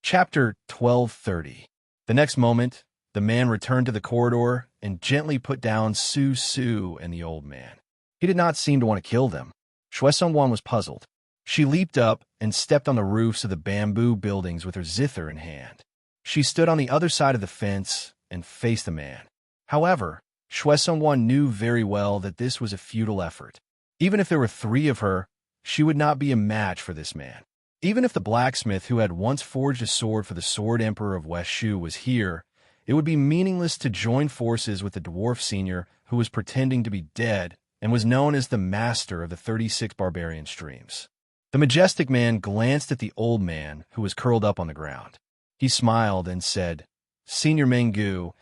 Chapter 1230. The next moment, the man returned to the corridor and gently put down Su Su and the old man. He did not seem to want to kill them. Shui Songwan was puzzled. She leaped up and stepped on the roofs of the bamboo buildings with her zither in hand. She stood on the other side of the fence and faced the man. However, Shui Songwan knew very well that this was a futile effort. Even if there were 3 of her, she would not be a match for this man. Even if the blacksmith who had once forged a sword for the Sword Emperor of West Shu was here, it would be meaningless to join forces with the dwarf senior who was pretending to be dead and was known as the master of the 36 barbarian streams. The majestic man glanced at the old man who was curled up on the ground. He smiled and said, "Senior Mengu,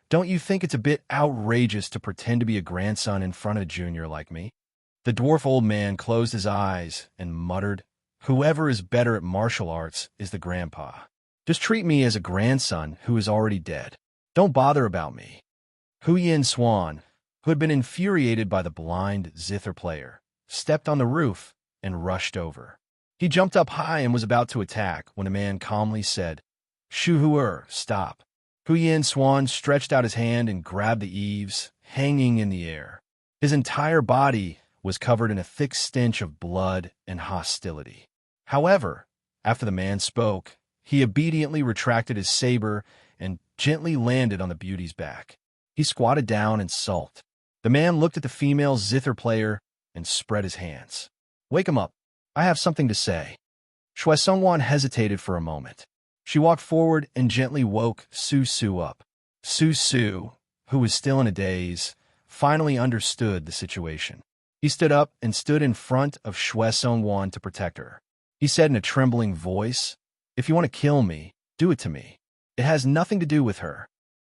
don't you think it's a bit outrageous to pretend to be a grandson in front of a junior like me?" The dwarf old man closed his eyes and muttered, "Whoever is better at martial arts is the grandpa. Just treat me as a grandson who is already dead. Don't bother about me." Hu Yin Swan, who had been infuriated by the blind zither player, stepped on the roof and rushed over. He jumped up high and was about to attack when a man calmly said, "Shu Huer, stop." Hu Yin Swan stretched out his hand and grabbed the eaves, hanging in the air. His entire body was covered in a thick stench of blood and hostility. However, after the man spoke, he obediently retracted his saber and gently landed on the beauty's back. He squatted down and sulked. The man looked at the female zither player and spread his hands. "Wake him up. I have something to say." Shui Songwan hesitated for a moment. She walked forward and gently woke Su Su up. Su Su, who was still in a daze, finally understood the situation. He stood up and stood in front of Shui Songwan to protect her. He said in a trembling voice, "If you want to kill me, do it to me. It has nothing to do with her."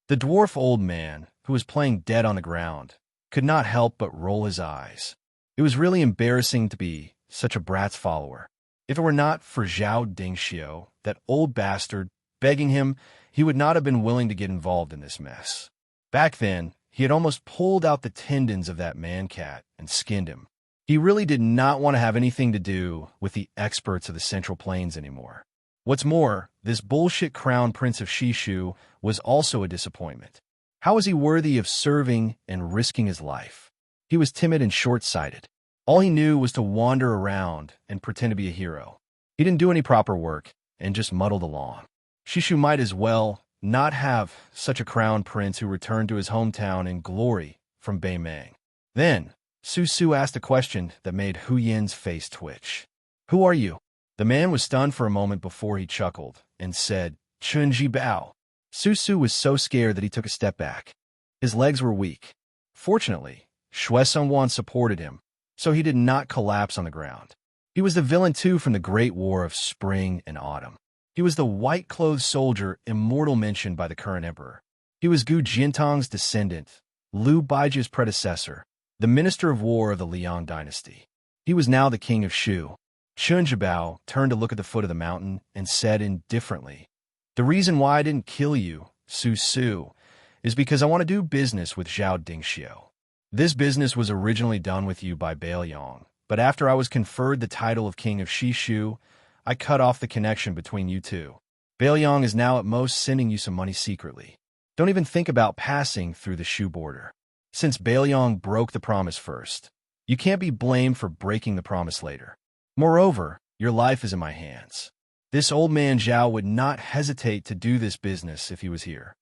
The dwarf old man, who was playing dead on the ground, could not help but roll his eyes. It was really embarrassing to be such a brat's follower. If it were not for Zhao Dingxiu, that old bastard, begging him, he would not have been willing to get involved in this mess. Back then, he had almost pulled out the tendons of that man-cat and skinned him. He really did not want to have anything to do with the experts of the Central Plains anymore. What's more, this bullshit crown prince of Shishu was also a disappointment. How was he worthy of serving and risking his life? He was timid and short-sighted. All he knew was to wander around and pretend to be a hero. He didn't do any proper work and just muddled along. Shishu might as well not have such a crown prince who returned to his hometown in glory from Beimang. Then, Su Su asked a question that made Hu Yin's face twitch. "Who are you?" The man was stunned for a moment before he chuckled and said, "Chunji Bao." Su Su was so scared that he took a step back. His legs were weak. Fortunately, Shui Songwan supported him, so he did not collapse on the ground. He was the villain too from the Great War of Spring and Autumn. He was the white-clothed soldier Immortal mentioned by the current emperor. He was Gu Jintang's descendant, Liu Baiji's predecessor, the Minister of War of the Liang dynasty. He was now the king of Shu. Chun Jibao turned to look at the foot of the mountain and said indifferently, "The reason why I didn't kill you, Su Su, is because I want to do business with Zhao Dingxiu. This business was originally done with you by Bailiang, but after I was conferred the title of king of Shishu, I cut off the connection between you two. Bailiang is now at most sending you some money secretly. Don't even think about passing through the Shu border. Since Bailiang broke the promise first, you can't be blamed for breaking the promise later. Moreover, your life is in my hands. This old man Zhao would not hesitate to do this business if he was here."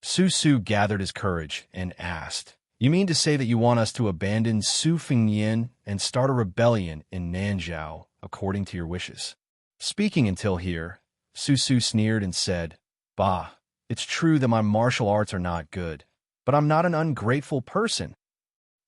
Su Su gathered his courage and asked, "You mean to say that you want us to abandon Su Fengnian and start a rebellion in Nanzhao according to your wishes?" Speaking until here, Su Su sneered and said, "Bah, it's true that my martial arts are not good, but I'm not an ungrateful person."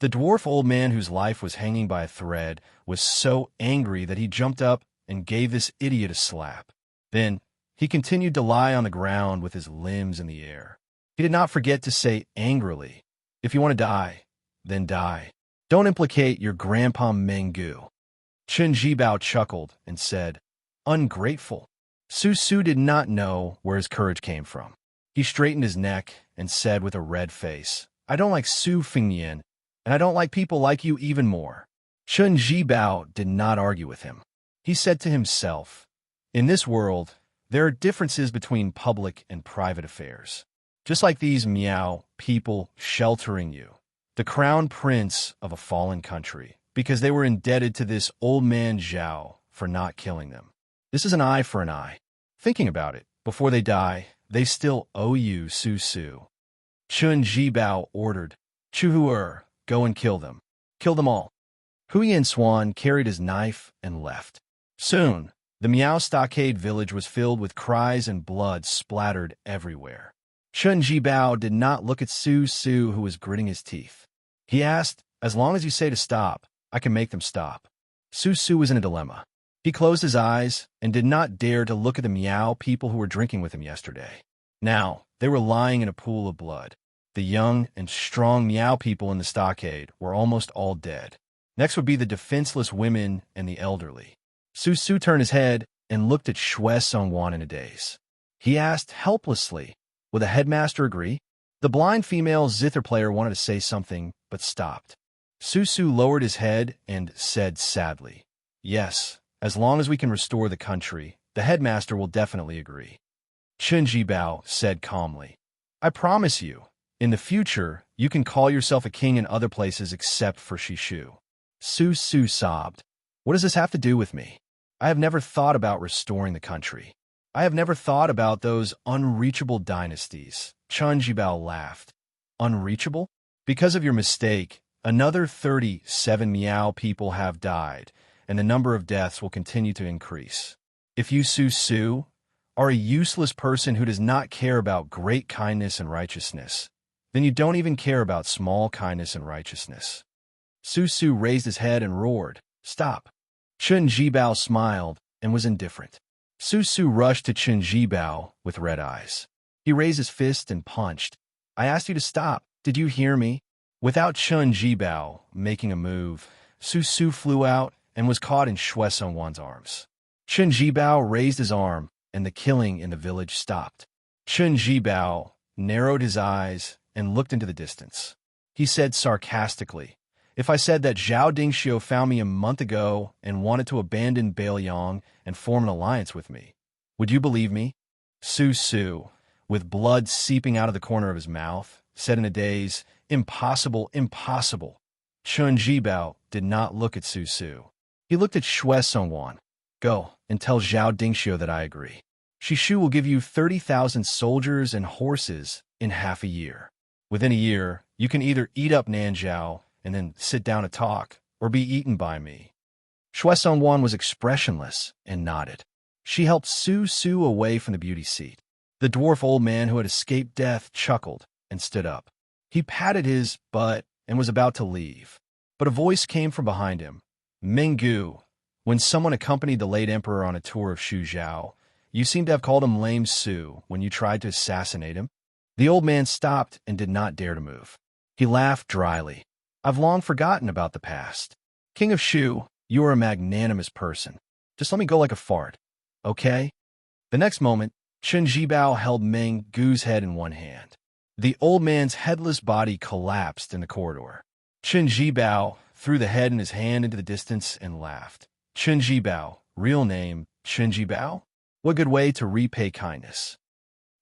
The dwarf old man whose life was hanging by a thread was so angry that he jumped up and gave this idiot a slap. Then, he continued to lie on the ground with his limbs in the air. He did not forget to say angrily, "If you want to die, then die. Don't implicate your grandpa Mengu." Chun Jibao chuckled and said, "Ungrateful." Su Su did not know where his courage came from. He straightened his neck and said with a red face, "I don't like Su Fengnian, and I don't like people like you even more." Chun Jibao did not argue with him. He said to himself, "In this world, There are differences between public and private affairs. Just like these Miao people sheltering you, the crown prince of a fallen country, because they were indebted to this old man Zhao for not killing them. This is an eye for an eye. Thinking about it, before they die, they still owe you Su Su. Chun Jibao ordered, Chuhuer, go and kill them. Kill them all. Huyan Swan carried his knife and left. Soon, the Miao stockade village was filled with cries and blood splattered everywhere. Chun Jibao did not look at Su Su, who was gritting his teeth. He asked, as long as you say to stop, I can make them stop. Su Su was in a dilemma. He closed his eyes and did not dare to look at the Miao people who were drinking with him yesterday. Now, they were lying in a pool of blood. The young and strong Miao people in the stockade were almost all dead. Next would be the defenseless women and the elderly. Su Su turned his head and looked at Xue Songwan in a daze. He asked helplessly, would the headmaster agree? The blind female zither player wanted to say something, but stopped. Su Su lowered his head and said sadly, yes, as long as we can restore the country, the headmaster will definitely agree. Chun Jibao said calmly, I promise you, in the future, you can call yourself a king in other places except for Shishu. Su Su sobbed. What does this have to do with me? I have never thought about restoring the country. I have never thought about those unreachable dynasties. Chun Jibao laughed. Unreachable? Because of your mistake, another 37 Miao people have died, and the number of deaths will continue to increase. If you, Su Su, are a useless person who does not care about great kindness and righteousness, then you don't even care about small kindness and righteousness. Su Su raised his head and roared, stop. Chun Jibao smiled and was indifferent. Su Su rushed to Chun Jibao with red eyes. He raised his fist and punched. I asked you to stop. Did you hear me? Without Chun Jibao making a move, Su Su flew out and was caught in Xue Songwan's arms. Chun Jibao raised his arm, and the killing in the village stopped. Chun Jibao narrowed his eyes and looked into the distance. He said sarcastically, if I said that Zhao Dingxiu found me a month ago and wanted to abandon Bailiang and form an alliance with me, would you believe me? Su Su, with blood seeping out of the corner of his mouth, said in a daze, impossible, impossible. Chun Jibao did not look at Su Su. He looked at Xue Songwan. Go and tell Zhao Dingxiu that I agree. Shishu will give you 30,000 soldiers and horses in half a year. Within a year, you can either eat up Nanzhao and then sit down to talk, or be eaten by me. Xue Songwan was expressionless and nodded. She helped Su Su away from the beauty seat. The dwarf old man who had escaped death chuckled and stood up. He patted his butt and was about to leave. But a voice came from behind him. Minggu, when someone accompanied the late emperor on a tour of Shuzhou, you seem to have called him Lame Su when you tried to assassinate him. The old man stopped and did not dare to move. He laughed dryly. I've long forgotten about the past. King of Shu, you are a magnanimous person. Just let me go like a fart, okay? The next moment, Chun Jibao held Meng Gu's head in one hand. The old man's headless body collapsed in the corridor. Chun Jibao threw the head in his hand into the distance and laughed. Chun Jibao, real name, Chun Jibao? What good way to repay kindness.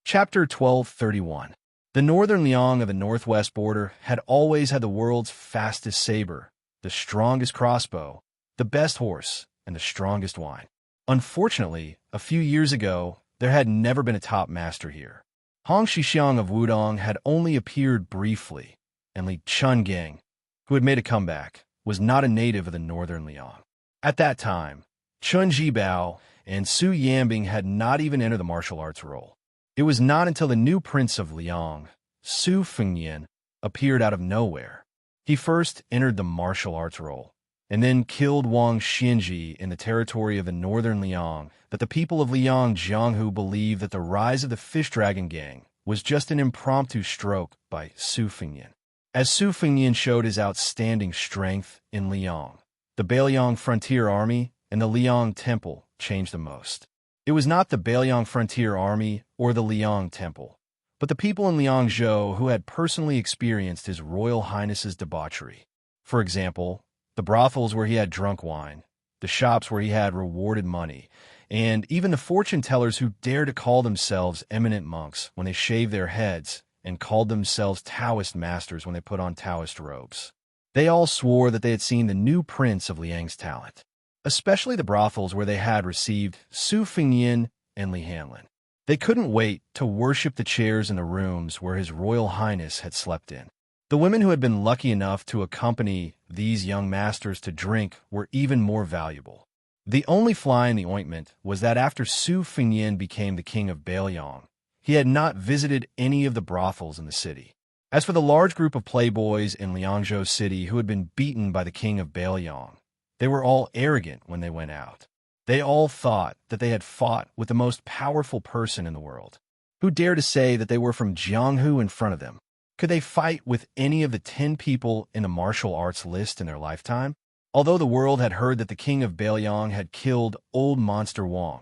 Chapter 1231. The northern Liang of the northwest border had always had the world's fastest saber, the strongest crossbow, the best horse, and the strongest wine. Unfortunately, a few years ago, there had never been a top master here. Hong Shixiang of Wudong had only appeared briefly, and Li Chungang, who had made a comeback, was not a native of the northern Liang. At that time, Chun Jibao and Su Yambing had not even entered the martial arts role. It was not until the new prince of Liang, Su Fengyan, appeared out of nowhere. He first entered the martial arts role, and then killed Wang Xinji in the territory of the northern Liang, that the people of Liang Jianghu believed that the rise of the Fish Dragon Gang was just an impromptu stroke by Su Fengyan. As Su Fengyan showed his outstanding strength in Liang, the Bailiang Frontier Army and the Liang Temple changed the most. It was not the Bailiang Frontier Army or the Liang Temple, but the people in Liangzhou who had personally experienced His Royal Highness's debauchery. For example, the brothels where he had drunk wine, the shops where he had rewarded money, and even the fortune-tellers who dared to call themselves eminent monks when they shaved their heads and called themselves Taoist masters when they put on Taoist robes. They all swore that they had seen the new prince of Liang's talent, especially the brothels where they had received Su Fengnian and Li Hanlin. They couldn't wait to worship the chairs in the rooms where His Royal Highness had slept in. The women who had been lucky enough to accompany these young masters to drink were even more valuable. The only fly in the ointment was that after Su Fengnian became the king of Bailiang, he had not visited any of the brothels in the city. As for the large group of playboys in Liangzhou City who had been beaten by the king of Bailiang, they were all arrogant when they went out. They all thought that they had fought with the most powerful person in the world. Who dared to say that they were from Jianghu in front of them? Could they fight with any of the 10 people in the martial arts list in their lifetime? Although the world had heard that the king of Bailiang had killed old monster Wang,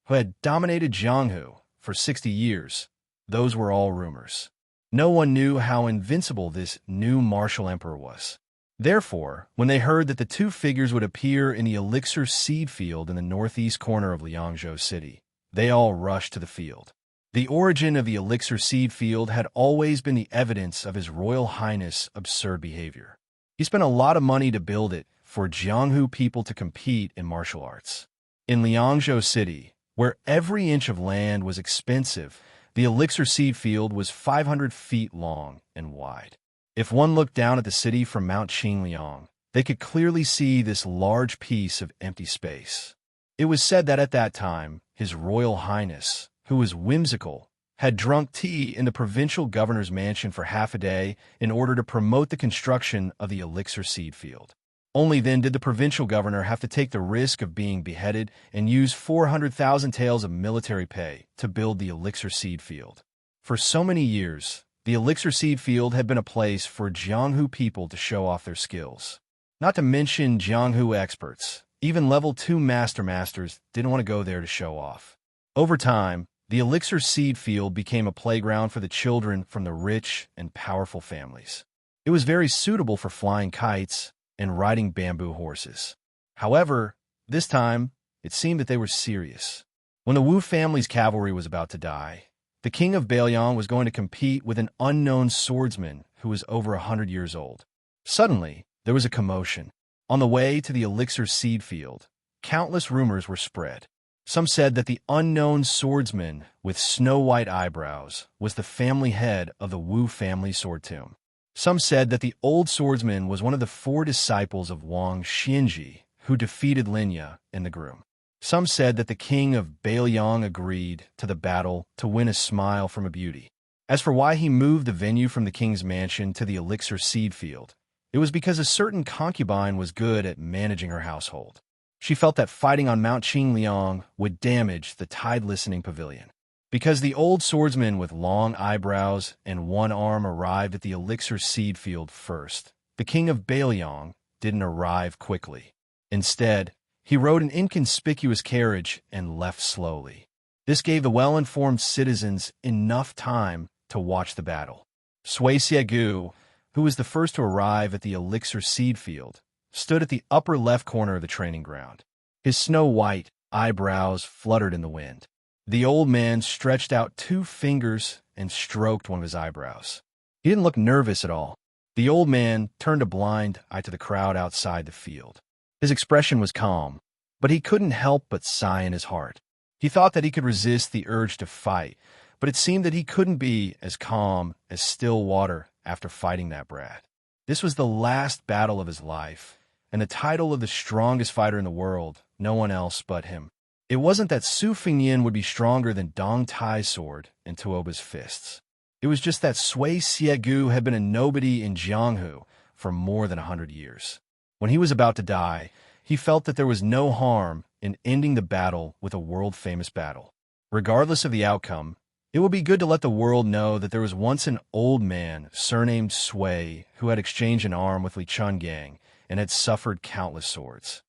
who had dominated Jianghu for 60 years, those were all rumors. No one knew how invincible this new martial emperor was. Therefore, when they heard that the two figures would appear in the elixir seed field in the northeast corner of Liangzhou City, they all rushed to the field. The origin of the elixir seed field had always been the evidence of His Royal Highness' absurd behavior. He spent a lot of money to build it for Jianghu people to compete in martial arts. In Liangzhou City, where every inch of land was expensive, the elixir seed field was 500 feet long and wide. If one looked down at the city from Mount Qingliang, they could clearly see this large piece of empty space. It was said that at that time, His Royal Highness, who was whimsical, had drunk tea in the provincial governor's mansion for half a day in order to promote the construction of the elixir seed field. Only then did the provincial governor have to take the risk of being beheaded and use 400,000 taels of military pay to build the elixir seed field. For so many years, the elixir seed field had been a place for Jianghu people to show off their skills. Not to mention Jianghu experts, even level 2 masters didn't want to go there to show off. Over time, the elixir seed field became a playground for the children from the rich and powerful families. It was very suitable for flying kites and riding bamboo horses. However, this time, it seemed that they were serious. When the Wu family's cavalry was about to die, the king of Bailiang was going to compete with an unknown swordsman who was over 100 years old. Suddenly, there was a commotion. On the way to the elixir seed field, countless rumors were spread. Some said that the unknown swordsman with snow-white eyebrows was the family head of the Wu family sword tomb. Some said that the old swordsman was one of the 4 disciples of Wang Xianxia, who defeated Linya and the groom. Some said that the king of Bailiang agreed to the battle to win a smile from a beauty. As for why he moved the venue from the king's mansion to the elixir seed field, it was because a certain concubine was good at managing her household. She felt that fighting on Mount Qingliang would damage the tide-listening pavilion. Because the old swordsman with long eyebrows and one arm arrived at the elixir seed field first, the king of Bailiang didn't arrive quickly. Instead, he rode an inconspicuous carriage and left slowly. This gave the well-informed citizens enough time to watch the battle. Xianxia, who was the first to arrive at the elixir seed field, stood at the upper left corner of the training ground. His snow-white eyebrows fluttered in the wind. The old man stretched out 2 fingers and stroked one of his eyebrows. He didn't look nervous at all. The old man turned a blind eye to the crowd outside the field. His expression was calm, but he couldn't help but sigh in his heart. He thought that he could resist the urge to fight, but it seemed that he couldn't be as calm as still water after fighting that brat. This was the last battle of his life, and the title of the strongest fighter in the world, no one else but him. It wasn't that Su Fengnian would be stronger than Dong Tai's sword and Tuoba's fists. It was just that Xianxia had been a nobody in Jianghu for more than 100 years. When he was about to die, he felt that there was no harm in ending the battle with a world-famous battle. Regardless of the outcome, it would be good to let the world know that there was once an old man surnamed Sui who had exchanged an arm with Li Chungang and had suffered countless swords.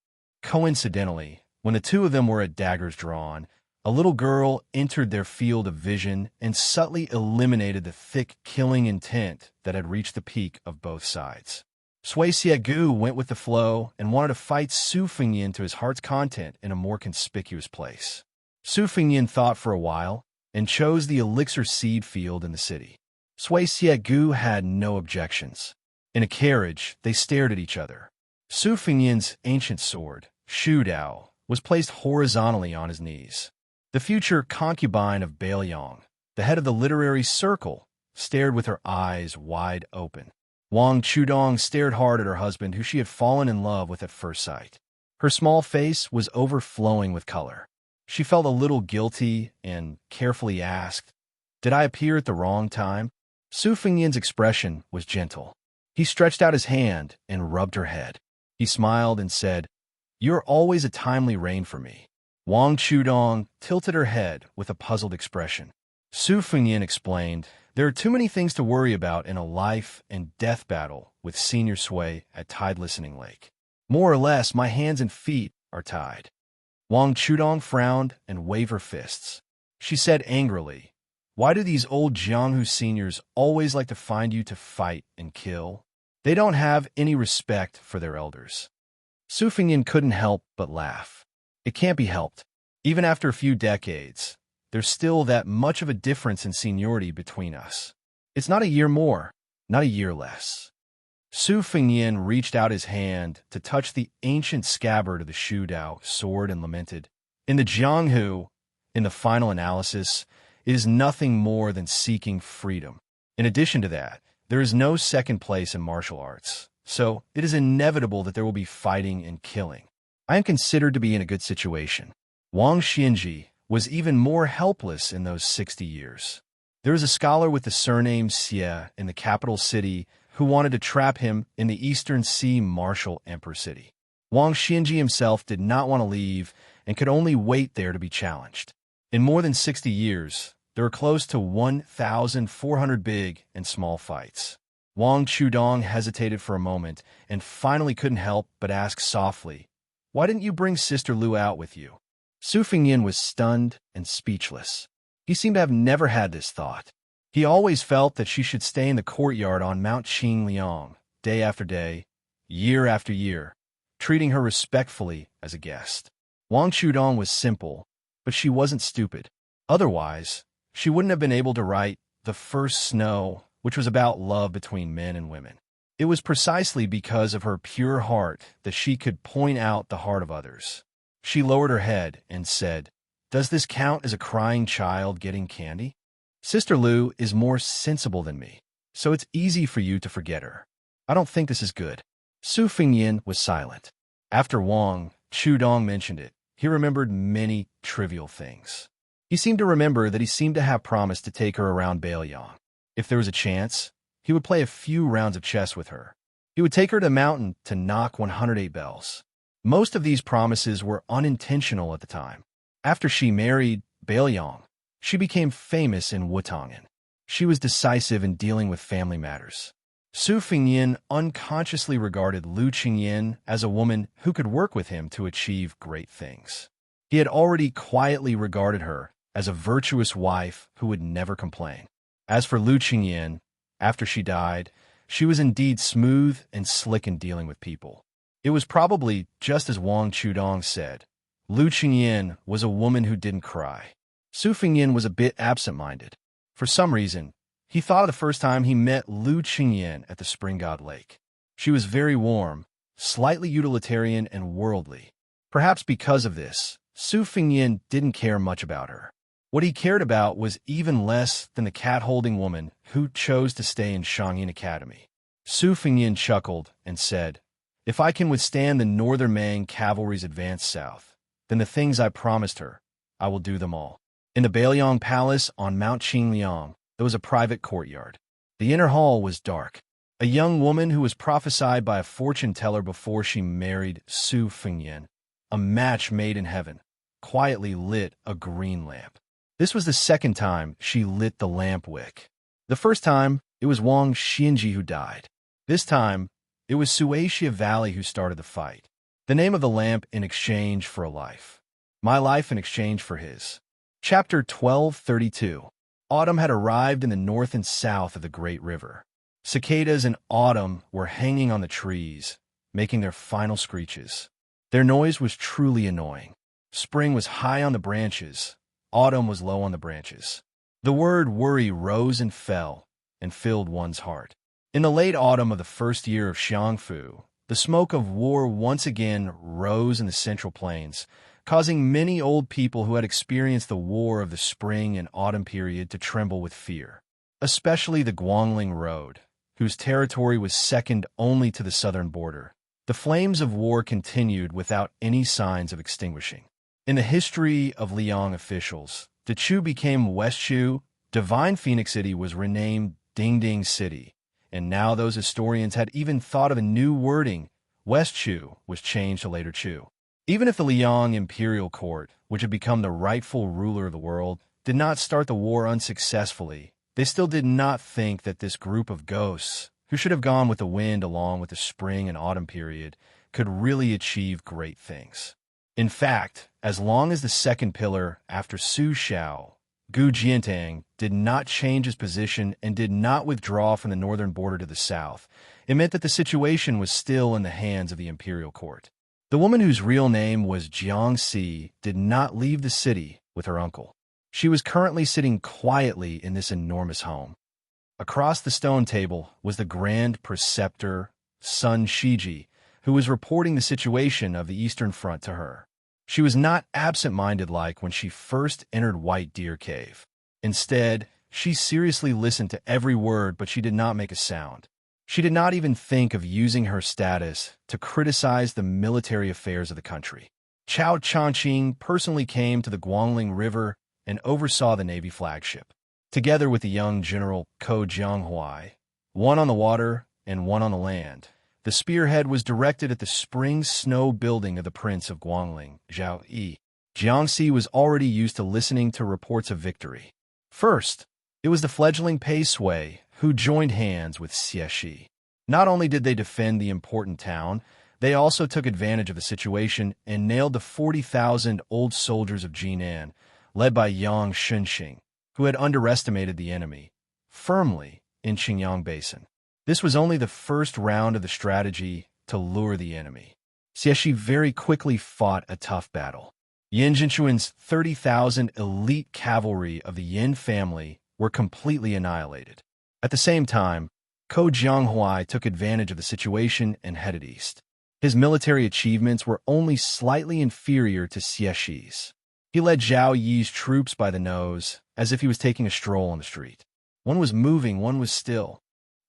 Coincidentally, when the two of them were at daggers drawn, a little girl entered their field of vision and subtly eliminated the thick killing intent that had reached the peak of both sides. Xianxia went with the flow and wanted to fight Su Fengyin to his heart's content in a more conspicuous place. Su Fengyin thought for a while and chose the elixir seed field in the city. Xianxia had no objections. In a carriage, they stared at each other. Su Fengyin's ancient sword, Shu Dao, was placed horizontally on his knees. The future concubine of Bailiang, the head of the literary circle, stared with her eyes wide open. Wang Chudong stared hard at her husband, who she had fallen in love with at first sight. Her small face was overflowing with color. She felt a little guilty and carefully asked, "Did I appear at the wrong time?" Su Fengyin's expression was gentle. He stretched out his hand and rubbed her head. He smiled and said, "You're always a timely rain for me." Wang Chudong tilted her head with a puzzled expression. Su Fengyin explained, "There are too many things to worry about in a life and death battle with Senior Sui at Tide Listening Lake. More or less, my hands and feet are tied." Wang Chudong frowned and waved her fists. She said angrily, "Why do these old Jianghu seniors always like to find you to fight and kill? They don't have any respect for their elders." Su Fengyin couldn't help but laugh. It can't be helped. Even after a few decades, there's still that much of a difference in seniority between us. It's not a year more, not a year less. Su Fengyin reached out his hand to touch the ancient scabbard of the Shu Dao sword and lamented, "In the Jianghu, in the final analysis, it is nothing more than seeking freedom. In addition to that, there is no second place in martial arts, so it is inevitable that there will be fighting and killing. I am considered to be in a good situation." Wang Xinji was even more helpless in those 60 years. There is a scholar with the surname Xie in the capital city who wanted to trap him in the Eastern Sea Martial Emperor city. Wang Xinji himself did not want to leave and could only wait there to be challenged. In more than 60 years, there are close to 1,400 big and small fights. Wang Chudong hesitated for a moment and finally couldn't help but ask softly, "Why didn't you bring Sister Lu out with you?" Su Fengyin was stunned and speechless. He seemed to have never had this thought. He always felt that she should stay in the courtyard on Mount Qingliang, day after day, year after year, treating her respectfully as a guest. Wang Chudong was simple, but she wasn't stupid. Otherwise, she wouldn't have been able to write The First Snow, which was about love between men and women. It was precisely because of her pure heart that she could point out the heart of others. She lowered her head and said, "Does this count as a crying child getting candy? Sister Lu is more sensible than me, so it's easy for you to forget her. I don't think this is good." Su Fengyin was silent. After Wang Chudong mentioned it, he remembered many trivial things. He seemed to remember that he seemed to have promised to take her around Bailiang. If there was a chance, he would play a few rounds of chess with her. He would take her to the mountain to knock 108 bells. Most of these promises were unintentional at the time. After she married Bailiang, she became famous in Wutangan. She was decisive in dealing with family matters. Su Fengyin unconsciously regarded Lu Qingyin as a woman who could work with him to achieve great things. He had already quietly regarded her as a virtuous wife who would never complain. As for Lu Qingyin, after she died, she was indeed smooth and slick in dealing with people. It was probably just as Wang Chudong said. Lu Qingyin was a woman who didn't cry. Su Fengyin was a bit absent-minded. For some reason, he thought of the first time he met Lu Qingyin at the Spring God Lake. She was very warm, slightly utilitarian and worldly. Perhaps because of this, Su Fengyin didn't care much about her. What he cared about was even less than the cat-holding woman who chose to stay in Shangyin Academy. Su Fengyin chuckled and said, "If I can withstand the Northern Mang cavalry's advance south, then the things I promised her, I will do them all." In the Bailiang Palace on Mount Qingliang, there was a private courtyard. The inner hall was dark. A young woman who was prophesied by a fortune-teller before she married Su Fengyin, a match made in heaven, quietly lit a green lamp. This was the second time she lit the lamp wick. The first time, it was Wang Xinji who died. This time, it was Xianxia Valley who started the fight. The name of the lamp in exchange for a life. My life in exchange for his. Chapter 1232. Autumn had arrived in the north and south of the Great River. Cicadas in autumn were hanging on the trees, making their final screeches. Their noise was truly annoying. Spring was high on the branches. Autumn was low on the branches. The word worry rose and fell and filled one's heart. In the late autumn of the first year of Xianfu, the smoke of war once again rose in the Central Plains, causing many old people who had experienced the war of the spring and autumn period to tremble with fear, especially the Guangling Road, whose territory was second only to the southern border. The flames of war continued without any signs of extinguishing. In the history of Liang officials, Dechu became Westchu, Divine Phoenix City was renamed Dingding City, and now those historians had even thought of a new wording. Westchu was changed to later Chu. Even if the Liang imperial court, which had become the rightful ruler of the world, did not start the war unsuccessfully, they still did not think that this group of ghosts, who should have gone with the wind along with the spring and autumn period, could really achieve great things. In fact, as long as the second pillar after Su Xiao, Gu Jiantang, did not change his position and did not withdraw from the northern border to the south, it meant that the situation was still in the hands of the imperial court. The woman whose real name was Xianxia did not leave the city with her uncle. She was currently sitting quietly in this enormous home. Across the stone table was the Grand Preceptor, Sun Shiji, who was reporting the situation of the Eastern Front to her. She was not absent-minded like when she first entered White Deer Cave. Instead, she seriously listened to every word, but she did not make a sound. She did not even think of using her status to criticize the military affairs of the country. Chao Changqing personally came to the Guangling River and oversaw the Navy flagship, together with the young General Ko Jianghuai, one on the water and one on the land. The spearhead was directed at the spring snow building of the Prince of Guangling, Zhao Yi. Jiangxi was already used to listening to reports of victory. First, it was the fledgling Pei Sui who joined hands with Xie. Not only did they defend the important town, they also took advantage of the situation and nailed the 40,000 old soldiers of Jinan, led by Yang Shunxing, who had underestimated the enemy, firmly in Qingyang Basin. This was only the first round of the strategy to lure the enemy. Xie very quickly fought a tough battle. Yin Jinchuan's 30,000 elite cavalry of the Yin family were completely annihilated. At the same time, Ko Jianghuai took advantage of the situation and headed east. His military achievements were only slightly inferior to Xie's. He led Zhao Yi's troops by the nose, as if he was taking a stroll on the street. One was moving, one was still.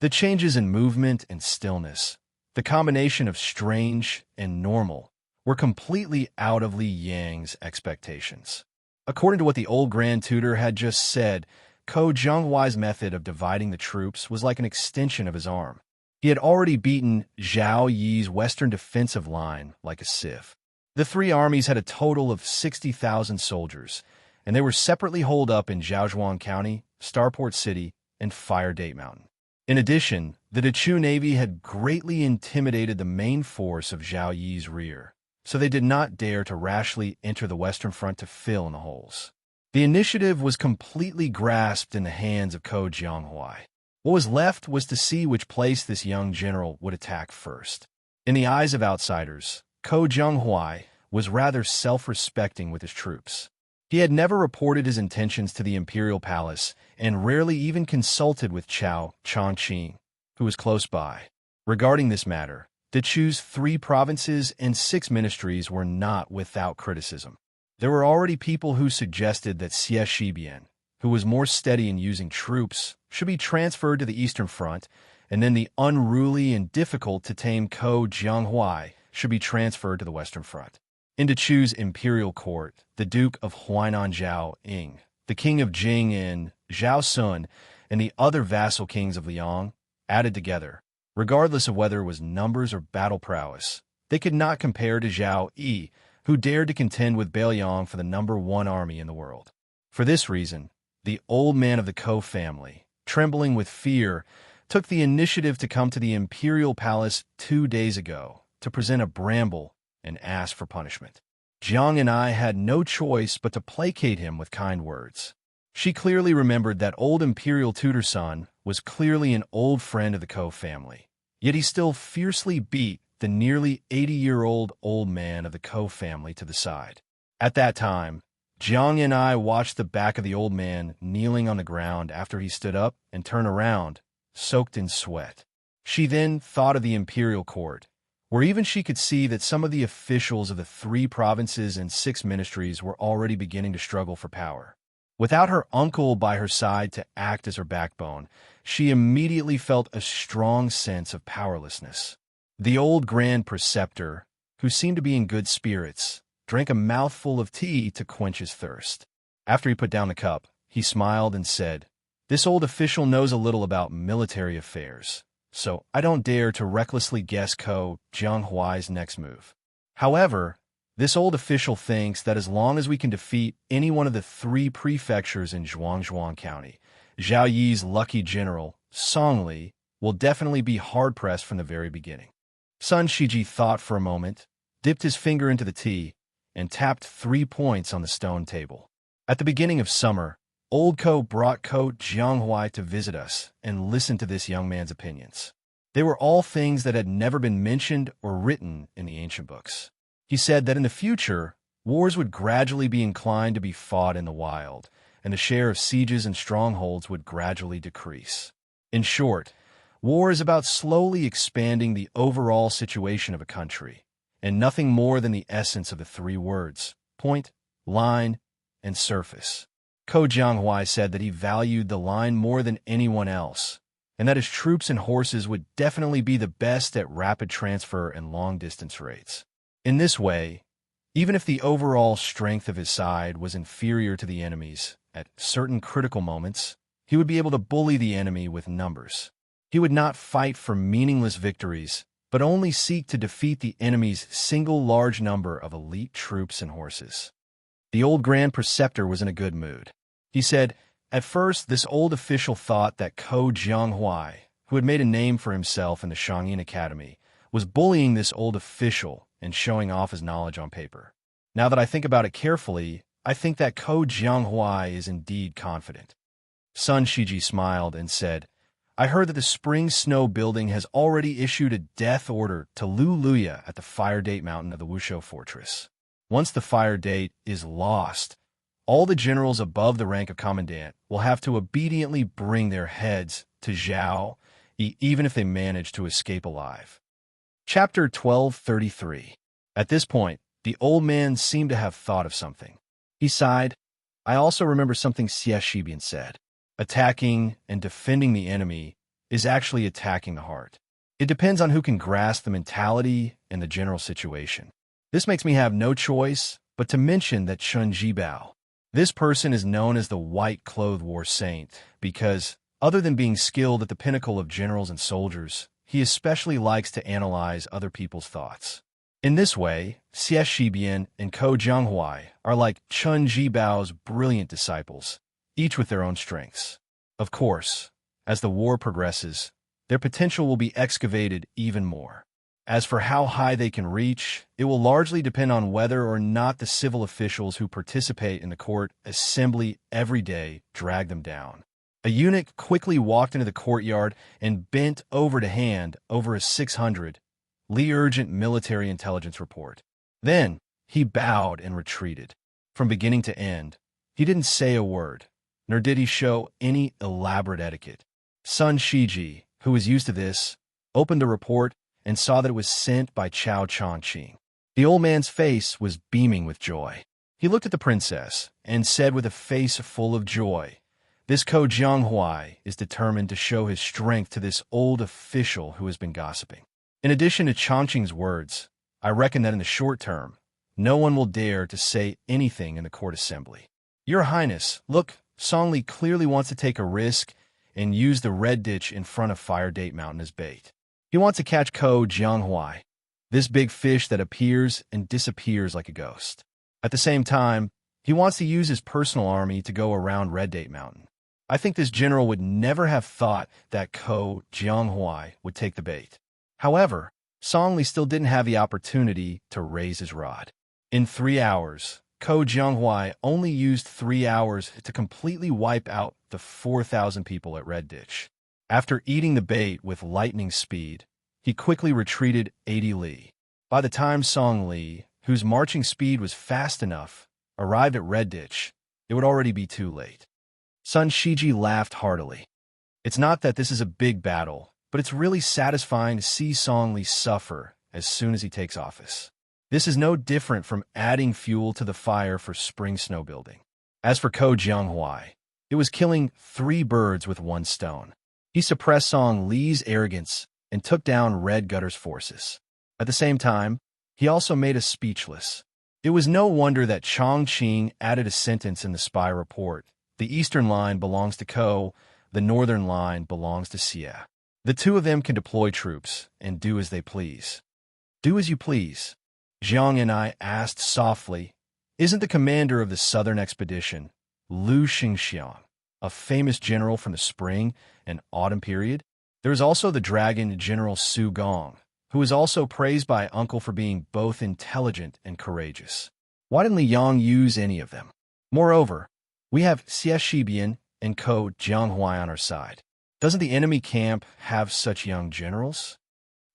The changes in movement and stillness, the combination of strange and normal, were completely out of Li Yang's expectations. According to what the old Grand Tutor had just said, Ko Jianghuai's method of dividing the troops was like an extension of his arm. He had already beaten Zhao Yi's western defensive line like a sieve. The three armies had a total of 60,000 soldiers, and they were separately holed up in Jiaozhuang County, Starport City, and Fire Date Mountain. In addition, the Dechu Navy had greatly intimidated the main force of Zhao Yi's rear, so they did not dare to rashly enter the Western Front to fill in the holes. The initiative was completely grasped in the hands of Ko Jianghuai. What was left was to see which place this young general would attack first. In the eyes of outsiders, Ko Jianghuai was rather self-respecting with his troops. He had never reported his intentions to the imperial palace and rarely even consulted with Chao Changqing, who was close by. Regarding this matter, Dechu's 3 provinces and 6 ministries were not without criticism. There were already people who suggested that Xie Shibian, who was more steady in using troops, should be transferred to the Eastern Front, and then the unruly and difficult-to-tame Ko Jianghuai should be transferred to the Western Front. In Dechu's imperial court, the Duke of Huainan Zhao Ying, the King of Jing and Zhao Sun, and the other vassal kings of Liang, added together, regardless of whether it was numbers or battle prowess, they could not compare to Zhao Yi, who dared to contend with Beiliang for the #1 army in the world. For this reason, the old man of the Ko family, trembling with fear, took the initiative to come to the imperial palace 2 days ago to present a bramble and ask for punishment. Jiang and I had no choice but to placate him with kind words. She clearly remembered that old imperial tutor son was clearly an old friend of the Ko family, yet he still fiercely beat the nearly 80-year-old old man of the Ko family to the side. At that time, Jiang and I watched the back of the old man kneeling on the ground after he stood up and turned around, soaked in sweat. She then thought of the imperial court, where even she could see that some of the officials of the 3 provinces and 6 ministries were already beginning to struggle for power. Without her uncle by her side to act as her backbone, she immediately felt a strong sense of powerlessness. The old Grand Preceptor, who seemed to be in good spirits, drank a mouthful of tea to quench his thirst. After he put down the cup, he smiled and said, "This old official knows a little about military affairs, so I don't dare to recklessly guess Ko Jianghuai's next move. However, this old official thinks that as long as we can defeat any one of the 3 prefectures in Zhuangzhuang County, Zhao Yi's lucky general, Song Li, will definitely be hard-pressed from the very beginning." Sun Shiji thought for a moment, dipped his finger into the tea, and tapped 3 points on the stone table. At the beginning of summer, Old Ko brought Ko Jianghuai to visit us and listen to this young man's opinions. They were all things that had never been mentioned or written in the ancient books. He said that in the future, wars would gradually be inclined to be fought in the wild, and the share of sieges and strongholds would gradually decrease. In short, war is about slowly expanding the overall situation of a country, and nothing more than the essence of the 3 words: point, line, and surface. Ko Jianghuai said that he valued the line more than anyone else, and that his troops and horses would definitely be the best at rapid transfer and long-distance rates. In this way, even if the overall strength of his side was inferior to the enemy's, at certain critical moments, he would be able to bully the enemy with numbers. He would not fight for meaningless victories, but only seek to defeat the enemy's single large number of elite troops and horses. The old Grand Preceptor was in a good mood. He said, at first this old official thought that Ko Jianghuai, who had made a name for himself in the Shangyin Academy, was bullying this old official and showing off his knowledge on paper. Now that I think about it carefully, I think that Ko Jianghuai is indeed confident. Sun Shiji smiled and said, I heard that the Spring Snow Building has already issued a death order to Lu Luya at the Fire Date Mountain of the Wuxia Fortress. Once the Fire Date is lost, all the generals above the rank of commandant will have to obediently bring their heads to Zhao, even if they manage to escape alive. Chapter 1233. At this point, the old man seemed to have thought of something. He sighed. I also remember something Xie Shibian said. Attacking and defending the enemy is actually attacking the heart. It depends on who can grasp the mentality and the general situation. This makes me have no choice but to mention that Chun Jibao. This person is known as the White-Clothed War Saint because, other than being skilled at the pinnacle of generals and soldiers, he especially likes to analyze other people's thoughts. In this way, Xie Shibian and Ko Jianghuai are like Chun Jibao's brilliant disciples, each with their own strengths. Of course, as the war progresses, their potential will be excavated even more. As for how high they can reach, it will largely depend on whether or not the civil officials who participate in the court assembly every day drag them down. A eunuch quickly walked into the courtyard and bent over to hand over a 600 Li urgent military intelligence report. Then, he bowed and retreated. From beginning to end, he didn't say a word, nor did he show any elaborate etiquette. Sun Shiji, who was used to this, opened the report and saw that it was sent by Chao Chongqing. The old man's face was beaming with joy. He looked at the princess and said with a face full of joy, This Ko Jianghuai is determined to show his strength to this old official who has been gossiping. In addition to Chongqing's words, I reckon that in the short term, no one will dare to say anything in the court assembly. Your Highness, look, Song Li clearly wants to take a risk and use the red ditch in front of Fire Date Mountain as bait. He wants to catch Ko Jianghuai, this big fish that appears and disappears like a ghost. At the same time, he wants to use his personal army to go around Red Date Mountain. I think this general would never have thought that Ko Jianghuai would take the bait. However, Song Li still didn't have the opportunity to raise his rod. In 3 hours, Ko Jianghuai only used 3 hours to completely wipe out the 4,000 people at Red Ditch. After eating the bait with lightning speed, he quickly retreated 80 li. By the time Song Li, whose marching speed was fast enough, arrived at Red Ditch, it would already be too late. Sun Shiji laughed heartily. It's not that this is a big battle, but it's really satisfying to see Song Li suffer as soon as he takes office. This is no different from adding fuel to the fire for spring snowbuilding. As for Ko Jianghuai, it was killing 3 birds with 1 stone. He suppressed Song Li's arrogance and took down Red Gutter's forces. At the same time, he also made us speechless. It was no wonder that Chongqing added a sentence in the spy report. The eastern line belongs to Ko, the northern line belongs to Xia. The 2 of them can deploy troops and do as they please. Do as you please, Jiang and I asked softly. Isn't the commander of the southern expedition, Lu Xianxia, a famous general from the spring and autumn period? There is also the dragon General Su Gong, who is also praised by Uncle for being both intelligent and courageous. Why didn't Li Yang use any of them? Moreover, we have Xie Shibian and Ko Jianghuai on our side. Doesn't the enemy camp have such young generals?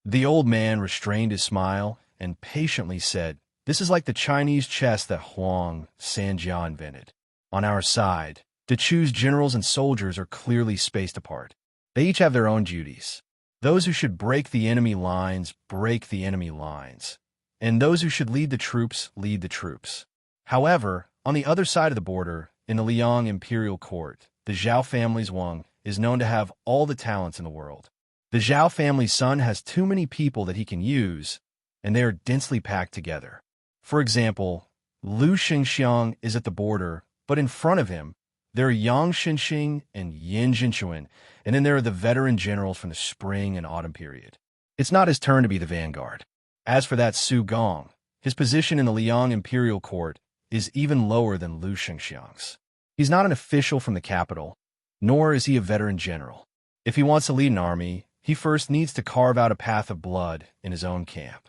The old man restrained his smile and patiently said, this is like the Chinese chess that Huang Sanjia invented. On our side, to choose generals and soldiers are clearly spaced apart. They each have their own duties. Those who should break the enemy lines, break the enemy lines. And those who should lead the troops, lead the troops. However, on the other side of the border, in the Liang imperial court, the Zhao family's Wang is known to have all the talents in the world. The Zhao family's son has too many people that he can use, and they are densely packed together. For example, Lu Xingxiang is at the border, but in front of him, there are Yang Xinxing and Yin Jinchuan, and then there are the veteran generals from the spring and autumn period. It's not his turn to be the vanguard. As for that Su Gong, his position in the Liang imperial court is even lower than Lu Xingxiang's. He's not an official from the capital, nor is he a veteran general. If he wants to lead an army, he first needs to carve out a path of blood in his own camp.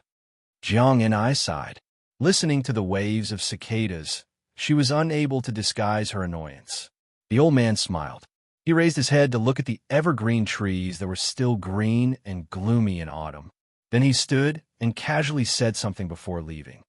Jiang and I sighed. Listening to the waves of cicadas, she was unable to disguise her annoyance. The old man smiled. He raised his head to look at the evergreen trees that were still green and gloomy in autumn. Then he stood and casually said something before leaving.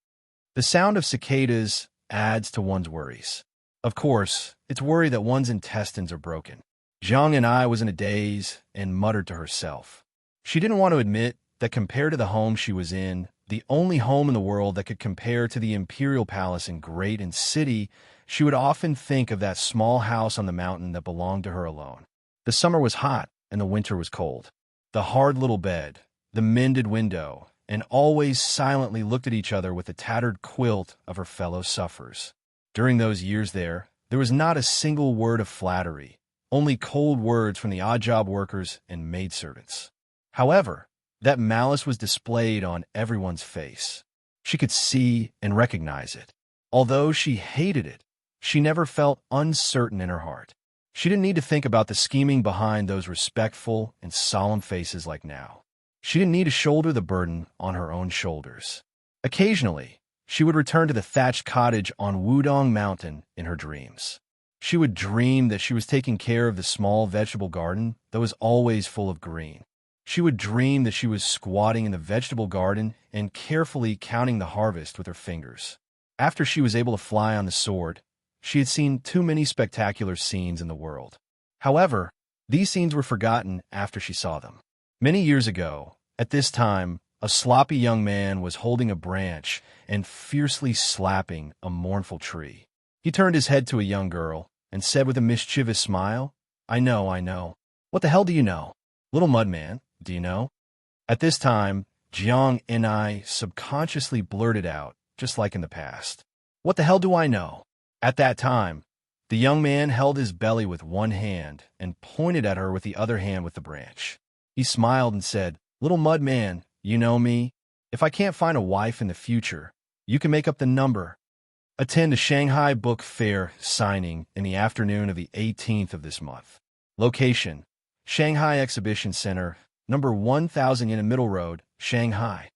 The sound of cicadas adds to one's worries. Of course, it's worry that one's intestines are broken. Jiang and I was in a daze and muttered to herself. She didn't want to admit that compared to the home she was in, the only home in the world that could compare to the imperial palace in Great and City, she would often think of that small house on the mountain that belonged to her alone. The summer was hot and the winter was cold. The hard little bed, the mended window, and always silently looked at each other with the tattered quilt of her fellow sufferers. During those years there was not a single word of flattery, only cold words from the odd job workers and maidservants. However, that malice was displayed on everyone's face. She could see and recognize it. Although she hated it, she never felt uncertain in her heart. She didn't need to think about the scheming behind those respectful and solemn faces like now. She didn't need to shoulder the burden on her own shoulders. Occasionally, she would return to the thatched cottage on Wudong Mountain in her dreams. She would dream that she was taking care of the small vegetable garden that was always full of green. She would dream that she was squatting in the vegetable garden and carefully counting the harvest with her fingers. After she was able to fly on the sword, she had seen too many spectacular scenes in the world. However, these scenes were forgotten after she saw them. Many years ago, at this time, a sloppy young man was holding a branch and fiercely slapping a mournful tree. He turned his head to a young girl and said with a mischievous smile, I know. What the hell do you know? Little Mudman, do you know? At this time, Jiang and I subconsciously blurted out, just like in the past. What the hell do I know? At that time, the young man held his belly with one hand and pointed at her with the other hand with the branch. He smiled and said, Little Mudman, you know me? If I can't find a wife in the future, you can make up the number. Attend a Shanghai Book Fair signing in the afternoon of the 18th of this month. Location, Shanghai Exhibition Center, number 1000 in Middle Road, Shanghai.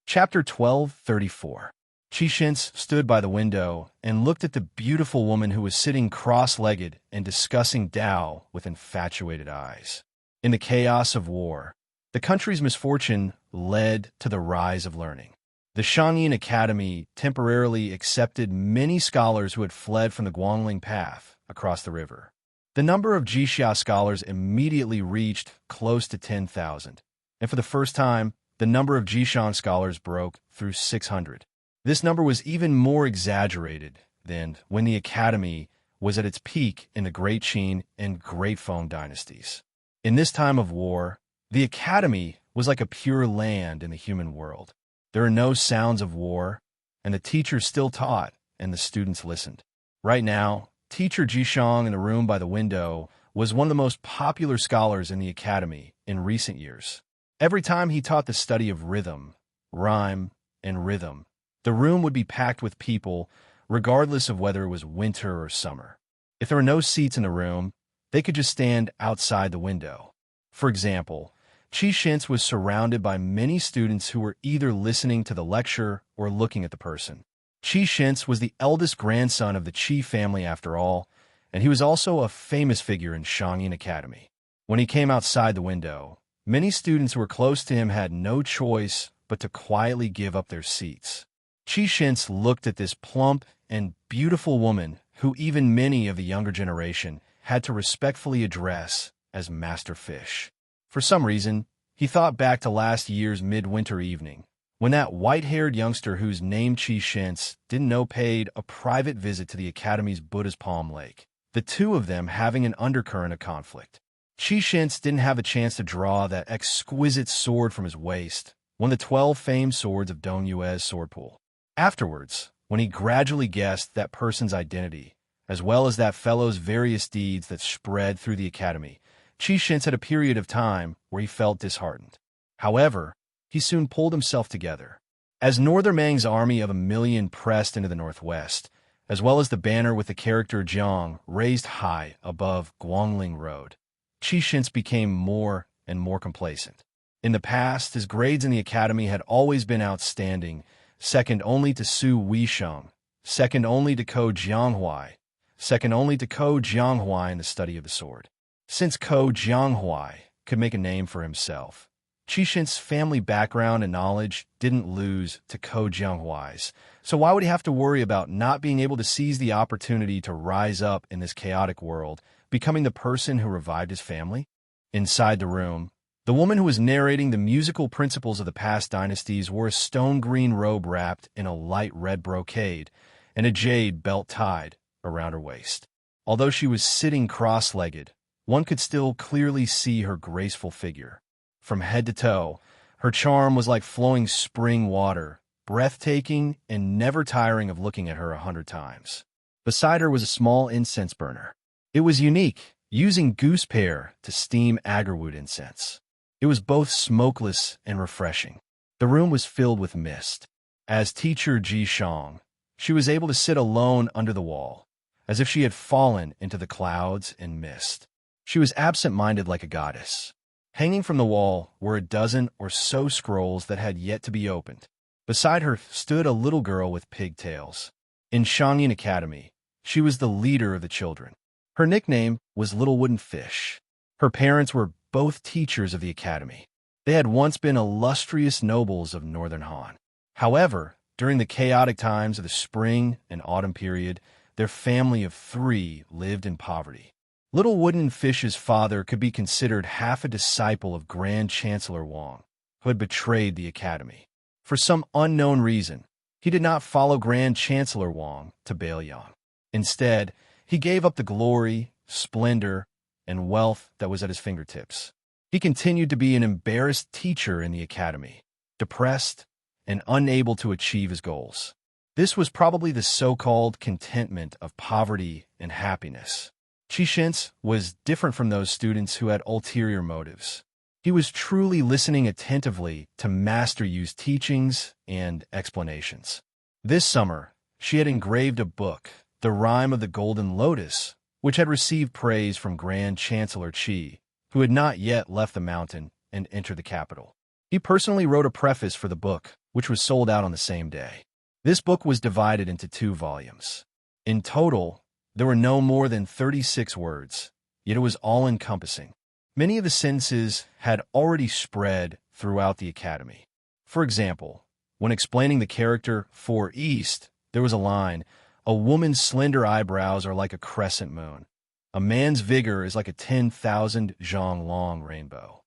Chapter 1234. Qixins stood by the window and looked at the beautiful woman who was sitting cross-legged and discussing Tao with infatuated eyes. In the chaos of war, the country's misfortune led to the rise of learning. The Xianxia Academy temporarily accepted many scholars who had fled from the Guangling Path across the river. The number of Xianxia scholars immediately reached close to 10,000, and for the first time, the number of Xianxia scholars broke through 600. This number was even more exaggerated than when the academy was at its peak in the Great Qin and Great Feng dynasties. In this time of war, the academy was like a pure land in the human world. There are no sounds of war, and the teachers still taught, and the students listened. Right now, teacher Jishang in the room by the window was one of the most popular scholars in the academy in recent years. Every time he taught the study of rhythm, rhyme, and rhythm, the room would be packed with people, regardless of whether it was winter or summer. If there were no seats in the room, they could just stand outside the window. For example, Xianxia was surrounded by many students who were either listening to the lecture or looking at the person. Xianxia was the eldest grandson of the Qi family after all, and he was also a famous figure in Xianxia Academy. When he came outside the window, many students who were close to him had no choice but to quietly give up their seats. Xianxia looked at this plump and beautiful woman who even many of the younger generation had to respectfully address as Master Fish. For some reason, he thought back to last year's midwinter evening, when that white-haired youngster whose name Xianxia didn't know paid a private visit to the Academy's Buddha's Palm Lake, the two of them having an undercurrent of conflict. Xianxia didn't have a chance to draw that exquisite sword from his waist, one of the 12 famed swords of Dong Yue's sword pool. Afterwards, when he gradually guessed that person's identity, as well as that fellow's various deeds that spread through the academy, Xianxia had a period of time where he felt disheartened. However, he soon pulled himself together. As Northern Mang's army of 1,000,000 pressed into the northwest, as well as the banner with the character Jiang raised high above Guangling Road, Xianxia became more and more complacent. In the past, his grades in the academy had always been outstanding, second only to Su Weisheng, second only to Ko Jianghuai, second only to Ko Jianghuai in the study of the sword. Since Ko Jianghuai could make a name for himself, Xianxia's family background and knowledge didn't lose to Ko Jianghuai's, so why would he have to worry about not being able to seize the opportunity to rise up in this chaotic world, becoming the person who revived his family? Inside the room, the woman who was narrating the musical principles of the past dynasties wore a stone-green robe wrapped in a light red brocade and a jade belt tied around her waist. Although she was sitting cross-legged, one could still clearly see her graceful figure. From head to toe, her charm was like flowing spring water, breathtaking and never tiring of looking at her 100 times. Beside her was a small incense burner. It was unique, using goose pear to steam agarwood incense. It was both smokeless and refreshing. The room was filled with mist. As teacher Ji Shang, she was able to sit alone under the wall, as if she had fallen into the clouds and mist. She was absent-minded like a goddess. Hanging from the wall were a dozen or so scrolls that had yet to be opened. Beside her stood a little girl with pigtails. In Xianxia Academy, she was the leader of the children. Her nickname was Little Wooden Fish. Her parents were both teachers of the academy. They had once been illustrious nobles of Northern Han. However, during the chaotic times of the spring and autumn period, their family of 3 lived in poverty. Little Wooden Fish's father could be considered half a disciple of Grand Chancellor Wang, who had betrayed the academy. For some unknown reason, he did not follow Grand Chancellor Wang to Beiyang. Instead, he gave up the glory, splendor, and wealth that was at his fingertips. He continued to be an embarrassed teacher in the academy, depressed and unable to achieve his goals. This was probably the so-called contentment of poverty and happiness. Xianxia was different from those students who had ulterior motives. He was truly listening attentively to Master Yu's teachings and explanations. This summer, she had engraved a book, The Rhyme of the Golden Lotus, which had received praise from Grand Chancellor Qi, who had not yet left the mountain and entered the capital. He personally wrote a preface for the book, which was sold out on the same day. This book was divided into 2 volumes. In total, there were no more than 36 words, yet it was all-encompassing. Many of the sentences had already spread throughout the academy. For example, when explaining the character for East, there was a line, "A woman's slender eyebrows are like a crescent moon. A man's vigor is like a 10,000 zhang long rainbow."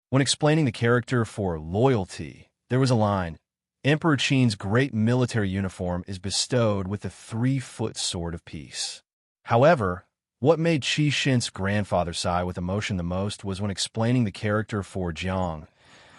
When explaining the character for Loyalty, there was a line, "Emperor Qin's great military uniform is bestowed with the 3-foot sword of peace." However, what made Qi Shin's grandfather sigh with emotion the most was when explaining the character for Jiang,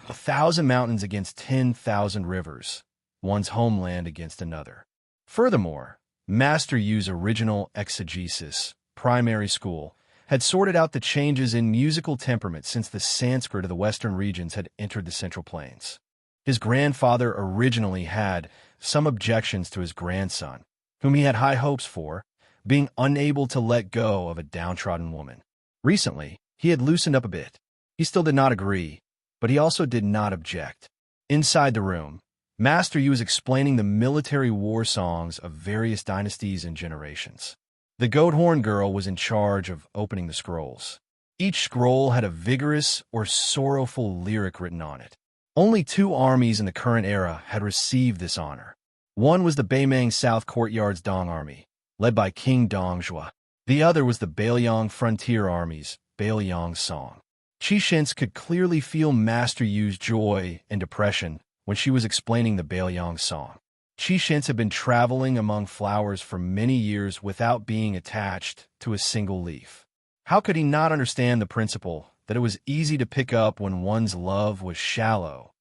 1,000 mountains against 10,000 rivers, one's homeland against another. Furthermore, Master Yu's original exegesis, primary school, had sorted out the changes in musical temperament since the Sanskrit of the western regions had entered the Central Plains. His grandfather originally had some objections to his grandson, whom he had high hopes for, being unable to let go of a downtrodden woman. Recently, he had loosened up a bit. He still did not agree, but he also did not object. Inside the room, Master Yu was explaining the military war songs of various dynasties and generations. The goat horn girl was in charge of opening the scrolls. Each scroll had a vigorous or sorrowful lyric written on it. Only 2 armies in the current era had received this honor. One was the Beimang South Courtyard's Dong Army, led by King Dongzhuo. The other was the Bailiang Frontier Army's Bailiang Song. Qi Shin's could clearly feel Master Yu's joy and depression when she was explaining the Bailiang Song. Qi Shin's had been traveling among flowers for many years without being attached to a single leaf. How could he not understand the principle that it was easy to pick up when one's love was shallow,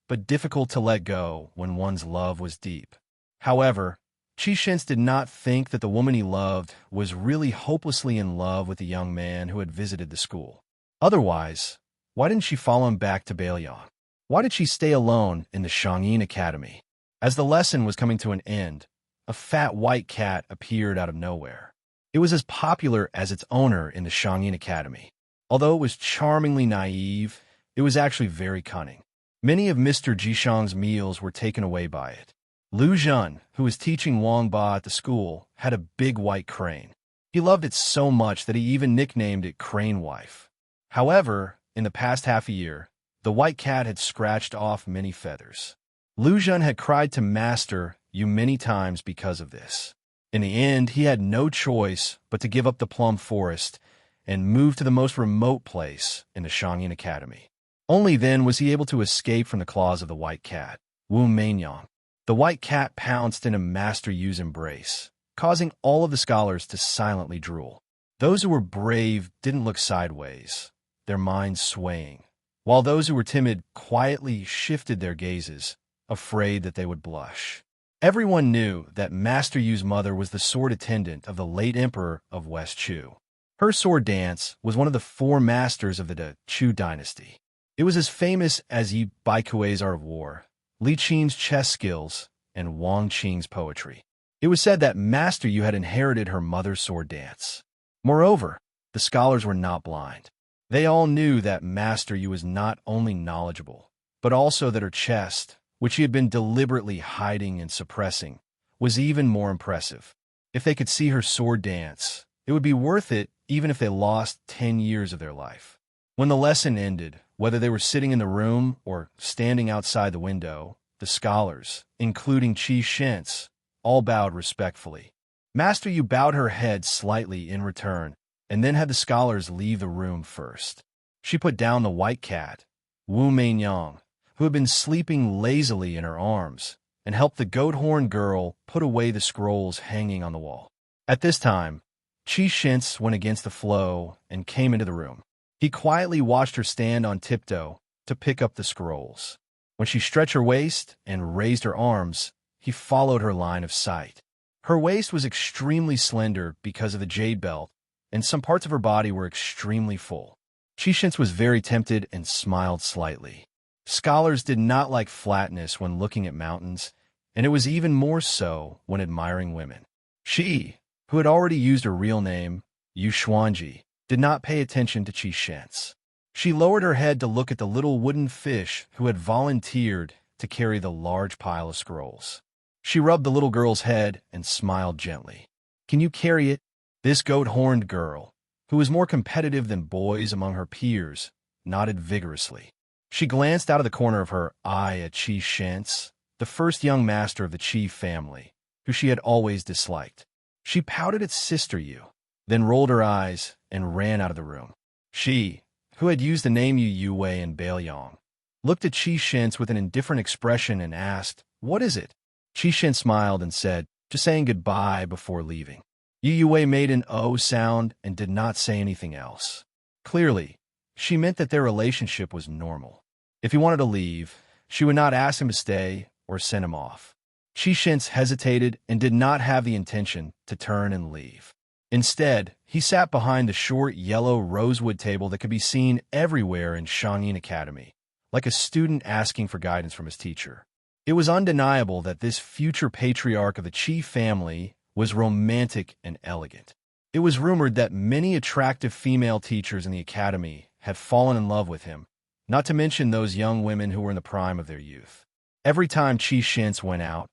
but difficult to let go when one's love was deep? However, Qi Shin's did not think that the woman he loved was really hopelessly in love with the young man who had visited the school. Otherwise, why didn't she follow him back to Bailiang? Why did she stay alone in the Xianxia Academy? As the lesson was coming to an end, a fat white cat appeared out of nowhere. It was as popular as its owner in the Xianxia Academy. Although it was charmingly naive, it was actually very cunning. Many of Mr. Jishang's meals were taken away by it. Lu Zhen, who was teaching Wang Ba at the school, had a big white crane. He loved it so much that he even nicknamed it Crane Wife. However, in the past half a year, the white cat had scratched off many feathers. Lu Zhen had cried to Master Yu many times because of this. In the end, he had no choice but to give up the plum forest and move to the most remote place in the Xianxia Academy. Only then was he able to escape from the claws of the white cat, Wu Meinyang. The white cat pounced into Master Yu's embrace, causing all of the scholars to silently drool. Those who were brave didn't look sideways, their minds swaying, while those who were timid quietly shifted their gazes, afraid that they would blush. Everyone knew that Master Yu's mother was the sword attendant of the late emperor of West Chu. Her sword dance was one of the 4 masters of the Chu dynasty. It was as famous as Yi Baikui's art of war, Li Qin's chess skills, and Wang Qing's poetry. It was said that Master Yu had inherited her mother's sword dance. Moreover, the scholars were not blind. They all knew that Master Yu was not only knowledgeable, but also that her chest, which he had been deliberately hiding and suppressing, was even more impressive. If they could see her sword dance, it would be worth it even if they lost 10 years of their life. When the lesson ended, whether they were sitting in the room or standing outside the window, the scholars, including Qi Shin's, all bowed respectfully. Master Yu bowed her head slightly in return, and then had the scholars leave the room first. She put down the white cat, Wu Meinyang, who had been sleeping lazily in her arms, and helped the goat horn girl put away the scrolls hanging on the wall. At this time, Qi Shin's went against the flow and came into the room. He quietly watched her stand on tiptoe to pick up the scrolls. When she stretched her waist and raised her arms, he followed her line of sight. Her waist was extremely slender because of the jade belt, and some parts of her body were extremely full. Qi Shin's was very tempted and smiled slightly. Scholars did not like flatness when looking at mountains, and it was even more so when admiring women. She, who had already used her real name, Yu Xuanji, did not pay attention to Qi Shin's. She lowered her head to look at the little wooden fish who had volunteered to carry the large pile of scrolls. She rubbed the little girl's head and smiled gently. "Can you carry it?" This goat-horned girl, who was more competitive than boys among her peers, nodded vigorously. She glanced out of the corner of her eye at Xianxia, the first young master of the Qi family, who she had always disliked. She pouted at Sister Yu, then rolled her eyes and ran out of the room. She, who had used the name Yu Wei in Baoyang, looked at Xianxia with an indifferent expression and asked, "What is it?" Xianxia smiled and said, "Just saying goodbye before leaving." Yu Wei made an "oh" sound and did not say anything else. Clearly, she meant that their relationship was normal. If he wanted to leave, she would not ask him to stay or send him off. Xianxia hesitated and did not have the intention to turn and leave. Instead, he sat behind the short yellow rosewood table that could be seen everywhere in Shangyin Academy, like a student asking for guidance from his teacher. It was undeniable that this future patriarch of the Qi family was romantic and elegant. It was rumored that many attractive female teachers in the academy had fallen in love with him, not to mention those young women who were in the prime of their youth. Every time Xianxia went out,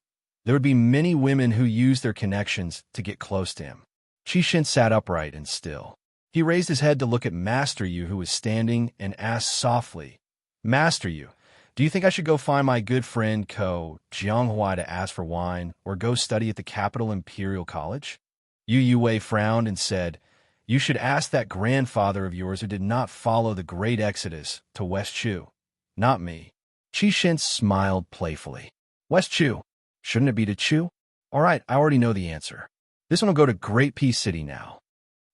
there would be many women who used their connections to get close to him. Xianxia sat upright and still. He raised his head to look at Master Yu, who was standing, and asked softly, "Master Yu, do you think I should go find my good friend Ko Jianghua to ask for wine or go study at the capital Imperial College?" Yu Wei frowned and said, "You should ask that grandfather of yours who did not follow the great exodus to West Chu, not me." Xianxia smiled playfully. "West Chu? Shouldn't it be to Chu? All right, I already know the answer. This one will go to Great Peace City now."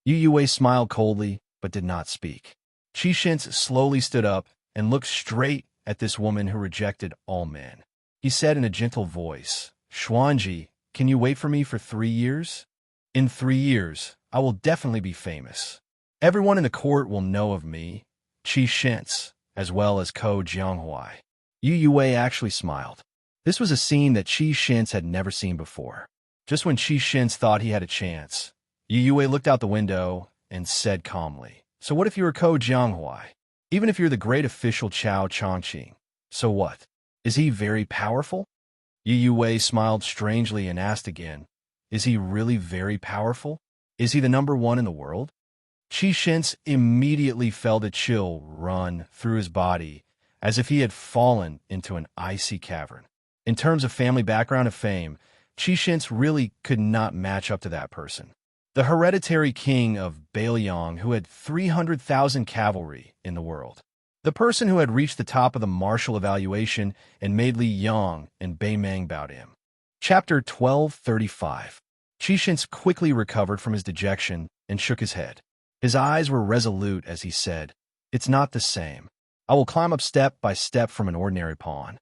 Yu Wei smiled coldly, but did not speak. Xianxia slowly stood up and looked straight at this woman who rejected all men. He said in a gentle voice, "Xuanji, can you wait for me for 3 years? In 3 years, I will definitely be famous. Everyone in the court will know of me, Xianxia, as well as Ko Jianghua." Yu Wei actually smiled. This was a scene that Xianxia had never seen before. Just when Xianxia thought he had a chance, Yu Wei looked out the window and said calmly, "So what if you were Ko Jianghua? Even if you're the great official Chao Chongqing, so what? Is he very powerful?" Yu Wei smiled strangely and asked again, "Is he really very powerful? Is he the #1 in the world?" Xianxia immediately felt a chill run through his body, as if he had fallen into an icy cavern. In terms of family background and fame, Xianxia really could not match up to that person. The hereditary king of Baoyang, who had 300,000 cavalry in the world. The person who had reached the top of the martial evaluation and made Li Yang and Bei Meng bow to him. Chapter 1235. Xianxia quickly recovered from his dejection and shook his head. His eyes were resolute as he said, "It's not the same. I will climb up step by step from an ordinary pawn."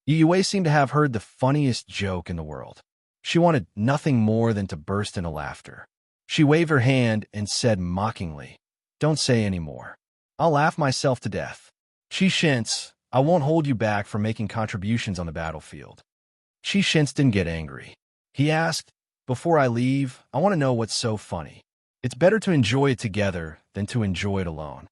Yu Wei seemed to have heard the funniest joke in the world. She wanted nothing more than to burst into laughter. She waved her hand and said mockingly, "Don't say any more. I'll laugh myself to death. Xianxia, I won't hold you back from making contributions on the battlefield." Xianxia didn't get angry. He asked, "Before I leave, I want to know what's so funny. It's better to enjoy it together than to enjoy it alone."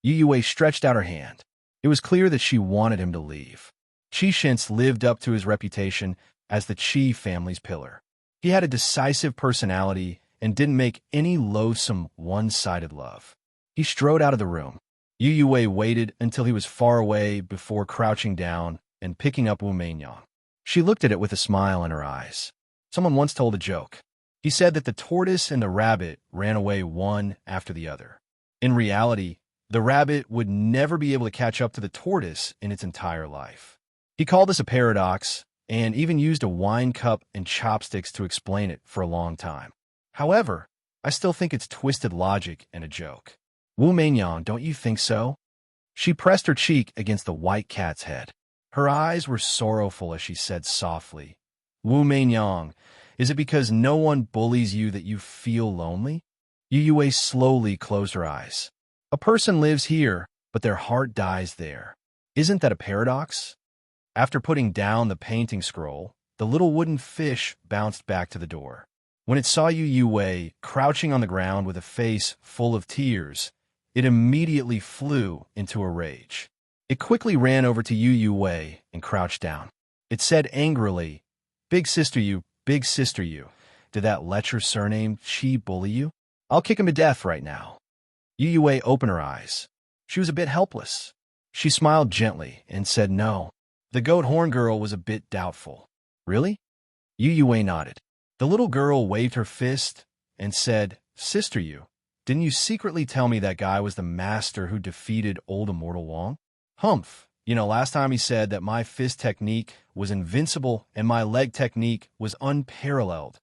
Yu Wei stretched out her hand. It was clear that she wanted him to leave. Xianxia lived up to his reputation as the Qi family's pillar. He had a decisive personality and didn't make any loathsome one-sided love. He strode out of the room. Yu Wei waited until he was far away before crouching down and picking up Wu Meinyang. She looked at it with a smile in her eyes. Someone once told a joke. He said that the tortoise and the rabbit ran away one after the other. In reality, the rabbit would never be able to catch up to the tortoise in its entire life. He called this a paradox, and even used a wine cup and chopsticks to explain it for a long time. However, I still think it's twisted logic and a joke. Wu Meinyang, don't you think so? She pressed her cheek against the white cat's head. Her eyes were sorrowful as she said softly, "Wu Meinyang, is it because no one bullies you that you feel lonely?" Yu Wei slowly closed her eyes. A person lives here, but their heart dies there. Isn't that a paradox? After putting down the painting scroll, the little wooden fish bounced back to the door. When it saw Yu Wei crouching on the ground with a face full of tears, it immediately flew into a rage. It quickly ran over to Yu Wei and crouched down. It said angrily, Big Sister Yu, did that lecher surname Qi bully you? I'll kick him to death right now." Yu Yue opened her eyes. She was a bit helpless. She smiled gently and said no. The goat horn girl was a bit doubtful. Really? Yu Yue nodded. The little girl waved her fist and said, Sister Yu, didn't you secretly tell me that guy was the master who defeated old Immortal Wang? Humph. Last time he said that my fist technique was invincible and my leg technique was unparalleled.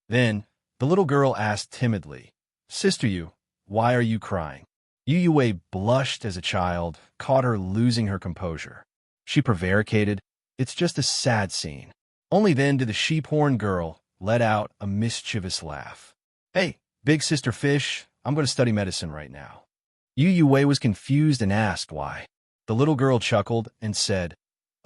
Then, the little girl asked timidly, Sister Yu, why are you crying? Yu Yue blushed as a child, caught her losing her composure. She prevaricated, It's just a sad scene. Only then did the sheep-horn girl let out a mischievous laugh. Hey, big sister fish, I'm going to study medicine right now. Yu Yue was confused and asked why. The little girl chuckled and said,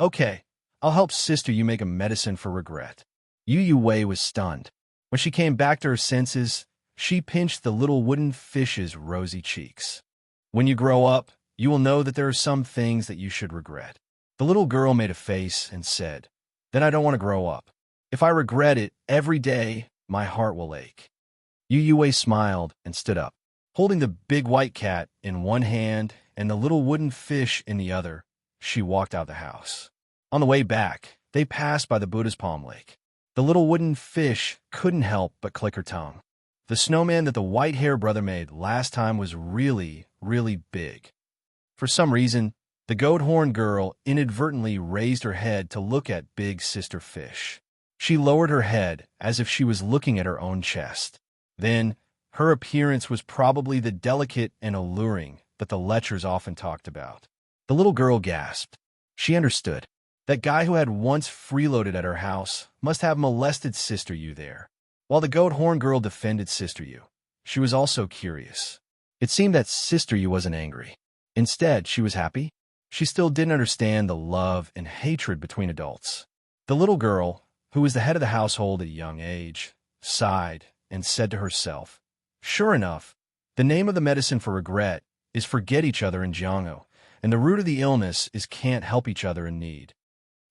Okay, I'll help sister you make a medicine for regret. Yu Yue was stunned. When she came back to her senses, she pinched the little wooden fish's rosy cheeks. When you grow up, you will know that there are some things that you should regret. The little girl made a face and said, Then I don't want to grow up. If I regret it every day, my heart will ache. Yu Yue smiled and stood up. Holding the big white cat in one hand and the little wooden fish in the other, she walked out the house. On the way back, they passed by the Buddha's palm lake. The little wooden fish couldn't help but click her tongue. The snowman that the white-hair brother made last time was really, really big. For some reason, the goat horn girl inadvertently raised her head to look at Big Sister Fish. She lowered her head as if she was looking at her own chest. Then, her appearance was probably the delicate and alluring that the lechers often talked about. The little girl gasped. She understood. That guy who had once freeloaded at her house must have molested Sister Yu there. While the goat horn girl defended Sister Yu, she was also curious. It seemed that Sister Yu wasn't angry. Instead, she was happy. She still didn't understand the love and hatred between adults. The little girl, who was the head of the household at a young age, sighed and said to herself, Sure enough, the name of the medicine for regret is forget each other in Jianghu, and the root of the illness is can't help each other in need.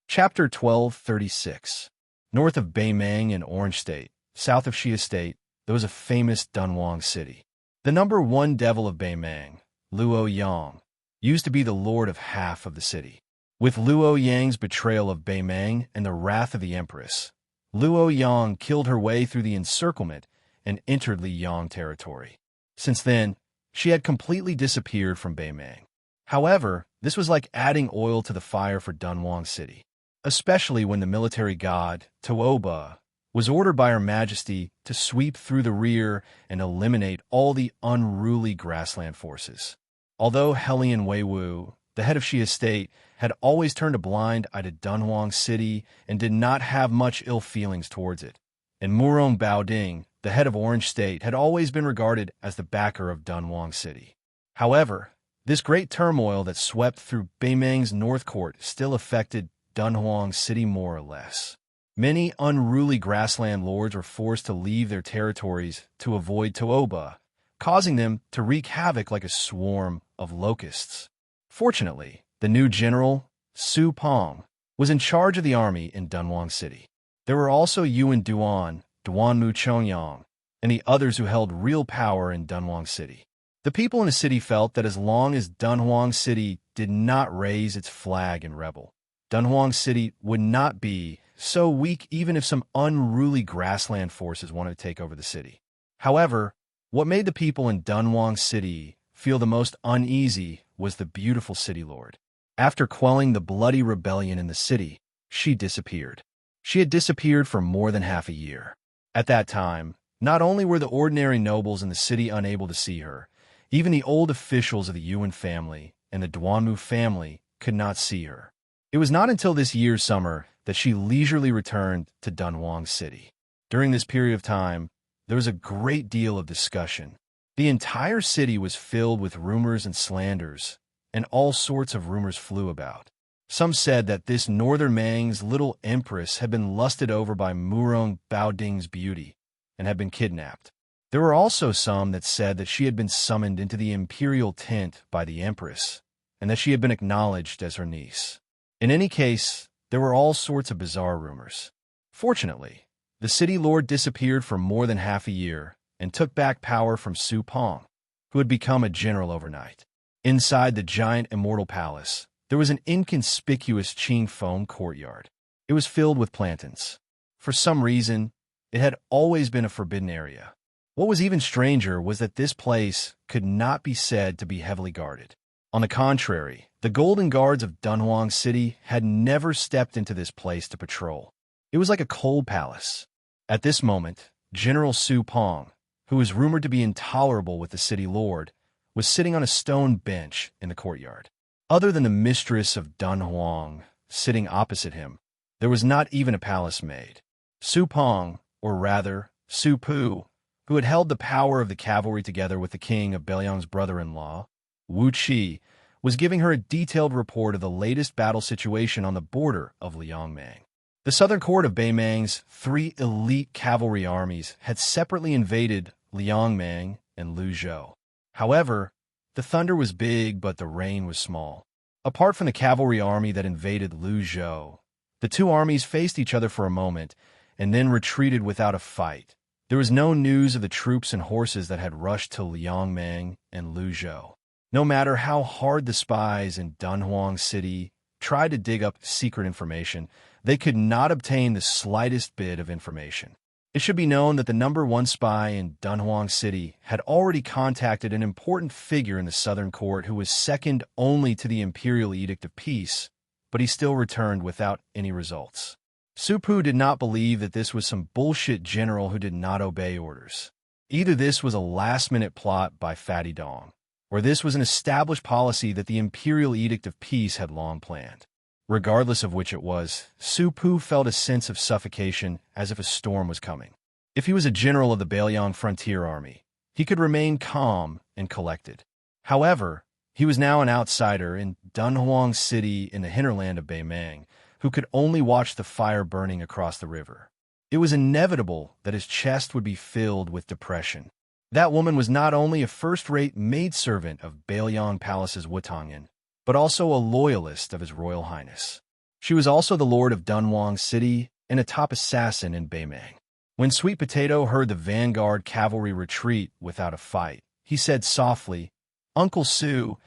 Chapter 1236. North of Beimang in Orange State, south of Xia State, there was a famous Dunhuang city. The number one devil of Beimang, Luo Yang, used to be the lord of half of the city. With Luo Yang's betrayal of Beimang and the wrath of the empress, Luo Yang killed her way through the encirclement and entered Liyang territory. Since then, she had completely disappeared from Beimang. However, this was like adding oil to the fire for Dunhuang City, especially when the military god, Tuoba, was ordered by Her Majesty to sweep through the rear and eliminate all the unruly grassland forces. Although Helian Weiwu, the head of Xia State, had always turned a blind eye to Dunhuang City and did not have much ill feelings towards it, and Murong Baoding, the head of Orange State, had always been regarded as the backer of Dunhuang City. However, this great turmoil that swept through Beimang's North Court still affected Dunhuang City more or less. Many unruly grassland lords were forced to leave their territories to avoid Tuoba, causing them to wreak havoc like a swarm of locusts. Fortunately, the new general, Su Pong, was in charge of the army in Dunhuang City. There were also Yuan Duan, Duanmu Chongyang, and the others who held real power in Dunhuang City. The people in the city felt that as long as Dunhuang City did not raise its flag and rebel, Dunhuang City would not be so weak even if some unruly grassland forces wanted to take over the city. However, what made the people in Dunhuang City feel the most uneasy was the beautiful city lord. After quelling the bloody rebellion in the city, she disappeared. She had disappeared for more than half a year. At that time, not only were the ordinary nobles in the city unable to see her, even the old officials of the Yuan family and the Duanmu family could not see her. It was not until this year's summer that she leisurely returned to Dunhuang City. During this period of time, there was a great deal of discussion. The entire city was filled with rumors and slanders, and all sorts of rumors flew about. Some said that this northern Mang's little empress had been lusted over by Murong Baoding's beauty and had been kidnapped. There were also some that said that she had been summoned into the imperial tent by the empress, and that she had been acknowledged as her niece. In any case, there were all sorts of bizarre rumors. Fortunately, the city lord disappeared for more than half a year and took back power from Su Pong. who had become a general overnight. Inside the giant Immortal Palace, there was an inconspicuous Qing foam courtyard. It was filled with plantains. For some reason, it had always been a forbidden area. What was even stranger was that this place could not be said to be heavily guarded. On the contrary, the Golden Guards of Dunhuang City had never stepped into this place to patrol. It was like a cold palace. At this moment, General Su Pong, who was rumored to be intolerable with the city lord, was sitting on a stone bench in the courtyard. Other than the mistress of Dunhuang sitting opposite him, there was not even a palace maid. Su Pong, or rather, Su Pu, who had held the power of the cavalry together with the king of Beiliang's brother-in-law, Wuxia, was giving her a detailed report of the latest battle situation on the border of Liangmang. The southern court of Beimang's 3 elite cavalry armies had separately invaded Liangmang and Luzhou. However, the thunder was big, but the rain was small. Apart from the cavalry army that invaded Luzhou, the two armies faced each other for a moment and then retreated without a fight. There was no news of the troops and horses that had rushed to Liangmang and Luzhou. No matter how hard the spies in Dunhuang City tried to dig up secret information, they could not obtain the slightest bit of information. It should be known that the #1 spy in Dunhuang City had already contacted an important figure in the southern court who was second only to the Imperial Edict of Peace, but he still returned without any results. Su Pu did not believe that this was some bullshit general who did not obey orders. Either this was a last-minute plot by Fatty Dong, or this was an established policy that the Imperial Edict of Peace had long planned. Regardless of which it was, Su Pu felt a sense of suffocation as if a storm was coming. If he was a general of the Beiliang Frontier Army, he could remain calm and collected. However, he was now an outsider in Dunhuang City in the hinterland of Beimang, who could only watch the fire burning across the river. It was inevitable that his chest would be filled with depression. That woman was not only a first-rate maidservant of Beiliang Palace's Wutangan, but also a loyalist of His Royal Highness. She was also the lord of Dunhuang City and a top assassin in Beimang. When Sweet Potato heard the vanguard cavalry retreat without a fight, he said softly, "Uncle Su,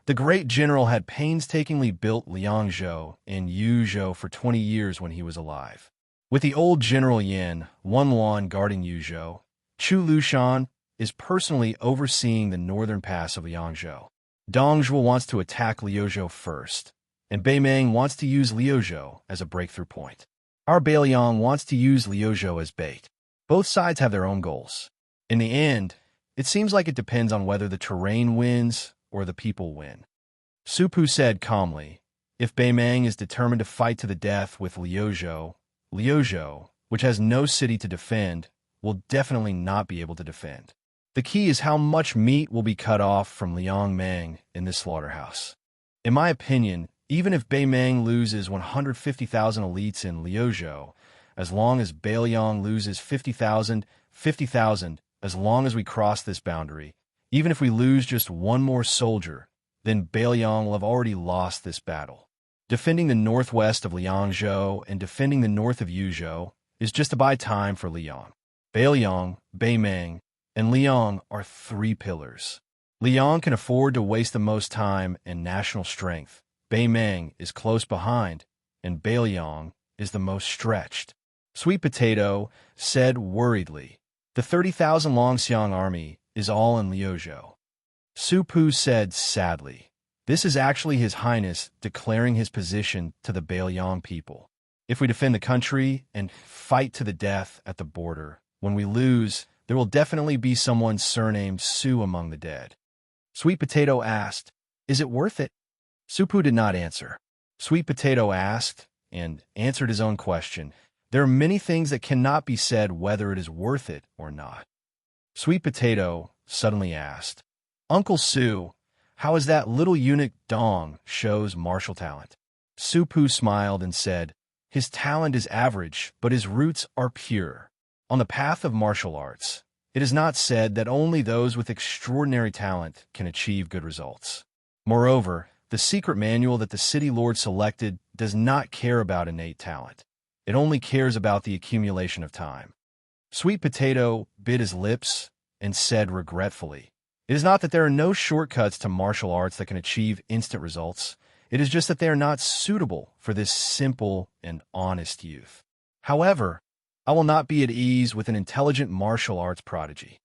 the great general had painstakingly built Liangzhou and Yuzhou for 20 years when he was alive. With the old General Yan Wanluan guarding Yuzhou, Chu Lushan is personally overseeing the northern pass of Liangzhou. Dongzhuo wants to attack Liuzhou first, and Beimang wants to use Liuzhou as a breakthrough point. Our Beiliang wants to use Liuzhou as bait. Both sides have their own goals. In the end, it seems like it depends on whether the terrain wins or the people win." Su Pu said calmly, "If Beimang is determined to fight to the death with Liuzhou, Liuzhou, which has no city to defend, will definitely not be able to defend. The key is how much meat will be cut off from Liangmang in this slaughterhouse. In my opinion, even if Beimang loses 150,000 elites in Liuzhou, as long as Beiliang loses 50,000, as long as we cross this boundary, even if we lose just one more soldier, then Beiliang will have already lost this battle. Defending the northwest of Liangzhou and defending the north of Yuzhou is just to buy time for Liang. Beiliang, Beimang, and Liang are 3 pillars. Liang can afford to waste the most time and national strength. Beimang is close behind, and Beiliang is the most stretched." Sweet Potato said worriedly, "The 30,000 Longxiang army is all in Liuzhou." Su Pu said sadly, "This is actually His Highness declaring his position to the Beiliang people. If we defend the country and fight to the death at the border, when we lose, there will definitely be someone surnamed Su among the dead." Sweet Potato asked, "Is it worth it?" Su Pu did not answer. Sweet Potato asked, and answered his own question, "There are many things that cannot be said whether it is worth it or not." Sweet Potato suddenly asked, "Uncle Su, how is that little eunuch Dong shows martial talent?" Su Pu smiled and said, "His talent is average, but his roots are pure. On the path of martial arts, it is not said that only those with extraordinary talent can achieve good results. Moreover, the secret manual that the city lord selected does not care about innate talent. It only cares about the accumulation of time." Sweet Potato bit his lips and said regretfully, It is not that there are no shortcuts to martial arts that can achieve instant results. It is just that they are not suitable for this simple and honest youth. However, I will not be at ease with an intelligent martial arts prodigy.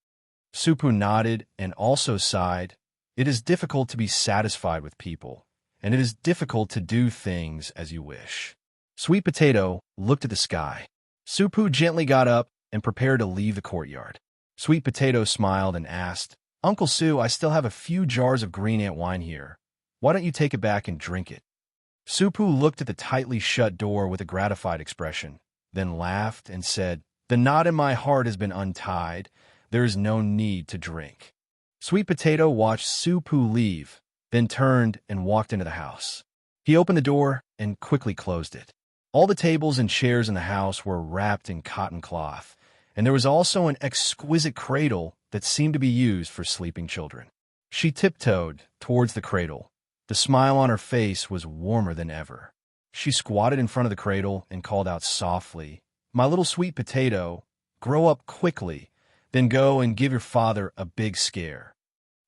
Supu nodded and also sighed. It is difficult to be satisfied with people, and it is difficult to do things as you wish. Sweet Potato looked at the sky. Supu gently got up and prepared to leave the courtyard. Sweet Potato smiled and asked, Uncle Sue, I still have a few jars of green ant wine here. Why don't you take it back and drink it? Supu looked at the tightly shut door with a gratified expression, then laughed and said, The knot in my heart has been untied. There is no need to drink. Sweet Potato watched Supu leave, then turned and walked into the house. He opened the door and quickly closed it. All the tables and chairs in the house were wrapped in cotton cloth, and there was also an exquisite cradle that seemed to be used for sleeping children. She tiptoed towards the cradle. The smile on her face was warmer than ever. She squatted in front of the cradle and called out softly, My little sweet potato, grow up quickly, then go and give your father a big scare.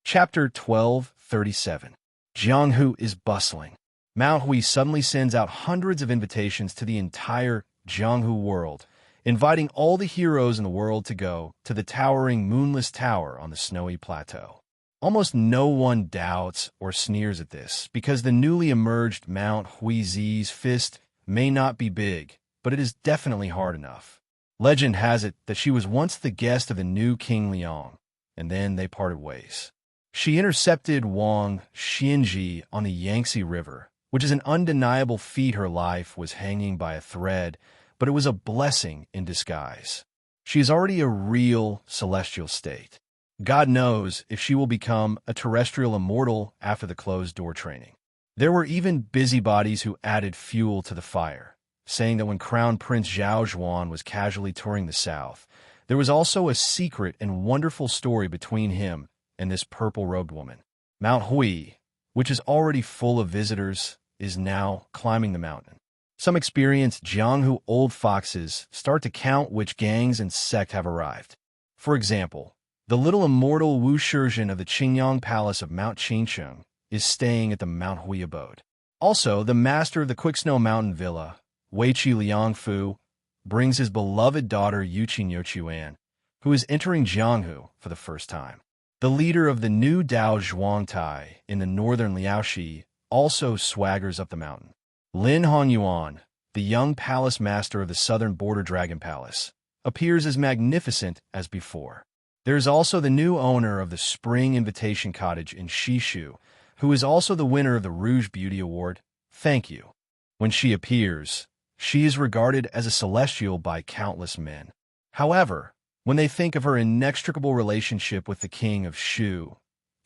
Chapter 12:37. Jianghu is bustling. Mount Hui suddenly sends out hundreds of invitations to the entire Jianghu world, inviting all the heroes in the world to go to the towering moonless tower on the snowy plateau. Almost no one doubts or sneers at this, because the newly emerged Mount Huizi's fist may not be big, but it is definitely hard enough. Legend has it that she was once the guest of the new King Liang, and then they parted ways. She intercepted Wang Xianxia on the Yangtze River, which is an undeniable feat. Her life was hanging by a thread, but it was a blessing in disguise. She is already a real celestial state. God knows if she will become a terrestrial immortal after the closed-door training. There were even busybodies who added fuel to the fire, saying that when Crown Prince Zhao Zhuan was casually touring the south, there was also a secret and wonderful story between him and this purple-robed woman. Mount Hui, which is already full of visitors, is now climbing the mountain. Some experienced Jianghu old foxes start to count which gangs and sect have arrived. For example, the little immortal Wuxia of the Qingyang Palace of Mount Qingsheng is staying at the Mount Hui abode. Also, the master of the Quicksnow Mountain Villa, Weiqi Liangfu, brings his beloved daughter Yuqi Nyochuan, who is entering Jianghu for the first time. The leader of the new Dao Zhuangtai in the northern Liaoxi also swaggers up the mountain. Lin Hongyuan, the young palace master of the southern border Dragon Palace, appears as magnificent as before. There is also the new owner of the Spring Invitation Cottage in Shishu, who is also the winner of the Rouge Beauty Award. Thank you. When she appears, she is regarded as a celestial by countless men. However, when they think of her inextricable relationship with the king of Shu,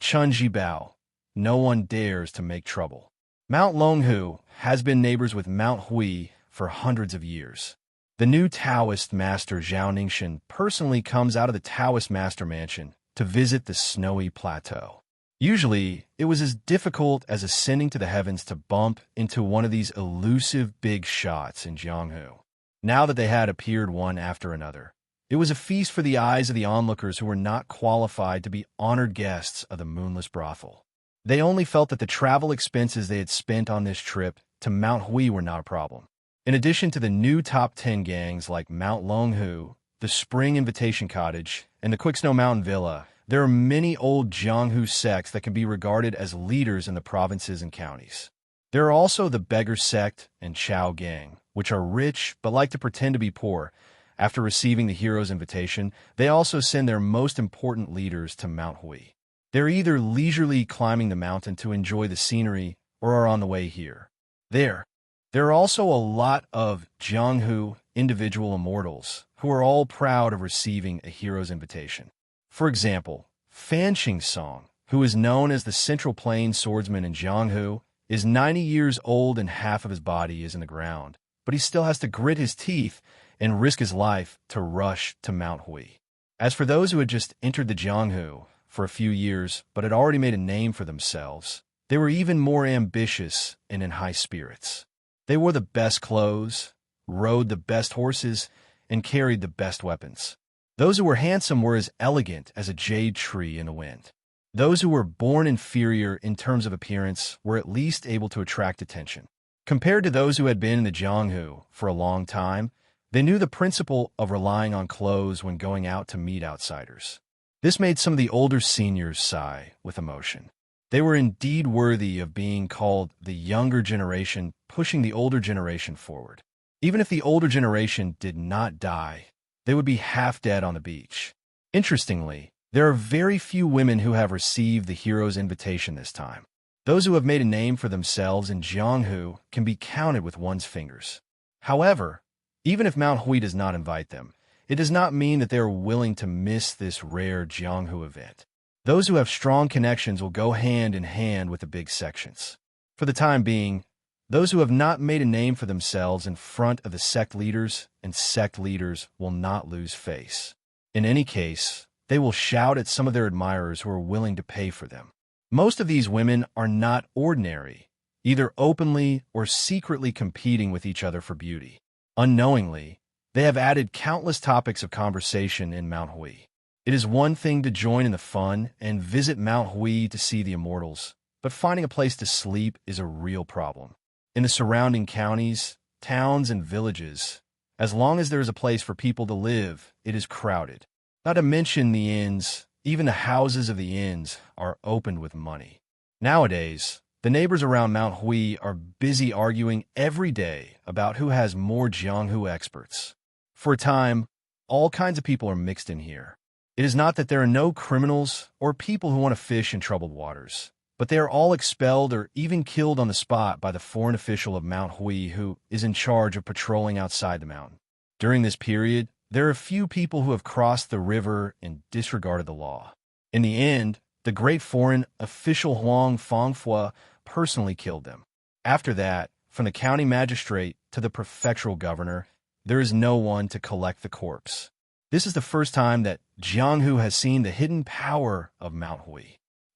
Chun Jibao, no one dares to make trouble. Mount Longhu has been neighbors with Mount Hui for hundreds of years. The new Taoist master Zhao Ningxian personally comes out of the Taoist master mansion to visit the snowy plateau. Usually, it was as difficult as ascending to the heavens to bump into one of these elusive big shots in Jianghu. Now that they had appeared one after another, it was a feast for the eyes of the onlookers who were not qualified to be honored guests of the moonless brothel. They only felt that the travel expenses they had spent on this trip to Mount Hui were not a problem. In addition to the new top 10 gangs like Mount Longhu, the Spring Invitation Cottage, and the Quicksnow Mountain Villa, there are many old Jianghu sects that can be regarded as leaders in the provinces and counties. There are also the Beggar Sect and Chao Gang, which are rich but like to pretend to be poor. After receiving the hero's invitation, they also send their most important leaders to Mount Hui. They're either leisurely climbing the mountain to enjoy the scenery or are on the way here. There are also a lot of Jianghu individual immortals who are all proud of receiving a hero's invitation. For example, Fan Song, who is known as the Central Plains swordsman in Jianghu, is 90 years old and half of his body is in the ground, but he still has to grit his teeth and risk his life to rush to Mount Hui. As for those who had just entered the Jianghu for a few years but had already made a name for themselves, they were even more ambitious and in high spirits. They wore the best clothes, rode the best horses, and carried the best weapons. Those who were handsome were as elegant as a jade tree in the wind. Those who were born inferior in terms of appearance were at least able to attract attention. Compared to those who had been in the Jianghu for a long time, they knew the principle of relying on clothes when going out to meet outsiders. This made some of the older seniors sigh with emotion. They were indeed worthy of being called the younger generation, pushing the older generation forward. Even if the older generation did not die, they would be half dead on the beach. Interestingly, there are very few women who have received the hero's invitation this time. Those who have made a name for themselves in Jianghu can be counted with one's fingers. However, even if Mount Hui does not invite them, it does not mean that they are willing to miss this rare Jianghu event. Those who have strong connections will go hand in hand with the big sections. For the time being, those who have not made a name for themselves in front of the sect leaders and sect leaders will not lose face. In any case, they will shout at some of their admirers who are willing to pay for them. Most of these women are not ordinary, either openly or secretly competing with each other for beauty. Unknowingly, they have added countless topics of conversation in Mount Hui. It is one thing to join in the fun and visit Mount Hui to see the immortals, but finding a place to sleep is a real problem. In the surrounding counties, towns, and villages, as long as there is a place for people to live, it is crowded. Not to mention the inns, even the houses of the inns are opened with money. Nowadays, the neighbors around Mount Hui are busy arguing every day about who has more Jianghu experts. For a time, all kinds of people are mixed in here. It is not that there are no criminals or people who want to fish in troubled waters, but they are all expelled or even killed on the spot by the foreign official of Mount Hui who is in charge of patrolling outside the mountain. During this period, there are few people who have crossed the river and disregarded the law. In the end, the great foreign official Huang Fangfua personally killed them. After that, from the county magistrate to the prefectural governor, there is no one to collect the corpse. This is the first time that Jianghu has seen the hidden power of Mount Hui.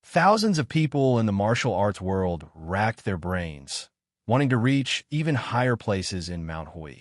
Thousands of people in the martial arts world racked their brains, wanting to reach even higher places in Mount Hui.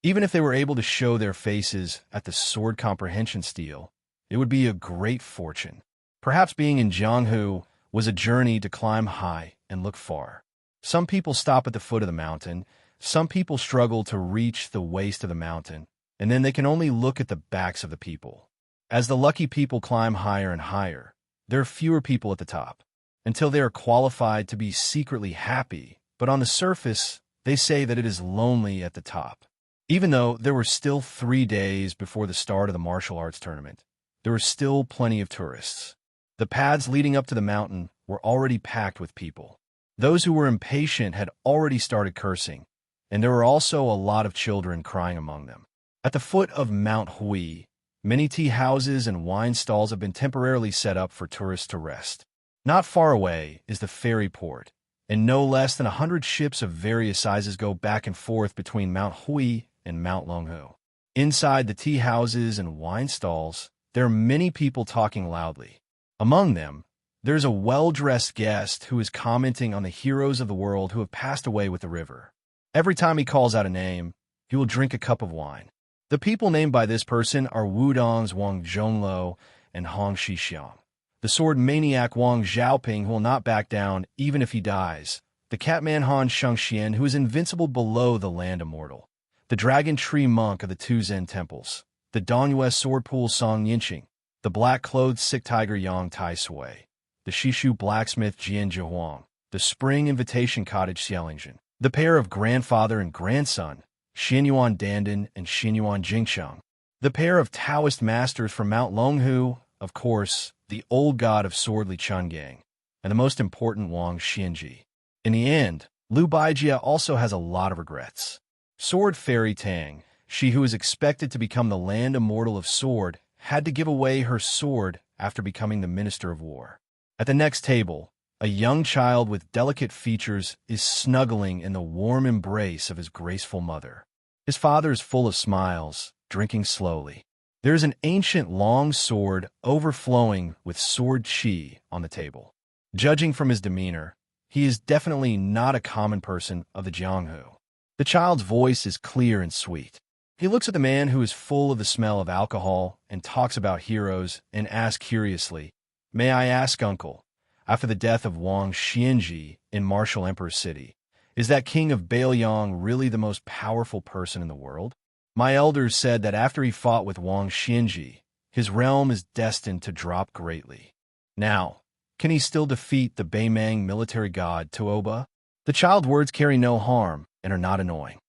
Even if they were able to show their faces at the sword comprehension stele, it would be a great fortune. Perhaps being in Jianghu was a journey to climb high and look far. Some people stop at the foot of the mountain, some people struggle to reach the waist of the mountain, and then they can only look at the backs of the people. As the lucky people climb higher and higher, there are fewer people at the top, until they are qualified to be secretly happy, but on the surface, they say that it is lonely at the top. Even though there were still 3 days before the start of the martial arts tournament, there were still plenty of tourists. The paths leading up to the mountain were already packed with people. Those who were impatient had already started cursing, and there were also a lot of children crying among them. At the foot of Mount Hui, many tea houses and wine stalls have been temporarily set up for tourists to rest. Not far away is the ferry port, and no less than 100 ships of various sizes go back and forth between Mount Hui and Mount Longhu. Inside the tea houses and wine stalls, there are many people talking loudly. Among them, there's a well-dressed guest who is commenting on the heroes of the world who have passed away with the river. Every time he calls out a name, he will drink a cup of wine. The people named by this person are Wudong's Wang Zhongluo and Hong Shixiang. The sword maniac Wang Xiaoping who will not back down even if he dies. The Catman Han Xianxia who is invincible below the land immortal. The dragon tree monk of the two Zen temples. The Dongyue sword pool Song Yinqing. The black-clothed sick tiger Yang Tai Sui. The Shishu blacksmith Jian Jihuang. The spring invitation cottage Xiaolingzhen. The pair of grandfather and grandson, Xianyuan Dandan and Xianyuan Jingxiang. The pair of Taoist masters from Mount Longhu, of course, the old god of sword Li Chungang, and the most important Wang Xianji. In the end, Liu Baijia also has a lot of regrets. Sword Fairy Tang, she who is expected to become the land immortal of sword, had to give away her sword after becoming the Minister of War. At the next table, a young child with delicate features is snuggling in the warm embrace of his graceful mother. His father is full of smiles, drinking slowly. There is an ancient long sword overflowing with sword chi on the table. Judging from his demeanor, he is definitely not a common person of the Jianghu. The child's voice is clear and sweet. He looks at the man who is full of the smell of alcohol and talks about heroes and asks curiously, May I ask, uncle, after the death of Wang Xianji in Martial Emperor City, is that king of Baoyang really the most powerful person in the world? My elders said that after he fought with Wang Xianji, his realm is destined to drop greatly. Now, can he still defeat the Beimang military god Tuoba? The child's words carry no harm and are not annoying.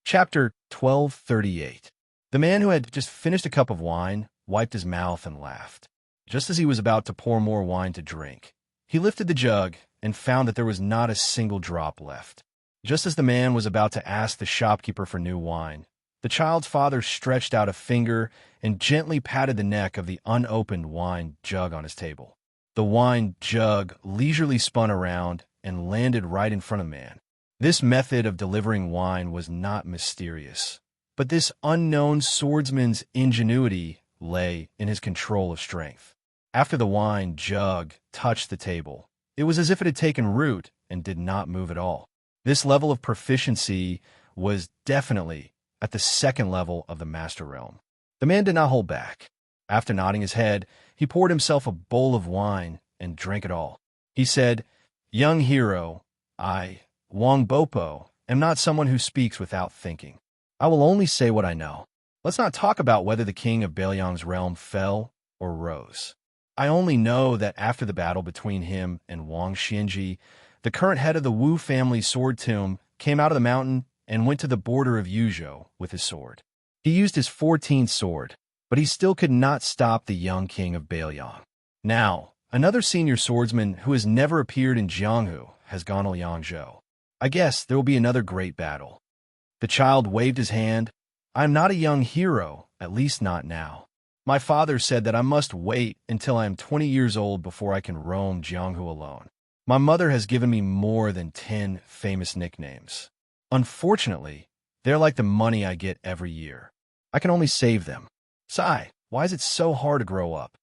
Chapter 1238. The man who had just finished a cup of wine wiped his mouth and laughed. Just as he was about to pour more wine to drink, he lifted the jug and found that there was not a single drop left. Just as the man was about to ask the shopkeeper for new wine, the child's father stretched out a finger and gently patted the neck of the unopened wine jug on his table. The wine jug leisurely spun around and landed right in front of the man. This method of delivering wine was not mysterious, but this unknown swordsman's ingenuity lay in his control of strength. After the wine jug touched the table, it was as if it had taken root and did not move at all. This level of proficiency was definitely at the second level of the master realm. The man did not hold back. After nodding his head, he poured himself a bowl of wine and drank it all. He said, "Young hero, I, Wang Bopo, am not someone who speaks without thinking. I will only say what I know. Let's not talk about whether the king of Baoyang's realm fell or rose. I only know that after the battle between him and Wang Xianji, the current head of the Wu family sword tomb came out of the mountain and went to the border of Yuzhou with his sword. He used his 14th sword, but he still could not stop the young king of Baoyang. Now, another senior swordsman who has never appeared in Jianghu has gone to Yangzhou. I guess there will be another great battle." The child waved his hand. "I am not a young hero, at least not now. My father said that I must wait until I am 20 years old before I can roam Jianghu alone. My mother has given me more than 10 famous nicknames. Unfortunately, they're like the money I get every year. I can only save them. Sigh, why is it so hard to grow up?"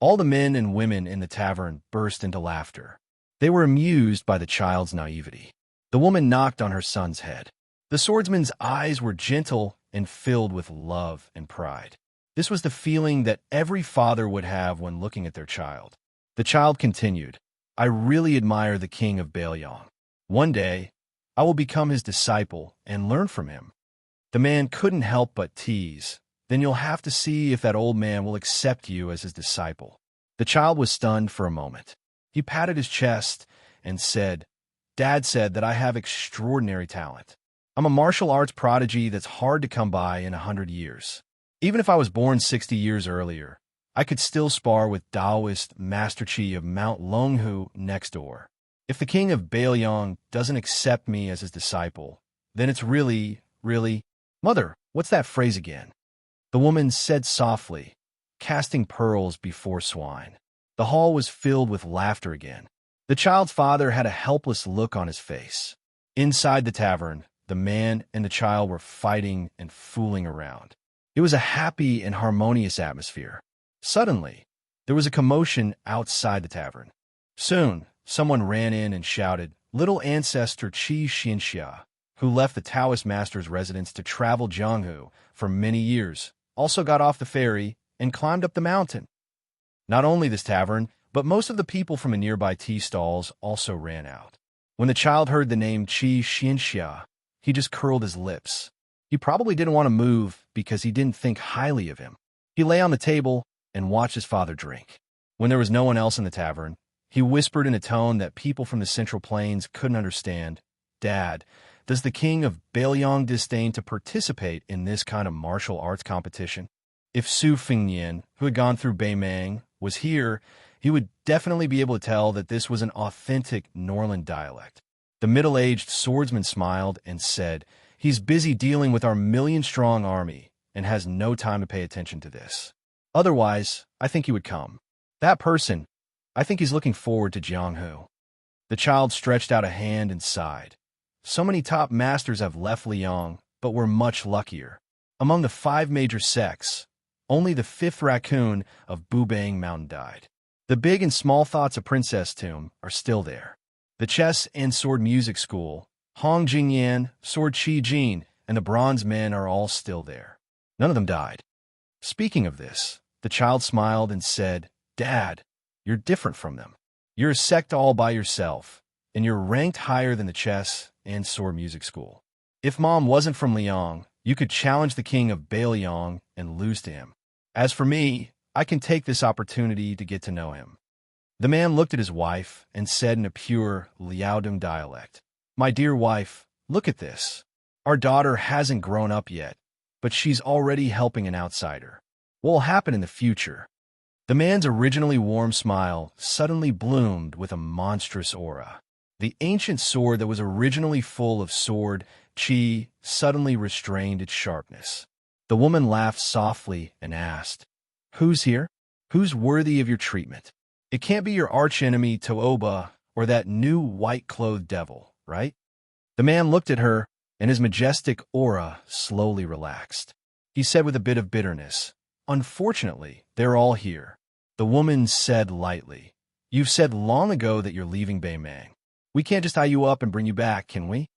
All the men and women in the tavern burst into laughter. They were amused by the child's naivety. The woman knocked on her son's head. The swordsman's eyes were gentle and filled with love and pride. This was the feeling that every father would have when looking at their child. The child continued, "I really admire the king of Baoyang. One day, I will become his disciple and learn from him." The man couldn't help but tease, "Then you'll have to see if that old man will accept you as his disciple." The child was stunned for a moment. He patted his chest and said, "Dad said that I have extraordinary talent. I'm a martial arts prodigy that's hard to come by in 100 years. Even if I was born 60 years earlier, I could still spar with Taoist Master Chi of Mount Longhu next door. If the king of Baoyang doesn't accept me as his disciple, then it's really... Mother, what's that phrase again?" The woman said softly, "Casting pearls before swine." The hall was filled with laughter again. The child's father had a helpless look on his face. Inside the tavern, the man and the child were fighting and fooling around. It was a happy and harmonious atmosphere. Suddenly, there was a commotion outside the tavern. Soon, someone ran in and shouted, "Little ancestor Xianxia, who left the Taoist master's residence to travel Jianghu for many years, also got off the ferry and climbed up the mountain." Not only this tavern, but most of the people from the nearby tea stalls also ran out. When the child heard the name Xianxia, he just curled his lips. He probably didn't want to move because he didn't think highly of him. He lay on the table and watched his father drink. When there was no one else in the tavern, he whispered in a tone that people from the Central Plains couldn't understand, "Dad, does the king of Baoyang disdain to participate in this kind of martial arts competition?" If Su Fingnian, who had gone through Beimang, was here, he would definitely be able to tell that this was an authentic Norland dialect. The middle-aged swordsman smiled and said, "He's busy dealing with our million-strong army and has no time to pay attention to this. Otherwise, I think he would come. That person, I think he's looking forward to Jianghu." The child stretched out a hand and sighed. So many top masters have left Liang, but were much luckier. Among the 5 major sects, only the 5th raccoon of Bubang Mountain died. The big and small thoughts of Princess Tomb are still there. The chess and sword music school, Hong Jingyan, Sword Qi Jin, and the bronze men are all still there. None of them died. Speaking of this, the child smiled and said, "Dad, You're different from them. You're a sect all by yourself, and you're ranked higher than the chess and sword music school. If Mom wasn't from Liang, you could challenge the king of Baliang and lose to him. As for me, I can take this opportunity to get to know him." The man looked at his wife and said in a pure Liaodong dialect, "My dear wife, look at this. Our daughter hasn't grown up yet, but she's already helping an outsider. What will happen in the future?" The man's originally warm smile suddenly bloomed with a monstrous aura. The ancient sword that was originally full of sword qi suddenly restrained its sharpness. The woman laughed softly and asked, "Who's here? Who's worthy of your treatment? It can't be your archenemy Tooba or that new white-clothed devil, right?" The man looked at her, and his majestic aura slowly relaxed. He said with a bit of bitterness, "Unfortunately, they're all here." The woman said lightly, "You've said long ago that you're leaving Beimang. We can't just tie you up and bring you back, can we?"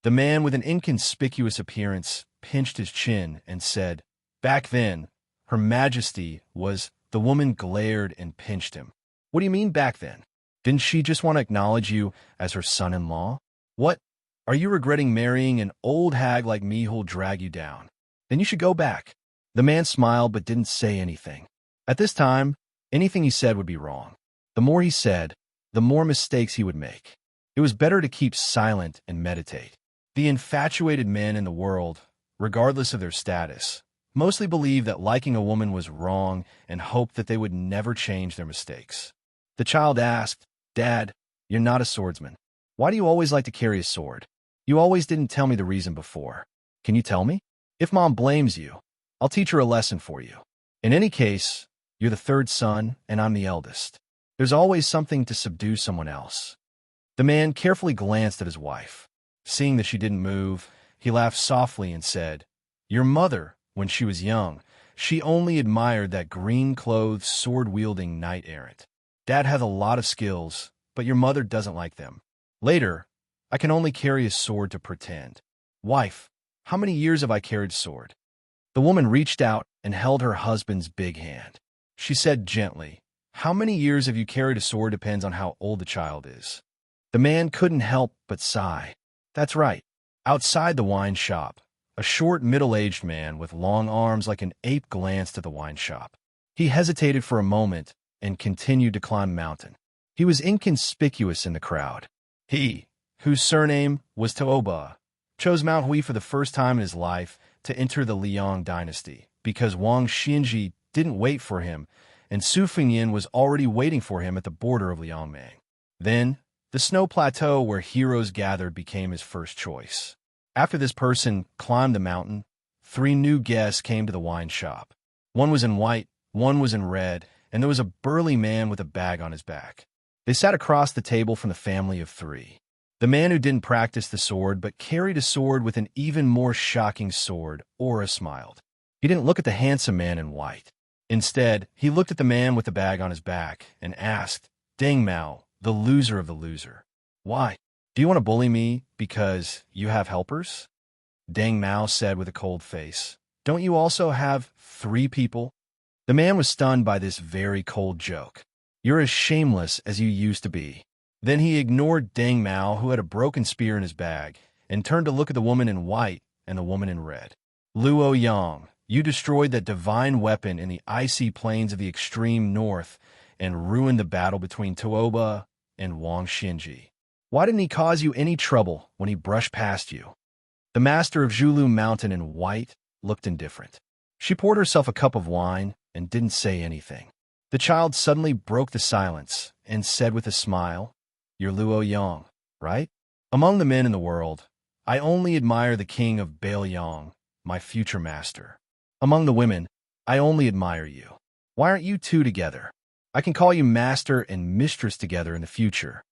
The man with an inconspicuous appearance pinched his chin and said, "Back then, Her Majesty was—" The woman glared and pinched him. "What do you mean back then? Didn't she just want to acknowledge you as her son-in-law? What? Are you regretting marrying an old hag like me who'll drag you down? Then you should go back." The man smiled but didn't say anything. At this time, anything he said would be wrong. The more he said, the more mistakes he would make. It was better to keep silent and meditate. The infatuated men in the world, regardless of their status, mostly believed that liking a woman was wrong and hoped that they would never change their mistakes. The child asked, "Dad, you're not a swordsman. Why do you always like to carry a sword? You always didn't tell me the reason before. Can you tell me? If Mom blames you, I'll teach her a lesson for you. In any case, you're the third son and I'm the eldest. There's always something to subdue someone else." The man carefully glanced at his wife. Seeing that she didn't move, he laughed softly and said, "Your mother, when she was young, she only admired that green-clothed, sword-wielding knight-errant. Dad has a lot of skills, but your mother doesn't like them. Later, I can only carry a sword to pretend. Wife, how many years have I carried sword?" The woman reached out and held her husband's big hand. She said gently, "How many years have you carried a sword depends on how old the child is." The man couldn't help but sigh. That's right. Outside the wine shop, a short, middle-aged man with long arms like an ape glanced at the wine shop. He hesitated for a moment and continued to climb the mountain. He was inconspicuous in the crowd. He, whose surname was Tooba, chose Mount Hui for the first time in his life to enter the Liang dynasty because Wang Xinji didn't wait for him, and Su Fengyin was already waiting for him at the border of Liangmang. Then, the snow plateau where heroes gathered became his first choice. After this person climbed the mountain, 3 new guests came to the wine shop. One was in white, one was in red, and there was a burly man with a bag on his back. They sat across the table from the family of 3. The man who didn't practice the sword but carried a sword with an even more shocking sword, aura smiled. He didn't look at the handsome man in white. Instead, he looked at the man with the bag on his back and asked, "Deng Mao, the loser of the loser. Why? Do you want to bully me because you have helpers?" Deng Mao said with a cold face, "Don't you also have 3 people?" The man was stunned by this very cold joke. "You're as shameless as you used to be." Then he ignored Deng Mao, who had a broken spear in his bag, and turned to look at the woman in white and the woman in red. "Luo Yang, you destroyed that divine weapon in the icy plains of the extreme north and ruined the battle between Tooba and Wang Xinji. Why didn't he cause you any trouble when he brushed past you?" The master of Zhulu Mountain in white looked indifferent. She poured herself a cup of wine and didn't say anything. The child suddenly broke the silence and said with a smile, "You're Luo Yang, right? Among the men in the world, I only admire the king of Baliang, my future master. Among the women, I only admire you. Why aren't you 2 together? I can call you master and mistress together in the future."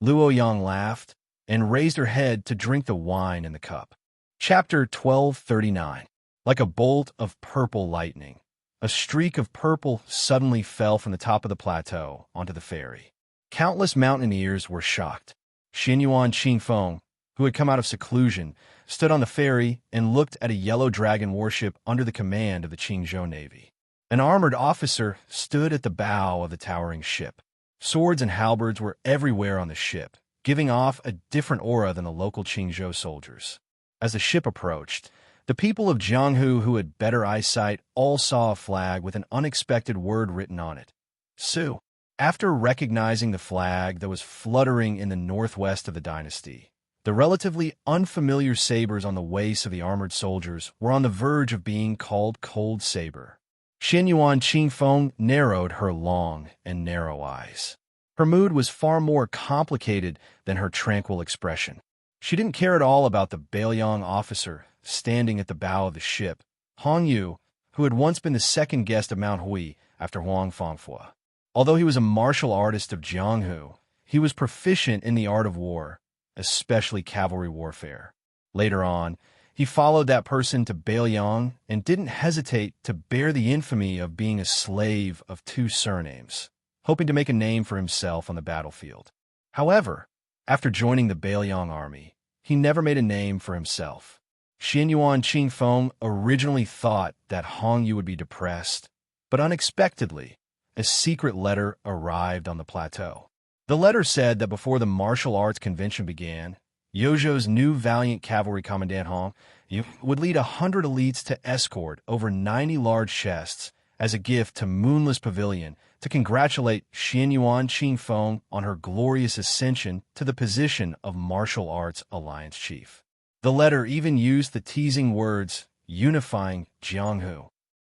Luo Yang laughed and raised her head to drink the wine in the cup. Chapter 1239. Like a bolt of purple lightning, a streak of purple suddenly fell from the top of the plateau onto the ferry. Countless mountaineers were shocked. Xinyuan Qingfeng, who had come out of seclusion, stood on the ferry and looked at a yellow dragon warship under the command of the Qingzhou Navy. An armored officer stood at the bow of the towering ship. Swords and halberds were everywhere on the ship, giving off a different aura than the local Qingzhou soldiers. As the ship approached, the people of Jianghu who had better eyesight all saw a flag with an unexpected word written on it: Su. After recognizing the flag that was fluttering in the northwest of the dynasty, the relatively unfamiliar sabers on the waists of the armored soldiers were on the verge of being called Cold Saber. Xianyuan Qingfeng narrowed her long and narrow eyes. Her mood was far more complicated than her tranquil expression. She didn't care at all about the Bailiang officer standing at the bow of the ship, Hong Yu, who had once been the second guest of Mount Hui after Huang Fangfua. Although he was a martial artist of Jianghu, he was proficient in the art of war, especially cavalry warfare. Later on, he followed that person to Bailiang and didn't hesitate to bear the infamy of being a slave of two surnames, hoping to make a name for himself on the battlefield. However, after joining the Bailiang army, he never made a name for himself. Xianyuan Qingfeng originally thought that Hong Yu would be depressed, but unexpectedly, a secret letter arrived on the plateau. The letter said that before the martial arts convention began, Yozhou's new valiant cavalry commandant Hong Yu would lead 100 elites to escort over 90 large chests as a gift to Moonless Pavilion to congratulate Xianyuan Qingfeng on her glorious ascension to the position of Martial Arts Alliance Chief. The letter even used the teasing words, unifying Jianghu.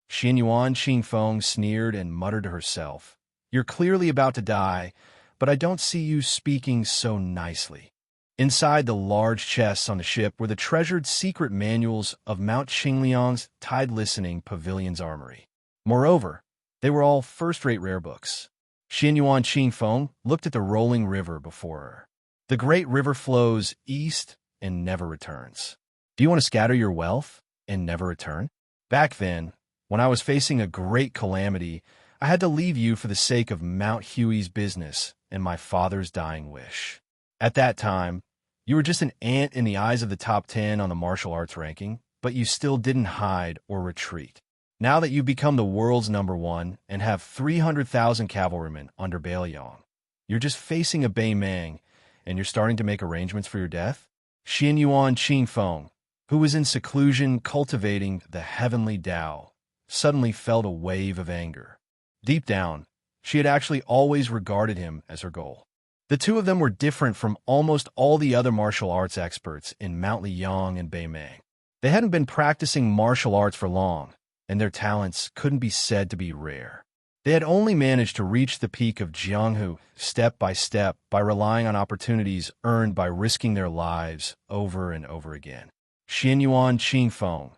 Xianyuan Qingfeng sneered and muttered to herself, "You're clearly about to die, but I don't see you speaking so nicely." Inside the large chests on the ship were the treasured secret manuals of Mount Qingliang's Tide Listening Pavilion's armory. Moreover, they were all first-rate rare books. Xianyuan Qingfeng looked at the rolling river before her. The great river flows east and never returns. Do you want to scatter your wealth and never return? Back then, when I was facing a great calamity, I had to leave you for the sake of Mount Huey's business and my father's dying wish. At that time, you were just an ant in the eyes of the top 10 on the martial arts ranking, but you still didn't hide or retreat. Now that you've become the world's #1 and have 300,000 cavalrymen under Bailiang, you're just facing a Bei Meng, and you're starting to make arrangements for your death? Xianyuan Qingfeng, who was in seclusion cultivating the heavenly Tao, suddenly felt a wave of anger. Deep down, she had actually always regarded him as her goal. The two of them were different from almost all the other martial arts experts in Mount Liang and Bei Meng. They hadn't been practicing martial arts for long, and their talents couldn't be said to be rare. They had only managed to reach the peak of Jianghu step by step by relying on opportunities earned by risking their lives over and over again. Xianyuan Qingfeng,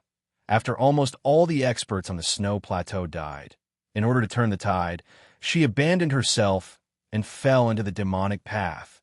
after almost all the experts on the Snow Plateau died, in order to turn the tide, she abandoned herself and fell into the demonic path,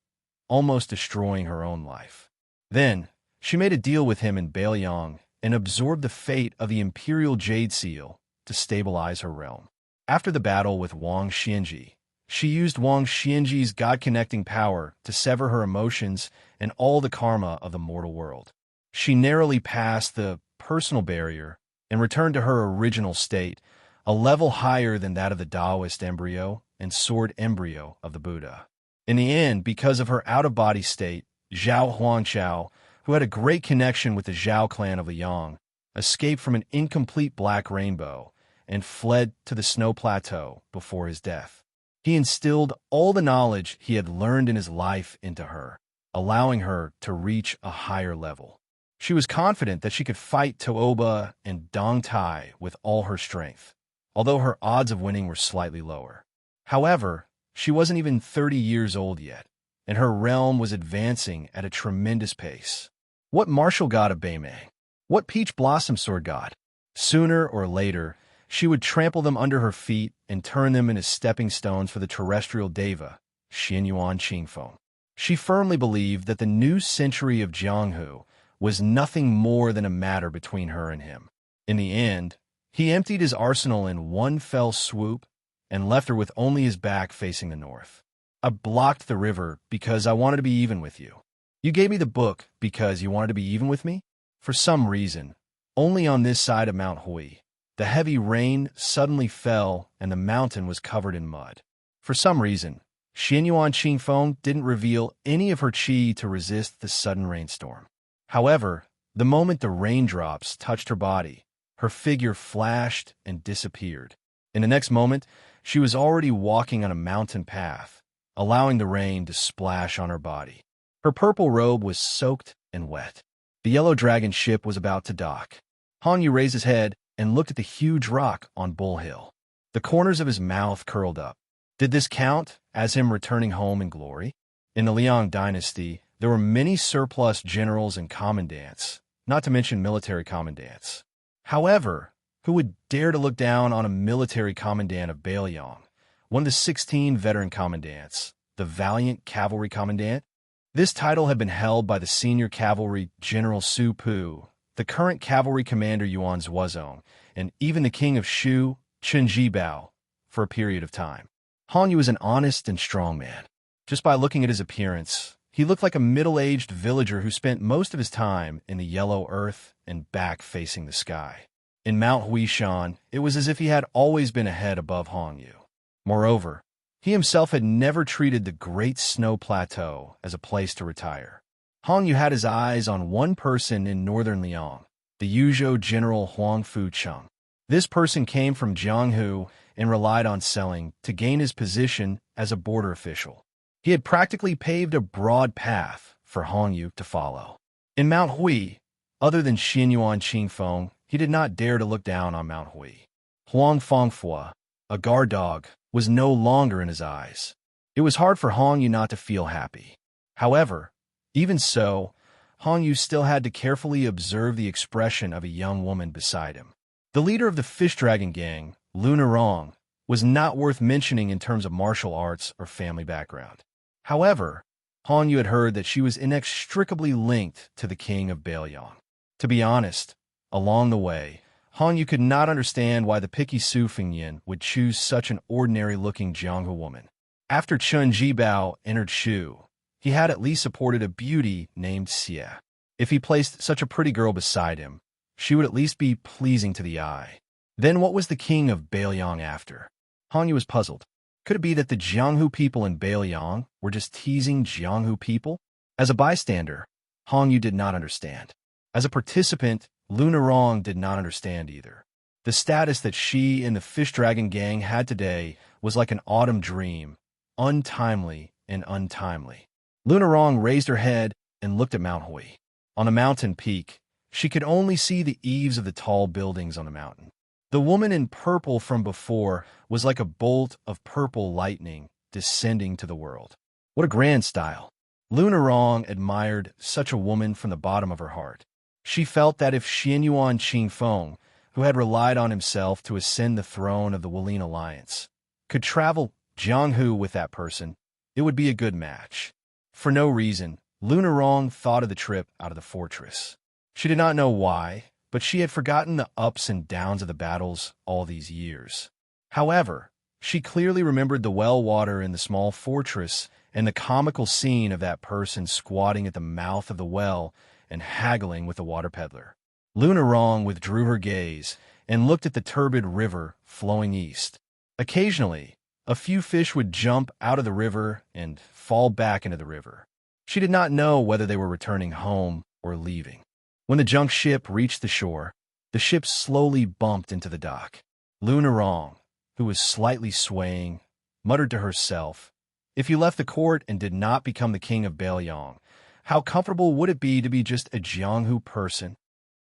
almost destroying her own life. Then, she made a deal with him in Bailiang and absorbed the fate of the Imperial Jade Seal to stabilize her realm. After the battle with Wang Xianji, she used Wang Xianji's God-connecting power to sever her emotions and all the karma of the mortal world. She narrowly passed the personal barrier and returned to her original state, a level higher than that of the Taoist embryo and sword embryo of the Buddha. In the end, because of her out-of-body state, Zhao Huangqiao, who had a great connection with the Zhao clan of Liang, escaped from an incomplete black rainbow and fled to the Snow Plateau before his death. He instilled all the knowledge he had learned in his life into her, allowing her to reach a higher level. She was confident that she could fight Tooba and Dong Tai with all her strength, although her odds of winning were slightly lower. However, she wasn't even 30 years old yet, and her realm was advancing at a tremendous pace. What martial god of Bei Meng? What peach blossom sword god? Sooner or later, she would trample them under her feet and turn them into stepping stones for the terrestrial deva, Xianyuan Qingfeng. She firmly believed that the new century of Jianghu was nothing more than a matter between her and him. In the end, he emptied his arsenal in one fell swoop and left her with only his back facing the north. I blocked the river because I wanted to be even with you. You gave me the book because you wanted to be even with me? For some reason, only on this side of Mount Hui, the heavy rain suddenly fell and the mountain was covered in mud. For some reason, Xianyuan Qingfeng didn't reveal any of her qi to resist the sudden rainstorm. However, the moment the raindrops touched her body, her figure flashed and disappeared. In the next moment, she was already walking on a mountain path, allowing the rain to splash on her body. Her purple robe was soaked and wet. The yellow dragon ship was about to dock. Han Yu raised his head and looked at the huge rock on Bull Hill. The corners of his mouth curled up. Did this count as him returning home in glory? In the Liang dynasty, there were many surplus generals and commandants, not to mention military commandants. However, who would dare to look down on a military commandant of Bailiang, one of the 16 veteran commandants, the valiant cavalry commandant? This title had been held by the senior cavalry General Su Pu, the current cavalry commander Yuan Zuozong, and even the king of Shu, Chen Jibao, for a period of time. Han Yu was an honest and strong man. Just by looking at his appearance, he looked like a middle-aged villager who spent most of his time in the yellow earth and back facing the sky. In Mount Huishan, it was as if he had always been a head above Han Yu. Moreover, he himself had never treated the Great Snow Plateau as a place to retire. Han Yu had his eyes on one person in northern Liang, the Yuzhou General Huang Fucheng. This person came from Jianghu and relied on selling to gain his position as a border official. He had practically paved a broad path for Han Yu to follow. In Mount Hui, other than Xianyuan Qingfeng, he did not dare to look down on Mount Hui. Huang Fengfua, a guard dog, was no longer in his eyes. It was hard for Han Yu not to feel happy. However, even so, Han Yu still had to carefully observe the expression of a young woman beside him. The leader of the Fish Dragon Gang, Luna Rong, was not worth mentioning in terms of martial arts or family background. However, Han Yu had heard that she was inextricably linked to the king of Bailiang. To be honest, along the way, Han Yu could not understand why the picky Su Fengyan would choose such an ordinary-looking Jianghu woman. After Chen Jibao entered Shu, he had at least supported a beauty named Xia. If he placed such a pretty girl beside him, she would at least be pleasing to the eye. Then what was the king of Bailiang after? Han Yu was puzzled. Could it be that the Jianghu people in Bailiang were just teasing Jianghu people? As a bystander, Han Yu did not understand. As a participant, Luna Rong did not understand either. The status that she and the Fish Dragon Gang had today was like an autumn dream, untimely and untimely. Luna Rong raised her head and looked at Mount Hui. On a mountain peak, she could only see the eaves of the tall buildings on the mountain. The woman in purple from before was like a bolt of purple lightning descending to the world. What a grand style! Luna Rong admired such a woman from the bottom of her heart. She felt that if Xianyuan Qingfeng, who had relied on himself to ascend the throne of the Wulin Alliance, could travel Jianghu with that person, it would be a good match. For no reason, Luna Rong thought of the trip out of the fortress. She did not know why, but she had forgotten the ups and downs of the battles all these years. However, she clearly remembered the well water in the small fortress and the comical scene of that person squatting at the mouth of the well and haggling with the water peddler. Luna Rong withdrew her gaze and looked at the turbid river flowing east. Occasionally, a few fish would jump out of the river and fall back into the river. She did not know whether they were returning home or leaving. When the junk ship reached the shore, the ship slowly bumped into the dock. Luna Rong, who was slightly swaying, muttered to herself, "If you left the court and did not become the king of Bailiang, how comfortable would it be to be just a Jianghu person?"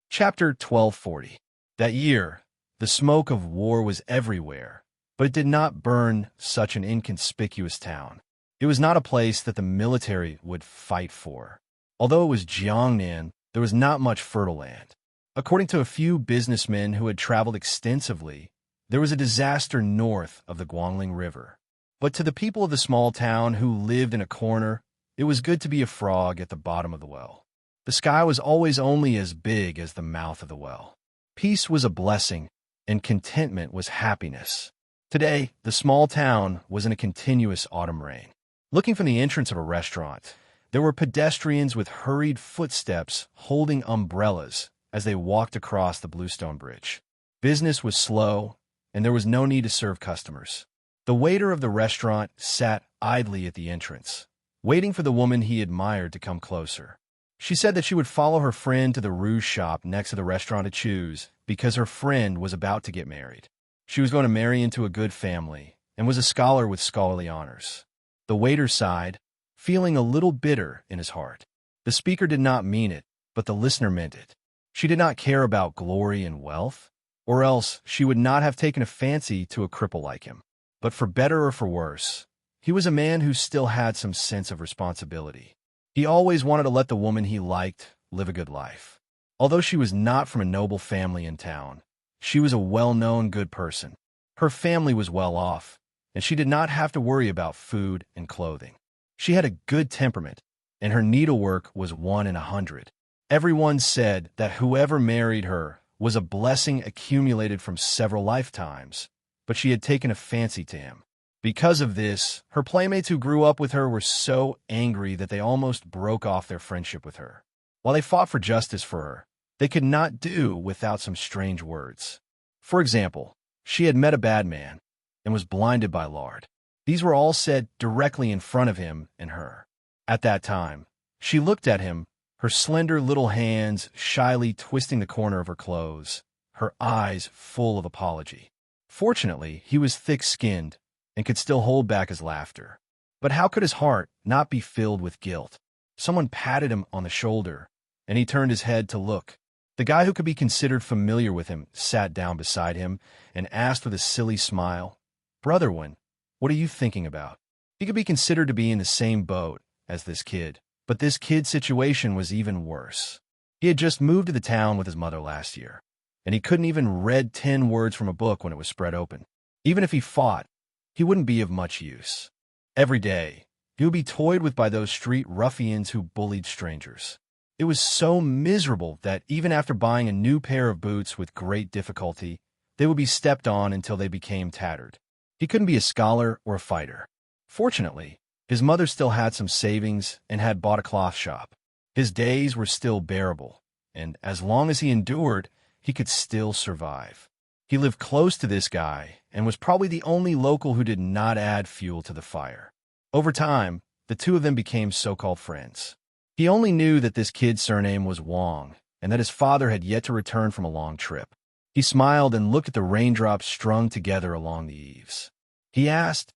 Chapter 1240. That year, the smoke of war was everywhere, but it did not burn such an inconspicuous town. It was not a place that the military would fight for. Although it was Jiangnan, there was not much fertile land. According to a few businessmen who had traveled extensively, there was a disaster north of the Guangling River. But to the people of the small town who lived in a corner, it was good to be a frog at the bottom of the well. The sky was always only as big as the mouth of the well. Peace was a blessing, and contentment was happiness. Today, the small town was in a continuous autumn rain. Looking from the entrance of a restaurant, there were pedestrians with hurried footsteps holding umbrellas as they walked across the Bluestone Bridge. Business was slow, and there was no need to serve customers. The waiter of the restaurant sat idly at the entrance, waiting for the woman he admired to come closer. She said that she would follow her friend to the rouge shop next to the restaurant to choose because her friend was about to get married. She was going to marry into a good family and was a scholar with scholarly honors. The waiter sighed, feeling a little bitter in his heart. The speaker did not mean it, but the listener meant it. She did not care about glory and wealth, or else she would not have taken a fancy to a cripple like him. But for better or for worse, he was a man who still had some sense of responsibility. He always wanted to let the woman he liked live a good life. Although she was not from a noble family in town, she was a well-known good person. Her family was well off, and she did not have to worry about food and clothing. She had a good temperament, and her needlework was 1 in 100. Everyone said that whoever married her was a blessing accumulated from several lifetimes, but she had taken a fancy to him. Because of this, her playmates who grew up with her were so angry that they almost broke off their friendship with her. While they fought for justice for her, they could not do without some strange words. For example, she had met a bad man and was blinded by lard. These were all said directly in front of him and her. At that time, she looked at him, her slender little hands shyly twisting the corner of her clothes, her eyes full of apology. Fortunately, he was thick-skinned and could still hold back his laughter. But how could his heart not be filled with guilt? Someone patted him on the shoulder, and he turned his head to look. The guy who could be considered familiar with him sat down beside him and asked with a silly smile, "Brother one, what are you thinking about?" He could be considered to be in the same boat as this kid, but this kid's situation was even worse. He had just moved to the town with his mother last year, and he couldn't even read 10 words from a book when it was spread open. Even if he fought, he wouldn't be of much use. Every day, he would be toyed with by those street ruffians who bullied strangers. It was so miserable that even after buying a new pair of boots with great difficulty, they would be stepped on until they became tattered. He couldn't be a scholar or a fighter. Fortunately, his mother still had some savings and had bought a cloth shop. His days were still bearable, and as long as he endured, he could still survive. He lived close to this guy and was probably the only local who did not add fuel to the fire. Over time, the two of them became so-called friends. He only knew that this kid's surname was Wang and that his father had yet to return from a long trip. He smiled and looked at the raindrops strung together along the eaves. He asked,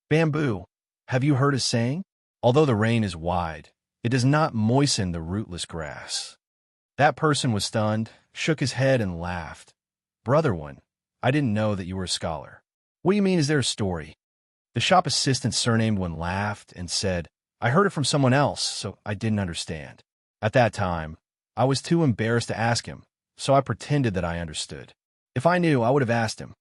"Bamboo, have you heard a saying? Although the rain is wide, it does not moisten the rootless grass." That person was stunned, shook his head, and laughed. "Brother one, I didn't know that you were a scholar." "What do you mean, is there a story?" The shop assistant surnamed one laughed and said, "I heard it from someone else, so I didn't understand." At that time, I was too embarrassed to ask him, so I pretended that I understood. If I knew, I would have asked him.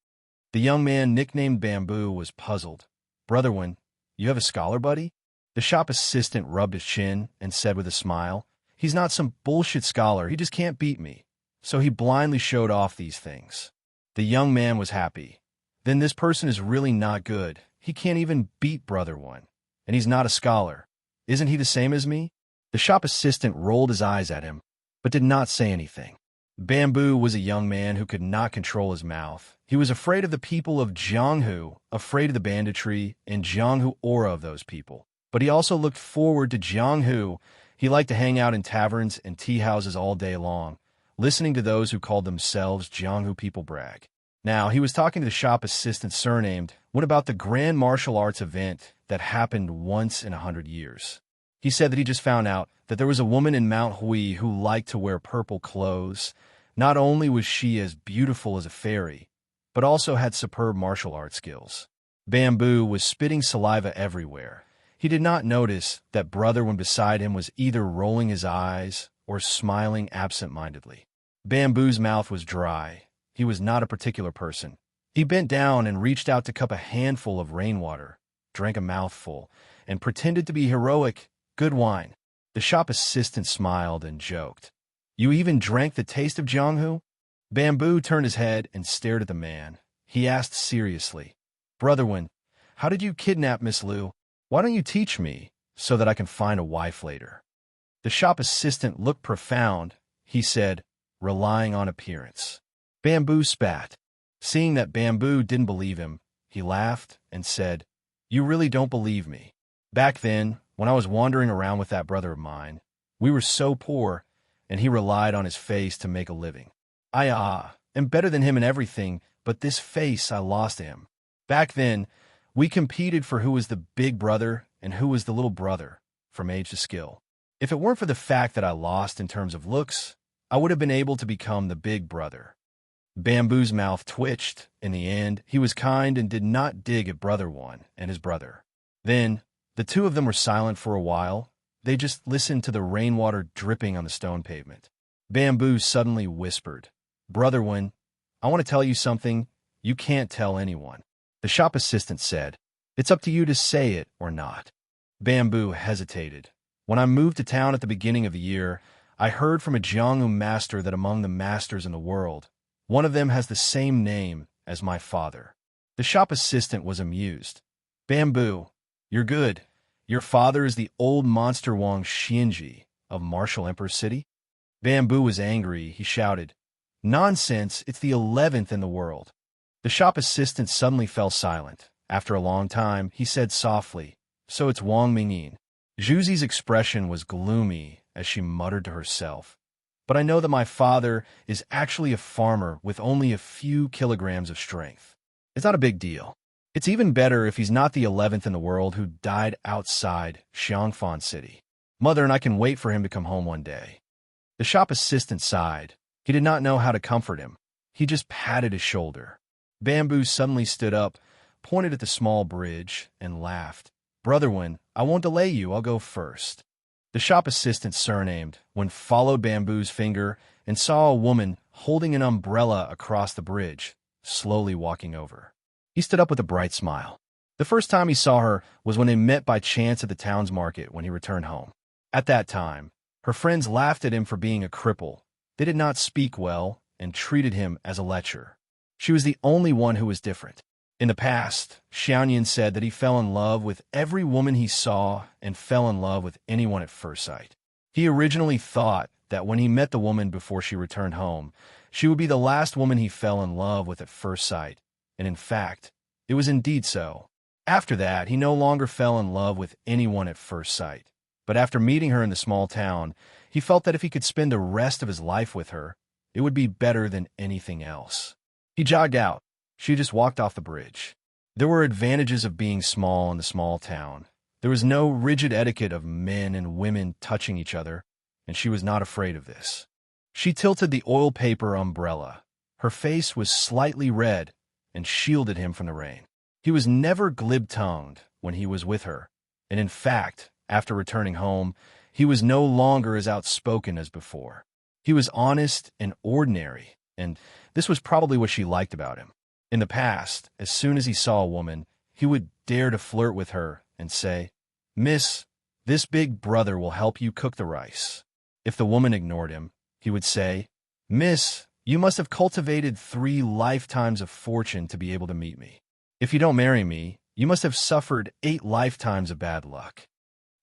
The young man nicknamed Bamboo was puzzled. "Brother one, you have a scholar buddy?" The shop assistant rubbed his chin and said with a smile, "He's not some bullshit scholar, he just can't beat me." So he blindly showed off these things. The young man was happy. Then this person is really not good. He can't even beat brother one. And he's not a scholar. Isn't he the same as me? The shop assistant rolled his eyes at him, but did not say anything. Bamboo was a young man who could not control his mouth. He was afraid of the people of Jianghu, afraid of the banditry and Jianghu aura of those people. But he also looked forward to Jianghu. He liked to hang out in taverns and tea houses all day long, listening to those who called themselves Jianghu people brag. Now, he was talking to the shop assistant surnamed, "What about the grand martial arts event that happened once in 100 years?" He said that he just found out that there was a woman in Mount Hui who liked to wear purple clothes. Not only was she as beautiful as a fairy, but also had superb martial arts skills. Bamboo was spitting saliva everywhere. He did not notice that brother when beside him was either rolling his eyes or smiling absent-mindedly. Bamboo's mouth was dry. He was not a particular person. He bent down and reached out to cup a handful of rainwater, drank a mouthful, and pretended to be heroic. "Good wine." The shop assistant smiled and joked. "You even drank the taste of Jianghu?" Bamboo turned his head and stared at the man. He asked seriously, "Brother one, how did you kidnap Miss Liu? Why don't you teach me so that I can find a wife later?" The shop assistant looked profound. He said, "Relying on appearance." Bamboo spat. Seeing that Bamboo didn't believe him, he laughed and said, "You really don't believe me? Back then, when I was wandering around with that brother of mine, we were so poor, and he relied on his face to make a living. I am better than him in everything, but this face I lost to him. Back then, we competed for who was the big brother and who was the little brother, from age to skill. If it weren't for the fact that I lost in terms of looks, I would have been able to become the big brother. Bamboo's mouth twitched. In the end, he was kind and did not dig at Brother One and his brother. Then, the two of them were silent for a while. They just listened to the rainwater dripping on the stone pavement. Bamboo suddenly whispered, "Brother One, I want to tell you something you can't tell anyone." The shop assistant said, "It's up to you to say it or not." Bamboo hesitated. "When I moved to town at the beginning of the year, I heard from a Jianghu master that among the masters in the world, one of them has the same name as my father." The shop assistant was amused. "Bamboo, you're good. Your father is the old monster Wang Xianxia of Martial Emperor City?" Bamboo was angry. He shouted, "Nonsense, it's the 11th in the world." The shop assistant suddenly fell silent. After a long time, he said softly, "So it's Wang Mingyin." Zhuzi's expression was gloomy as she muttered to herself, "But I know that my father is actually a farmer with only a few kilograms of strength. It's not a big deal. It's even better if he's not the 11th in the world who died outside Xianxia City. Mother and I can wait for him to come home one day." The shop assistant sighed. He did not know how to comfort him. He just patted his shoulder. Bamboo suddenly stood up, pointed at the small bridge, and laughed. "Brother Wen, I won't delay you. I'll go first." The shop assistant, surnamed Wen, followed Bamboo's finger and saw a woman holding an umbrella across the bridge, slowly walking over. He stood up with a bright smile. The first time he saw her was when they met by chance at the town's market when he returned home. At that time, her friends laughed at him for being a cripple. They did not speak well and treated him as a lecher. She was the only one who was different. In the past, Xianxia said that he fell in love with every woman he saw and fell in love with anyone at first sight. He originally thought that when he met the woman before she returned home, she would be the last woman he fell in love with at first sight, and in fact, it was indeed so. After that, he no longer fell in love with anyone at first sight, but after meeting her in the small town, he felt that if he could spend the rest of his life with her, it would be better than anything else. He jogged out. She just walked off the bridge. There were advantages of being small in the small town. There was no rigid etiquette of men and women touching each other, and she was not afraid of this. She tilted the oil paper umbrella. Her face was slightly red and shielded him from the rain. He was never glib-tongued when he was with her, and in fact, after returning home, he was no longer as outspoken as before. He was honest and ordinary, and this was probably what she liked about him. In the past, as soon as he saw a woman, he would dare to flirt with her and say, "Miss, this big brother will help you cook the rice." If the woman ignored him, he would say, "Miss, you must have cultivated 3 lifetimes of fortune to be able to meet me. If you don't marry me, you must have suffered 8 lifetimes of bad luck."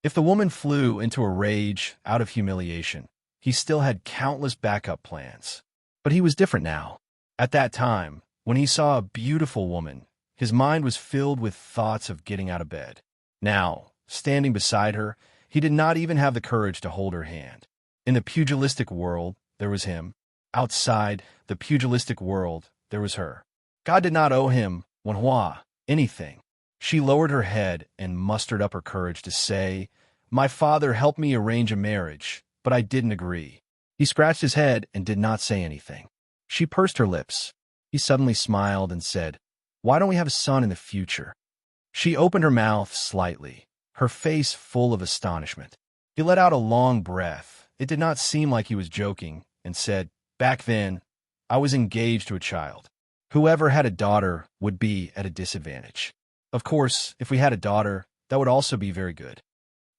If the woman flew into a rage out of humiliation, he still had countless backup plans. But he was different now. At that time, when he saw a beautiful woman, his mind was filled with thoughts of getting out of bed. Now, standing beside her, he did not even have the courage to hold her hand. In the pugilistic world, there was him. Outside the pugilistic world, there was her. God did not owe him, Wenhua, anything. She lowered her head and mustered up her courage to say, "My father helped me arrange a marriage, but I didn't agree." He scratched his head and did not say anything. She pursed her lips. He suddenly smiled and said, "Why don't we have a son in the future?" She opened her mouth slightly, her face full of astonishment. He let out a long breath. It did not seem like he was joking, and said, "Back then, I was engaged to a child. Whoever had a daughter would be at a disadvantage. Of course, if we had a daughter, that would also be very good."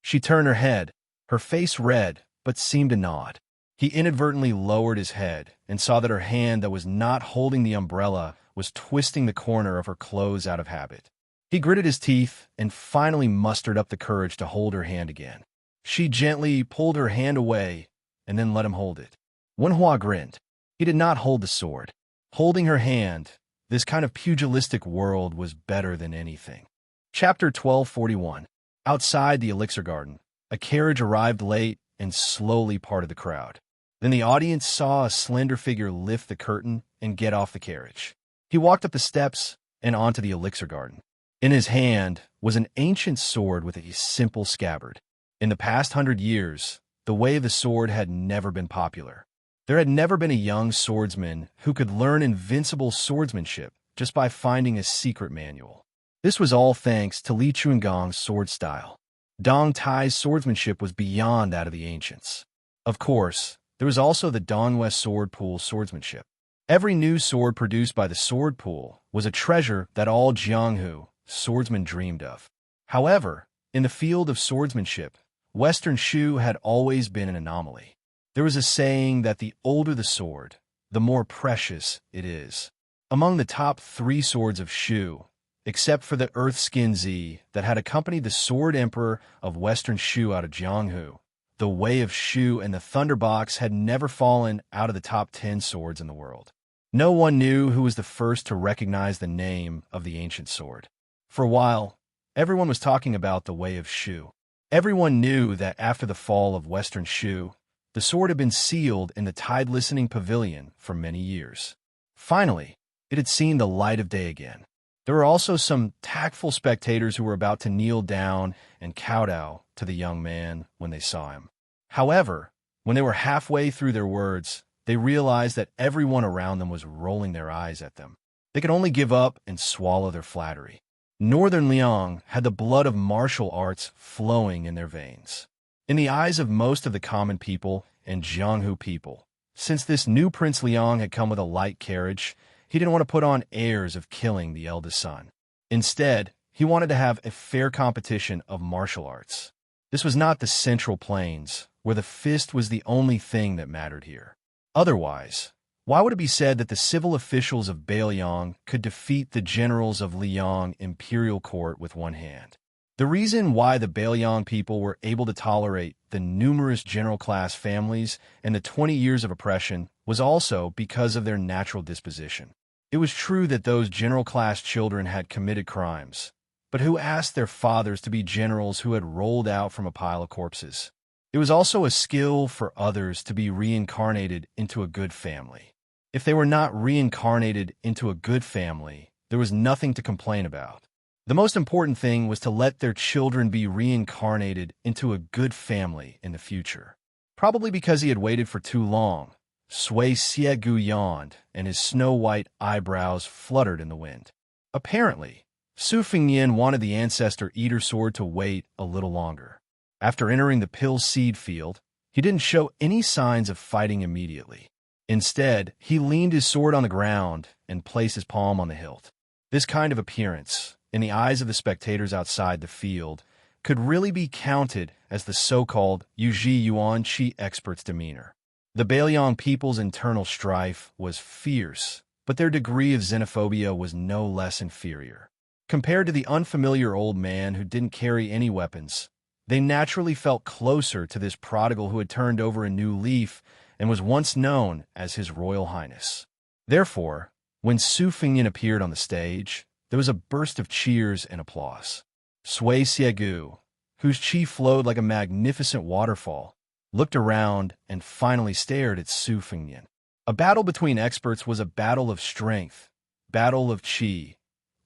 She turned her head, her face red, but seemed to nod. He inadvertently lowered his head and saw that her hand that was not holding the umbrella was twisting the corner of her clothes out of habit. He gritted his teeth and finally mustered up the courage to hold her hand again. She gently pulled her hand away and then let him hold it. Wenhua grinned. He did not hold the sword. Holding her hand, this kind of pugilistic world was better than anything. Chapter 1241. Outside the elixir garden, a carriage arrived late and slowly parted the crowd. Then the audience saw a slender figure lift the curtain and get off the carriage. He walked up the steps and onto the elixir garden. In his hand was an ancient sword with a simple scabbard. In the past 100 years, the way of the sword had never been popular. There had never been a young swordsman who could learn invincible swordsmanship just by finding a secret manual. This was all thanks to Li Chungong's sword style. Dong Tai's swordsmanship was beyond that of the ancients. Of course, there was also the Dongwei sword pool swordsmanship. Every new sword produced by the sword pool was a treasure that all Jianghu swordsmen dreamed of. However, in the field of swordsmanship, Western Shu had always been an anomaly. There was a saying that the older the sword, the more precious it is. Among the top 3 swords of Shu, except for the Earth-Skin Z that had accompanied the Sword Emperor of Western Shu out of Jianghu, the Way of Shu and the Thunderbox had never fallen out of the top 10 swords in the world. No one knew who was the first to recognize the name of the ancient sword. For a while, everyone was talking about the Way of Shu. Everyone knew that after the fall of Western Shu, the sword had been sealed in the tide-listening pavilion for many years. Finally, it had seen the light of day again. There were also some tactful spectators who were about to kneel down and kowtow to the young man when they saw him. However, when they were halfway through their words, they realized that everyone around them was rolling their eyes at them. They could only give up and swallow their flattery. Northern Liang had the blood of martial arts flowing in their veins. In the eyes of most of the common people and Jianghu people, since this new Prince Liang had come with a light carriage, he didn't want to put on airs of killing the eldest son. Instead, he wanted to have a fair competition of martial arts. This was not the Central Plains, where the fist was the only thing that mattered here. Otherwise, why would it be said that the civil officials of Beiliang could defeat the generals of Liang imperial court with one hand? The reason why the Beiliang people were able to tolerate the numerous general-class families and the 20 years of oppression was also because of their natural disposition. It was true that those general-class children had committed crimes, but who asked their fathers to be generals who had rolled out from a pile of corpses? It was also a skill for others to be reincarnated into a good family. If they were not reincarnated into a good family, there was nothing to complain about. The most important thing was to let their children be reincarnated into a good family in the future. Probably because he had waited for too long, Sui Siegu yawned, and his snow-white eyebrows fluttered in the wind. Apparently, Su Fengyin wanted the Ancestor Eater sword to wait a little longer. After entering the pill seed field, he didn't show any signs of fighting immediately. Instead, he leaned his sword on the ground and placed his palm on the hilt. This kind of appearance, in the eyes of the spectators outside the field, could really be counted as the so-called Yuji Yuan Qi expert's demeanor. The Beiliang people's internal strife was fierce, but their degree of xenophobia was no less inferior. Compared to the unfamiliar old man who didn't carry any weapons, they naturally felt closer to this prodigal who had turned over a new leaf and was once known as His Royal Highness. Therefore, when Su Fengyin appeared on the stage, there was a burst of cheers and applause. Sui Siegu, whose qi flowed like a magnificent waterfall, looked around and finally stared at Su Fengyin. A battle between experts was a battle of strength, battle of qi,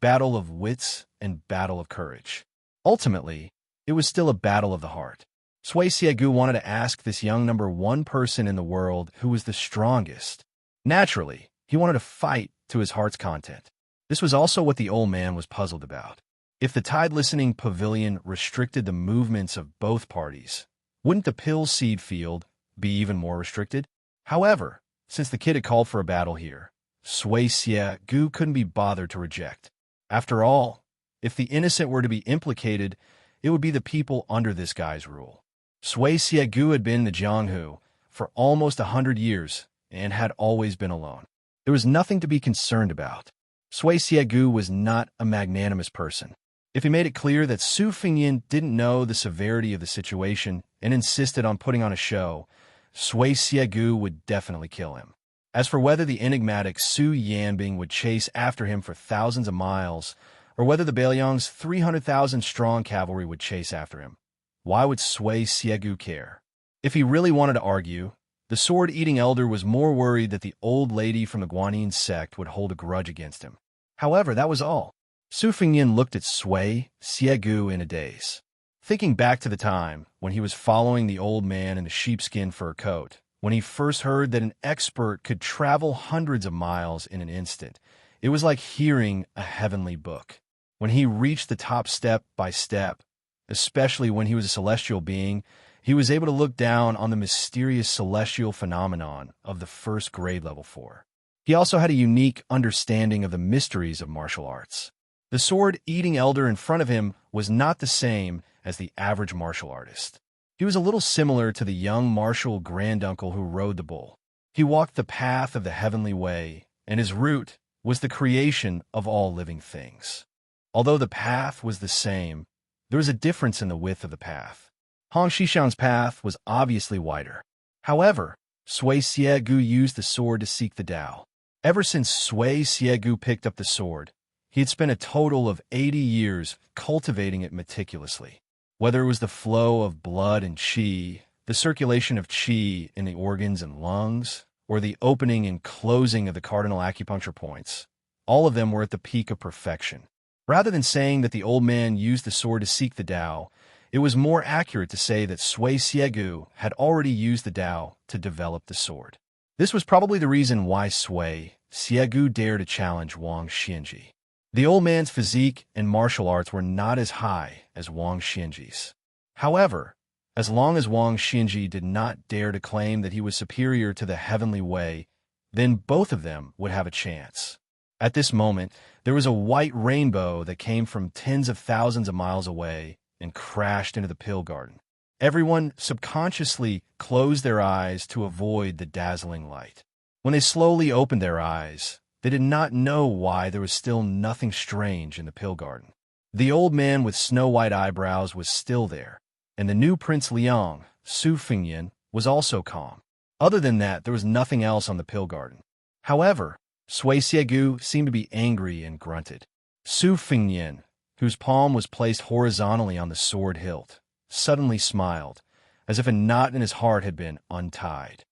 battle of wits, and battle of courage. Ultimately, it was still a battle of the heart. Sui Siegu wanted to ask this young number 1 person in the world who was the strongest. Naturally, he wanted to fight to his heart's content. This was also what the old man was puzzled about. If the tide-listening pavilion restricted the movements of both parties, wouldn't the pill seed field be even more restricted? However, since the kid had called for a battle here, Sui Siegu couldn't be bothered to reject. After all, if the innocent were to be implicated, it would be the people under this guy's rule. Sui Siegu had been in the Jianghu for almost 100 years and had always been alone. There was nothing to be concerned about. Sui Siegu was not a magnanimous person. If he made it clear that Su Fengyin didn't know the severity of the situation and insisted on putting on a show, Sui Siegu would definitely kill him. As for whether the enigmatic Su Yanbing would chase after him for thousands of miles, or whether the Bailiang's 300,000-strong cavalry would chase after him. Why would Sui Siegu care? If he really wanted to argue, the sword-eating elder was more worried that the old lady from the Guanyin sect would hold a grudge against him. However, that was all. Su Fengnian looked at Sui Siegu in a daze. Thinking back to the time when he was following the old man in the sheepskin fur coat, when he first heard that an expert could travel hundreds of miles in an instant, it was like hearing a heavenly book. When he reached the top step by step, especially when he was a celestial being, he was able to look down on the mysterious celestial phenomenon of the first grade level 4. He also had a unique understanding of the mysteries of martial arts. The sword-eating elder in front of him was not the same as the average martial artist. He was a little similar to the young martial granduncle who rode the bull. He walked the path of the heavenly way, and his route was the creation of all living things. Although the path was the same, there was a difference in the width of the path. Hong Shishan's path was obviously wider. However, Sui Siegu used the sword to seek the Tao. Ever since Sui Siegu picked up the sword, he had spent a total of 80 years cultivating it meticulously. Whether it was the flow of blood and qi, the circulation of qi in the organs and lungs, or the opening and closing of the cardinal acupuncture points, all of them were at the peak of perfection. Rather than saying that the old man used the sword to seek the Tao, it was more accurate to say that Sui Siegu had already used the Tao to develop the sword. This was probably the reason why Sui Siegu dared to challenge Wang Xianji. The old man's physique and martial arts were not as high as Wang Xianji's. However, as long as Wang Xianji did not dare to claim that he was superior to the heavenly way, then both of them would have a chance. At this moment, there was a white rainbow that came from tens of thousands of miles away and crashed into the pill garden. Everyone subconsciously closed their eyes to avoid the dazzling light. When they slowly opened their eyes, they did not know why there was still nothing strange in the pill garden. The old man with snow-white eyebrows was still there, and the new Prince Liang, Su Fengnian, was also calm. Other than that, there was nothing else on the pill garden. However, Sui Siegu seemed to be angry and grunted. Su Fengnian, whose palm was placed horizontally on the sword hilt, suddenly smiled, as if a knot in his heart had been untied.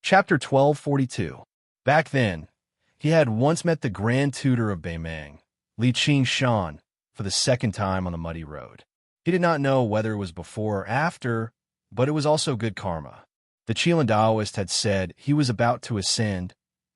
Chapter 1242. Back then, he had once met the Grand Tutor of Beimang, Li Qingshan, for the second time on the muddy road. He did not know whether it was before or after, but it was also good karma. The Qilin Taoist had said he was about to ascend,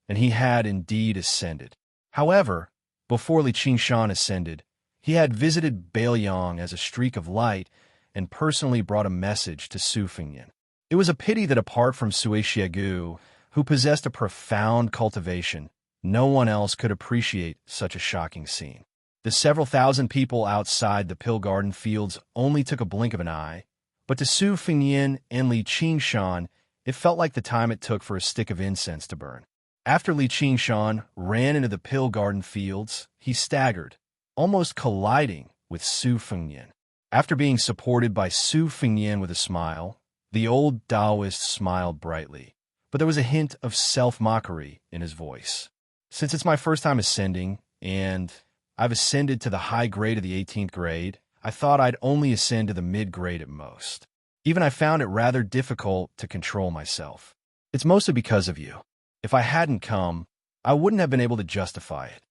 and he had indeed ascended. However, before Li Qingshan ascended, he had visited Bailiang as a streak of light and personally brought a message to Su Fengnian. It was a pity that apart from Sui Siegu, who possessed a profound cultivation, no one else could appreciate such a shocking scene. The several thousand people outside the pill garden fields only took a blink of an eye, but to Su Fengnian and Li Qingshan, it felt like the time it took for a stick of incense to burn. After Li Qingshan ran into the pill garden fields, he staggered, almost colliding with Su Fengnian. After being supported by Su Fengnian with a smile, the old Taoist smiled brightly, but there was a hint of self-mockery in his voice. Since it's my first time ascending, and I've ascended to the high grade of the 18th grade, I thought I'd only ascend to the mid-grade at most. Even I found it rather difficult to control myself. It's mostly because of you. If I hadn't come, I wouldn't have been able to justify it.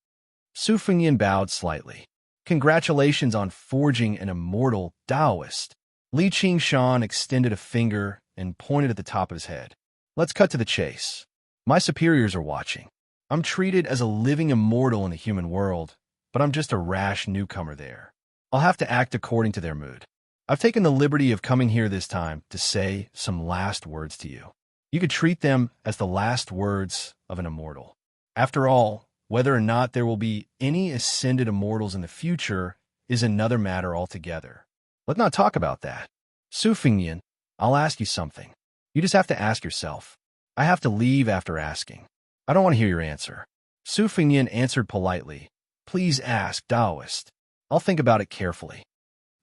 Su Fengnian bowed slightly. Congratulations on forging an immortal Taoist. Li Qingshan extended a finger and pointed at the top of his head. Let's cut to the chase. My superiors are watching. I'm treated as a living immortal in the human world, but I'm just a rash newcomer there. I'll have to act according to their mood. I've taken the liberty of coming here this time to say some last words to you. You could treat them as the last words of an immortal. After all, whether or not there will be any ascended immortals in the future is another matter altogether. Let's not talk about that. Su Fengnian, I'll ask you something. You just have to ask yourself. I have to leave after asking. I don't want to hear your answer. Su Fengnian answered politely. Please ask, Taoist. I'll think about it carefully.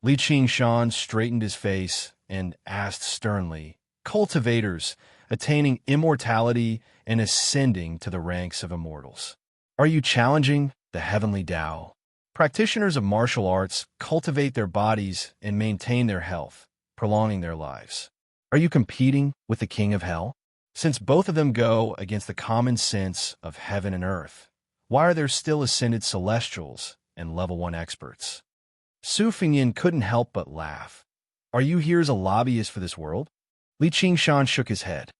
Li Qingshan straightened his face and asked sternly, Cultivators, attaining immortality and ascending to the ranks of immortals. Are you challenging the heavenly Tao? Practitioners of martial arts cultivate their bodies and maintain their health, prolonging their lives. Are you competing with the king of hell? Since both of them go against the common sense of heaven and earth, why are there still ascended celestials and level 1 experts? Su Fengyan couldn't help but laugh. Are you here as a lobbyist for this world? Li Qingshan shook his head.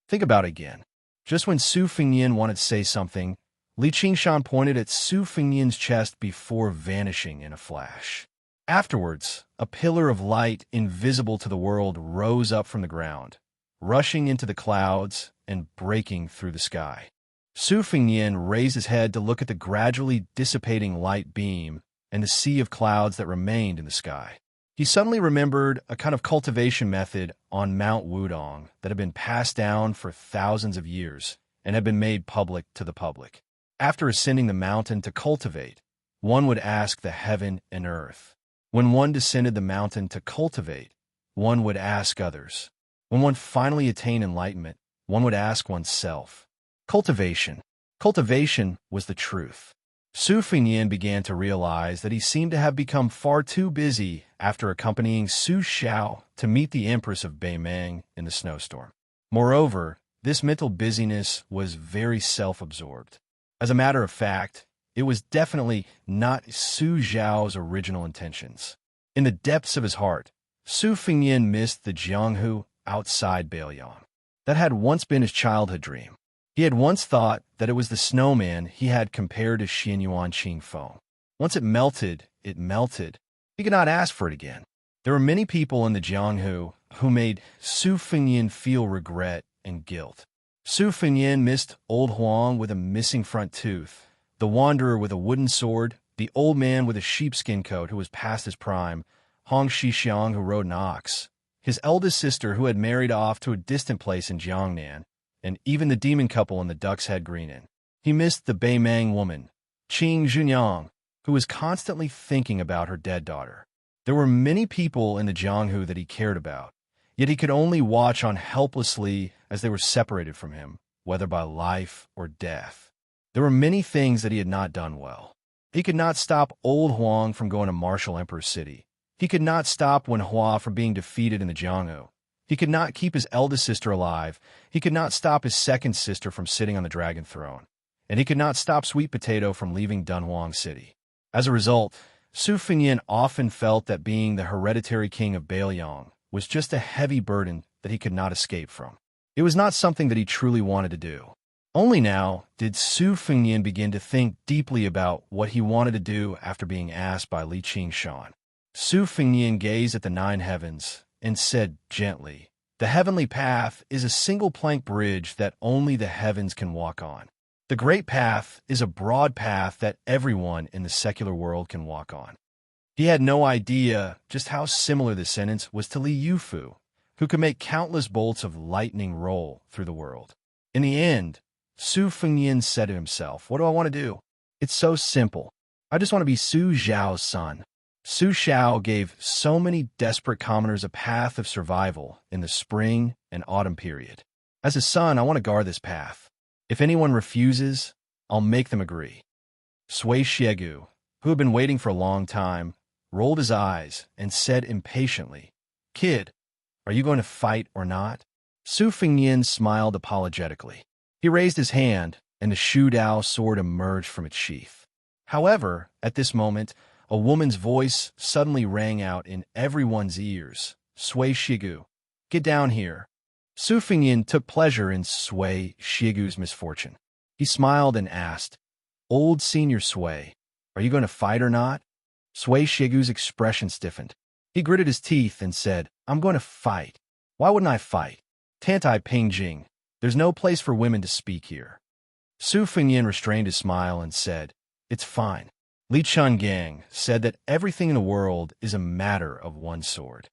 Think about it again. Just when Su Fengyan wanted to say something, Li Qingshan pointed at Su Fengyan's chest before vanishing in a flash. Afterwards, a pillar of light invisible to the world rose up from the ground, rushing into the clouds and breaking through the sky. Su Fengyan raised his head to look at the gradually dissipating light beam and the sea of clouds that remained in the sky. He suddenly remembered a kind of cultivation method on Mount Wudong that had been passed down for thousands of years and had been made public to the public. After ascending the mountain to cultivate, one would ask the heaven and earth. When one descended the mountain to cultivate, one would ask others. When one finally attained enlightenment, one would ask oneself. Cultivation. Cultivation was the truth. Su Fengyan began to realize that he seemed to have become far too busy after accompanying Su Xiao to meet the Empress of Beimeng in the snowstorm. Moreover, this mental busyness was very self-absorbed. As a matter of fact, it was definitely not Su Xiao's original intentions. In the depths of his heart, Su Fengyan missed the Jianghu outside Beiyang. That had once been his childhood dream. He had once thought that it was the snowman he had compared to Xianyuan Qingfeng. Once it melted, it melted. He could not ask for it again. There were many people in the Jianghu who made Su Fengyan feel regret and guilt. Su Fengyan missed Old Huang with a missing front tooth, the wanderer with a wooden sword, the old man with a sheepskin coat who was past his prime, Hong Shixiang who rode an ox, his eldest sister who had married off to a distant place in Jiangnan, and even the demon couple in the Duck's Head Green Inn. He missed the Beimeng woman, Qing Junyang, who was constantly thinking about her dead daughter. There were many people in the Jianghu that he cared about, yet he could only watch on helplessly as they were separated from him, whether by life or death. There were many things that he had not done well. He could not stop Old Huang from going to Martial Emperor's City. He could not stop Wen Hua from being defeated in the Jianghu. He could not keep his eldest sister alive. He could not stop his second sister from sitting on the dragon throne. And he could not stop Sweet Potato from leaving Dunhuang City. As a result, Su Fengyan often felt that being the hereditary king of Beiyang was just a heavy burden that he could not escape from. It was not something that he truly wanted to do. Only now did Su Fengyan begin to think deeply about what he wanted to do after being asked by Li Qingshan. Su Fengyan gazed at the 9 heavens and said gently, "The heavenly path is a single plank bridge that only the heavens can walk on. The great path is a broad path that everyone in the secular world can walk on." He had no idea just how similar this sentence was to Li Yufu, who could make countless bolts of lightning roll through the world. In the end, Su Fengyan said to himself, "What do I want to do? It's so simple. I just want to be Su Xiao's son." Su Xiao gave so many desperate commoners a path of survival in the spring and autumn period. As his son, I want to guard this path. If anyone refuses, I'll make them agree. Sui Shiegu, who had been waiting for a long time, rolled his eyes and said impatiently, "Kid, are you going to fight or not?" Su Fengyan smiled apologetically. He raised his hand, and the Shu Dao sword emerged from its sheath. However, at this moment, a woman's voice suddenly rang out in everyone's ears. "Sui Shigu, get down here." Su Fengyan took pleasure in Sui Shigu's misfortune. He smiled and asked, "Old Senior Sui, are you going to fight or not?" Sui Shigu's expression stiffened. He gritted his teeth and said, "I'm going to fight. Why wouldn't I fight? Tantai Pingjing, there's no place for women to speak here." Su Fengyan restrained his smile and said, "It's fine." Li Chungang said that everything in the world is a matter of one sword.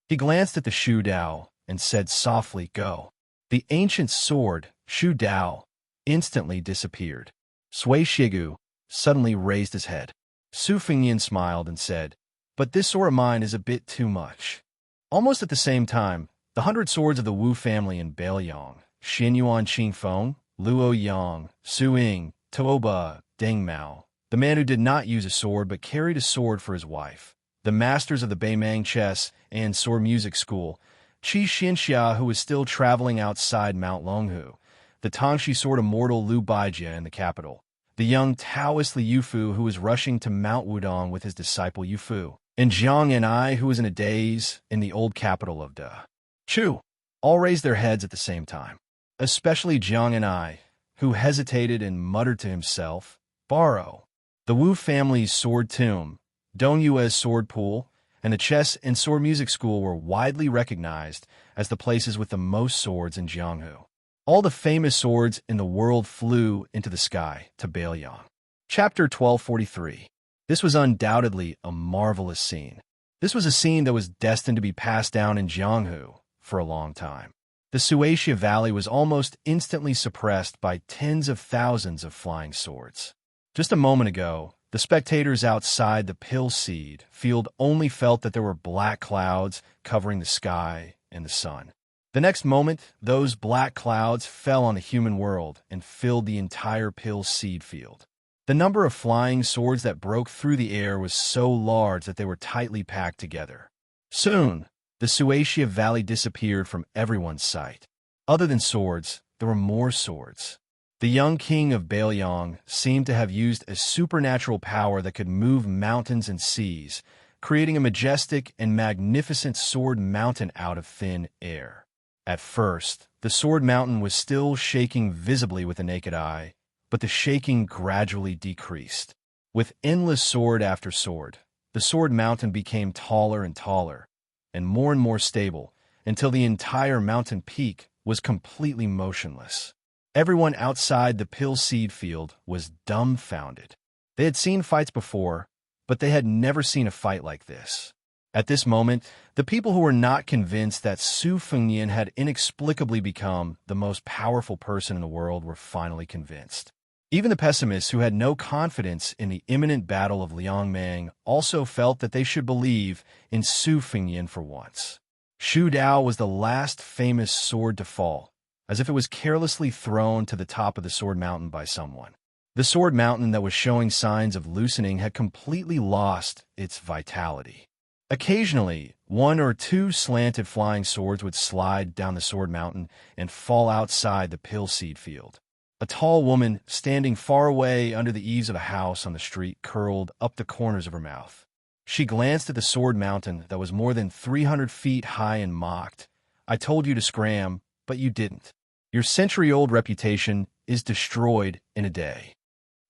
He glanced at the Shu Dao and said softly, "Go." The ancient sword, Shu Dao, instantly disappeared. Sui Shigu suddenly raised his head. Su Fengyan smiled and said, "But this sword of mine is a bit too much." Almost at the same time, the 100 swords of the Wu family in Beiyang, Xianyuan Qingfeng, Luo Yang, Su Ying, Tuoba, Deng Mao, the man who did not use a sword but carried a sword for his wife, the masters of the Beimang chess and sword music school, Xianxia, who was still traveling outside Mount Longhu, the Tangxi sword immortal Liu Baijia in the capital, the young Taoist Li Yufu who was rushing to Mount Wudong with his disciple Yufu, and Jiang and I, who was in a daze in the old capital of Da Chu, all raised their heads at the same time, especially Jiang and I, who hesitated and muttered to himself, "Borrow." The Wu family's sword tomb, Dong Yue's sword pool, and the chess and sword music school were widely recognized as the places with the most swords in Jianghu. All the famous swords in the world flew into the sky to Bailiang. Chapter 1243. This was undoubtedly a marvelous scene. This was a scene that was destined to be passed down in Jianghu for a long time. The Xianxia Valley was almost instantly suppressed by tens of thousands of flying swords. Just a moment ago, the spectators outside the Pill Seed field only felt that there were black clouds covering the sky and the sun. The next moment, those black clouds fell on the human world and filled the entire Pill Seed field. The number of flying swords that broke through the air was so large that they were tightly packed together. Soon, the Xianxia Valley disappeared from everyone's sight. Other than swords, there were more swords. The young king of Bailiang seemed to have used a supernatural power that could move mountains and seas, creating a majestic and magnificent sword mountain out of thin air. At first, the sword mountain was still shaking visibly with the naked eye, but the shaking gradually decreased. With endless sword after sword, the sword mountain became taller and taller, and more stable, until the entire mountain peak was completely motionless. Everyone outside the Pill Seed field was dumbfounded. They had seen fights before, but they had never seen a fight like this. At this moment, the people who were not convinced that Su Fengnian had inexplicably become the most powerful person in the world were finally convinced. Even the pessimists who had no confidence in the imminent battle of Liangmang also felt that they should believe in Su Fengnian for once. Shu Dao was the last famous sword to fall, as if it was carelessly thrown to the top of the sword mountain by someone. The sword mountain that was showing signs of loosening had completely lost its vitality. Occasionally, one or two slanted flying swords would slide down the sword mountain and fall outside the Pill Seed field. A tall woman, standing far away under the eaves of a house on the street, curled up the corners of her mouth. She glanced at the sword mountain that was more than 300 feet high and mocked, "I told you to scram, but you didn't. Your century-old reputation is destroyed in a day."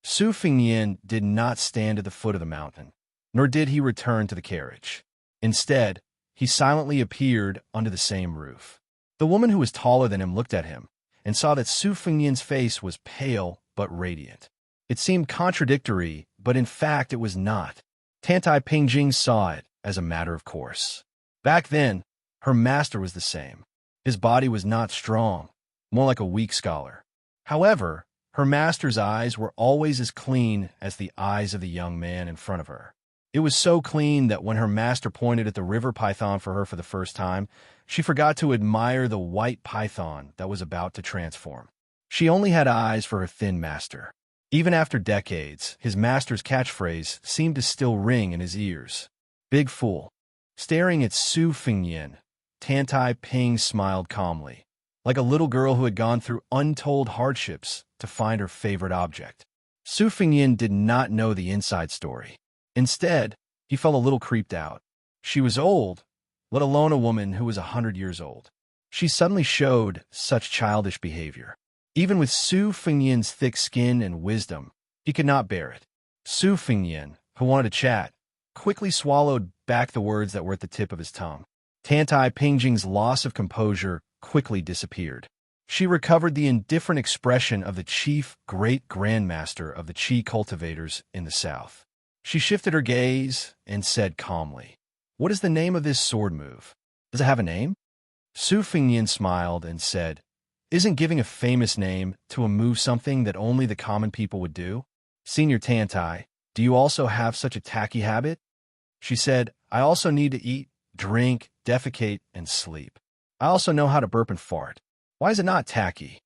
Su Fengnian did not stand at the foot of the mountain, nor did he return to the carriage. Instead, he silently appeared under the same roof. The woman who was taller than him looked at him and saw that Su Fengnian's face was pale but radiant. It seemed contradictory, but in fact it was not. Tantai Pingjing saw it as a matter of course. Back then, her master was the same. His body was not strong, more like a weak scholar. However, her master's eyes were always as clean as the eyes of the young man in front of her. It was so clean that when her master pointed at the river python for her for the first time, she forgot to admire the white python that was about to transform. She only had eyes for her thin master. Even after decades, his master's catchphrase seemed to still ring in his ears. "Big fool." Staring at Su Fengnian, Tantai Ping smiled calmly, like a little girl who had gone through untold hardships to find her favorite object. Su Fengnian did not know the inside story. Instead, he felt a little creeped out. She was old, let alone a woman who was 100 years old. She suddenly showed such childish behavior. Even with Su Fengnian's thick skin and wisdom, he could not bear it. Su Fengnian, who wanted to chat, quickly swallowed back the words that were at the tip of his tongue. Tantai Pingjing's loss of composure quickly disappeared. She recovered the indifferent expression of the chief great-grandmaster of the Qi cultivators in the south. She shifted her gaze and said calmly, "What is the name of this sword move? Does it have a name?" Su Fengnian smiled and said, "Isn't giving a famous name to a move something that only the common people would do? Senior Tantai, do you also have such a tacky habit?" She said, "I also need to eat, drink, defecate, and sleep. I also know how to burp and fart. Why is it not tacky?"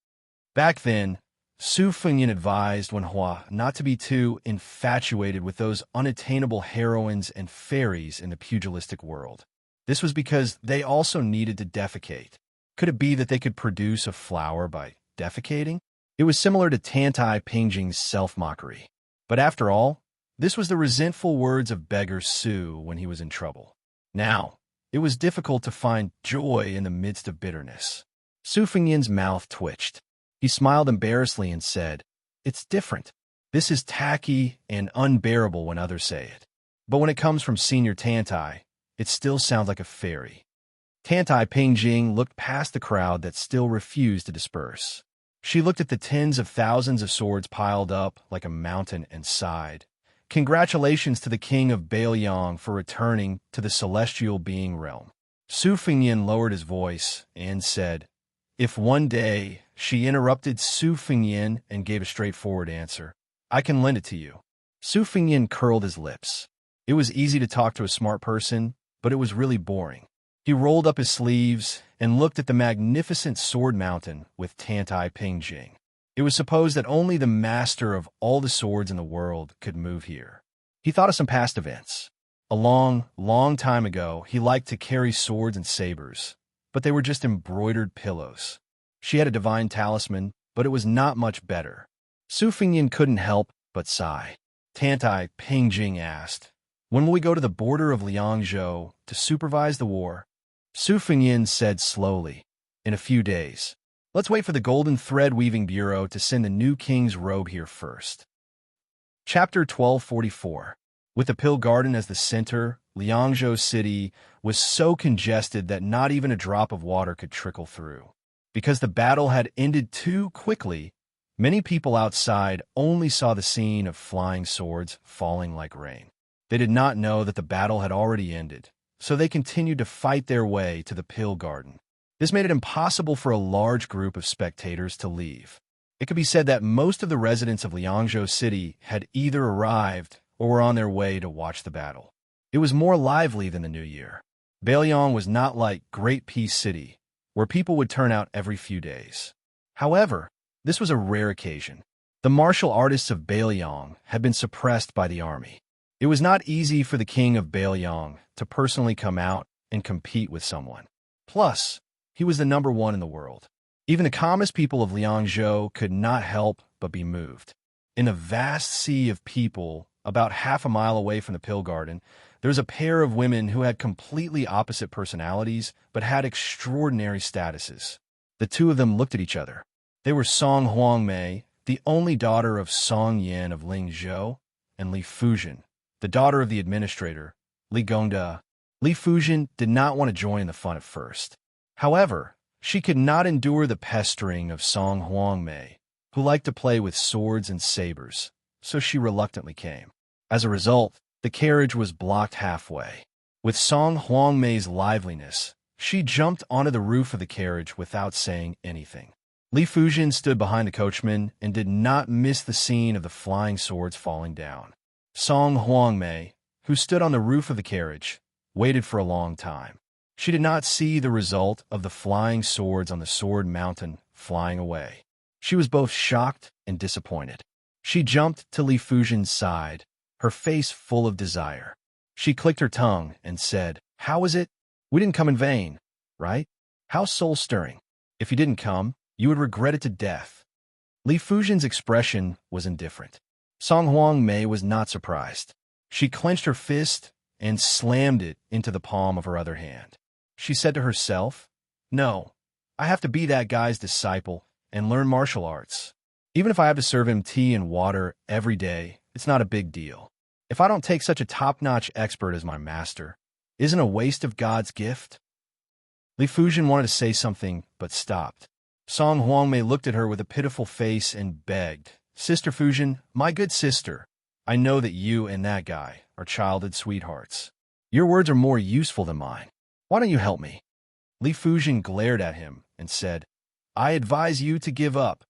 Back then, Su Fengyan advised Wen Hua not to be too infatuated with those unattainable heroines and fairies in the pugilistic world. This was because they also needed to defecate. Could it be that they could produce a flower by defecating? It was similar to Tantai Pingjing's self-mockery. But after all, this was the resentful words of beggar Su when he was in trouble. Now, it was difficult to find joy in the midst of bitterness. Su Fengyan's mouth twitched. He smiled embarrassedly and said, "It's different. This is tacky and unbearable when others say it. But when it comes from Senior Tantai, it still sounds like a fairy." Tantai Pingjing looked past the crowd that still refused to disperse. She looked at the tens of thousands of swords piled up like a mountain and sighed. Congratulations to the king of Baoyang for returning to the celestial being realm. Su Fengyan lowered his voice and said, "If one day," she interrupted Su Fengyan and gave a straightforward answer, "I can lend it to you." Su Fengyan curled his lips. It was easy to talk to a smart person, but it was really boring. He rolled up his sleeves and looked at the magnificent sword mountain with Tantai Pingjing. It was supposed that only the master of all the swords in the world could move here. He thought of some past events. A long, long time ago, he liked to carry swords and sabers, but they were just embroidered pillows. She had a divine talisman, but it was not much better. Su Fengyan couldn't help but sigh. Tantai Pingjing asked, "When will we go to the border of Liangzhou to supervise the war?" Su Fengyan said slowly, "In a few days. Let's wait for the Golden Thread Weaving Bureau to send the new king's robe here first." Chapter 1244. With the Pill Garden as the center, Liangzhou City was so congested that not even a drop of water could trickle through. Because the battle had ended too quickly, many people outside only saw the scene of flying swords falling like rain. They did not know that the battle had already ended, so they continued to fight their way to the Pill Garden. This made it impossible for a large group of spectators to leave. It could be said that most of the residents of Liangzhou City had either arrived or were on their way to watch the battle. It was more lively than the New Year. Baoyang was not like Great Peace City, where people would turn out every few days. However, this was a rare occasion. The martial artists of Baoyang had been suppressed by the army. It was not easy for the king of Baoyang to personally come out and compete with someone. Plus, he was the number one in the world. Even the calmest people of Liangzhou could not help but be moved. In a vast sea of people, about half a mile away from the Pill Garden, there was a pair of women who had completely opposite personalities but had extraordinary statuses. The two of them looked at each other. They were Song Huangmei, the only daughter of Song Yan of Lingzhou, and Li Fuzhen, the daughter of the administrator, Li Gongda. Li Fuzhen did not want to join in the fun at first. However, she could not endure the pestering of Song Huangmei, who liked to play with swords and sabers, so she reluctantly came. As a result, the carriage was blocked halfway. With Song Huangmei's liveliness, she jumped onto the roof of the carriage without saying anything. Li Fuzhen stood behind the coachman and did not miss the scene of the flying swords falling down. Song Huangmei, who stood on the roof of the carriage, waited for a long time. She did not see the result of the flying swords on the sword mountain flying away. She was both shocked and disappointed. She jumped to Li Fuzhen's side, her face full of desire. She clicked her tongue and said, "How is it? We didn't come in vain, right? How soul-stirring. If you didn't come, you would regret it to death." Li Fuzhen's expression was indifferent. Song Huangmei was not surprised. She clenched her fist and slammed it into the palm of her other hand. She said to herself, "No, I have to be that guy's disciple and learn martial arts. Even if I have to serve him tea and water every day, it's not a big deal. If I don't take such a top-notch expert as my master, isn't a waste of God's gift?" Li Fuzhen wanted to say something, but stopped. Song Huangmei looked at her with a pitiful face and begged, "Sister Fuzhen, my good sister, I know that you and that guy are childhood sweethearts. Your words are more useful than mine. Why don't you help me?" Li Fuzhen glared at him and said, "I advise you to give up."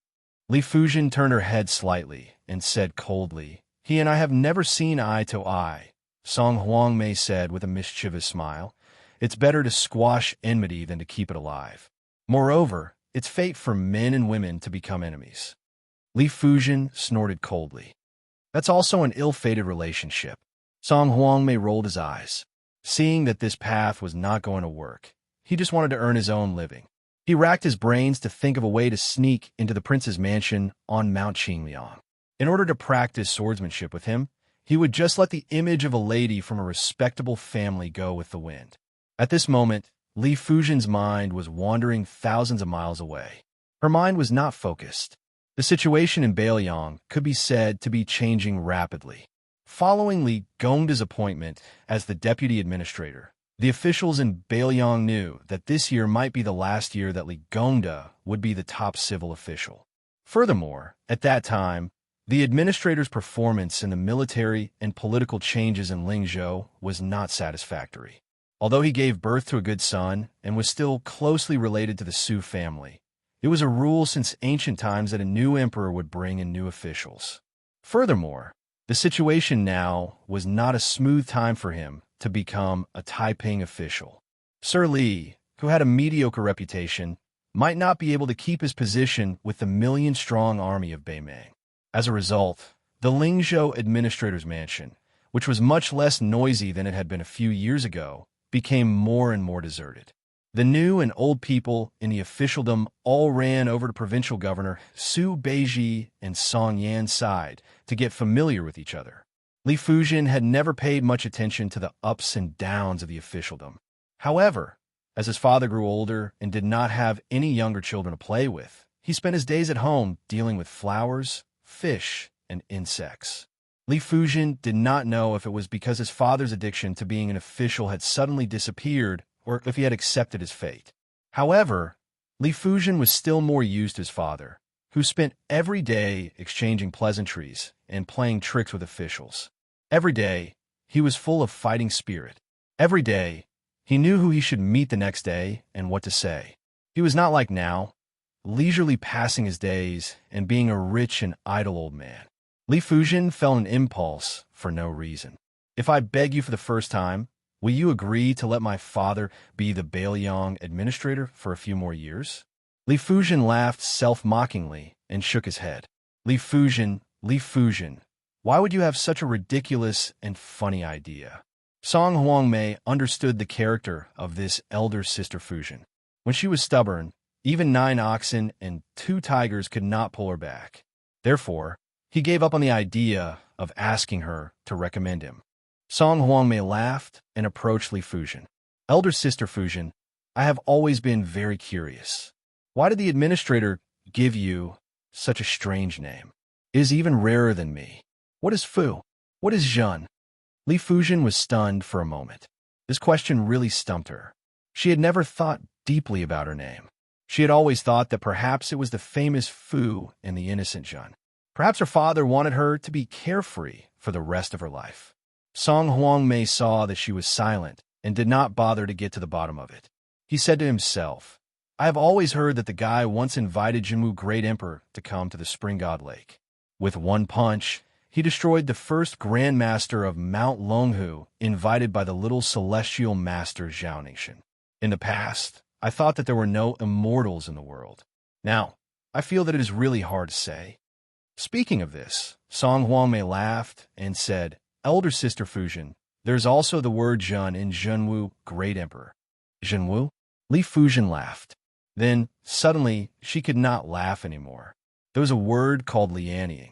Li Fuzhen turned her head slightly and said coldly, "He and I have never seen eye to eye." Song Huangmei said with a mischievous smile, "It's better to squash enmity than to keep it alive. Moreover, it's fate for men and women to become enemies." Li Fuzhen snorted coldly. That's also an ill-fated relationship. Song Huangmei rolled his eyes. Seeing that this path was not going to work, he just wanted to earn his own living. He racked his brains to think of a way to sneak into the prince's mansion on Mount Qingliang. In order to practice swordsmanship with him, he would just let the image of a lady from a respectable family go with the wind. At this moment, Li Fuzhen's mind was wandering thousands of miles away. Her mind was not focused. The situation in Beiliang could be said to be changing rapidly. Following Li Gongda's appointment as the deputy administrator, the officials in Beiliang knew that this year might be the last year that Li Gongda would be the top civil official. Furthermore, at that time, the administrator's performance in the military and political changes in Lingzhou was not satisfactory. Although he gave birth to a good son and was still closely related to the Su family, it was a rule since ancient times that a new emperor would bring in new officials. Furthermore, the situation now was not a smooth time for him to become a Taiping official. Sir Li, who had a mediocre reputation, might not be able to keep his position with the million-strong army of Beimeng. As a result, the Lingzhou administrator's mansion, which was much less noisy than it had been a few years ago, became more and more deserted. The new and old people in the officialdom all ran over to provincial governor Su Beiji and Song Yan's side to get familiar with each other. Li Fuzhen had never paid much attention to the ups and downs of the officialdom. However, as his father grew older and did not have any younger children to play with, he spent his days at home dealing with flowers, fish, and insects. Li Fuzhen did not know if it was because his father's addiction to being an official had suddenly disappeared or if he had accepted his fate. However, Li Fuzhen was still more used to his father, who spent every day exchanging pleasantries and playing tricks with officials. Every day, he was full of fighting spirit. Every day, he knew who he should meet the next day and what to say. He was not like now, leisurely passing his days and being a rich and idle old man. Li Fuzhen felt an impulse for no reason. If I beg you for the first time, will you agree to let my father be the Beiliang administrator for a few more years? Li Fuzhen laughed self-mockingly and shook his head. Li Fuzhen, why would you have such a ridiculous and funny idea? Song Huangmei understood the character of this elder sister Fuzhen. When she was stubborn, even 9 oxen and 2 tigers could not pull her back. Therefore, he gave up on the idea of asking her to recommend him. Song Huangmei laughed and approached Li Fuzhen. Elder sister Fuzhen, I have always been very curious. Why did the administrator give you such a strange name? It is even rarer than me. What is Fu? What is Zhen? Li Fuzhen was stunned for a moment. This question really stumped her. She had never thought deeply about her name. She had always thought that perhaps it was the famous Fu and the innocent Zhen. Perhaps her father wanted her to be carefree for the rest of her life. Song Huangmei saw that she was silent and did not bother to get to the bottom of it. He said to himself, I have always heard that the guy once invited Jinwu Great Emperor to come to the Spring God Lake. With one punch, he destroyed the first Grand Master of Mount Longhu invited by the little celestial master Xianxia. In the past, I thought that there were no immortals in the world. Now, I feel that it is really hard to say. Speaking of this, Song Huangmei laughed and said, Elder sister Fuzhen, there's also the word Zhen in Zhenwu, Great Emperor. Zhenwu? Li Fuzhen laughed. Then, suddenly, she could not laugh anymore. There was a word called lianying.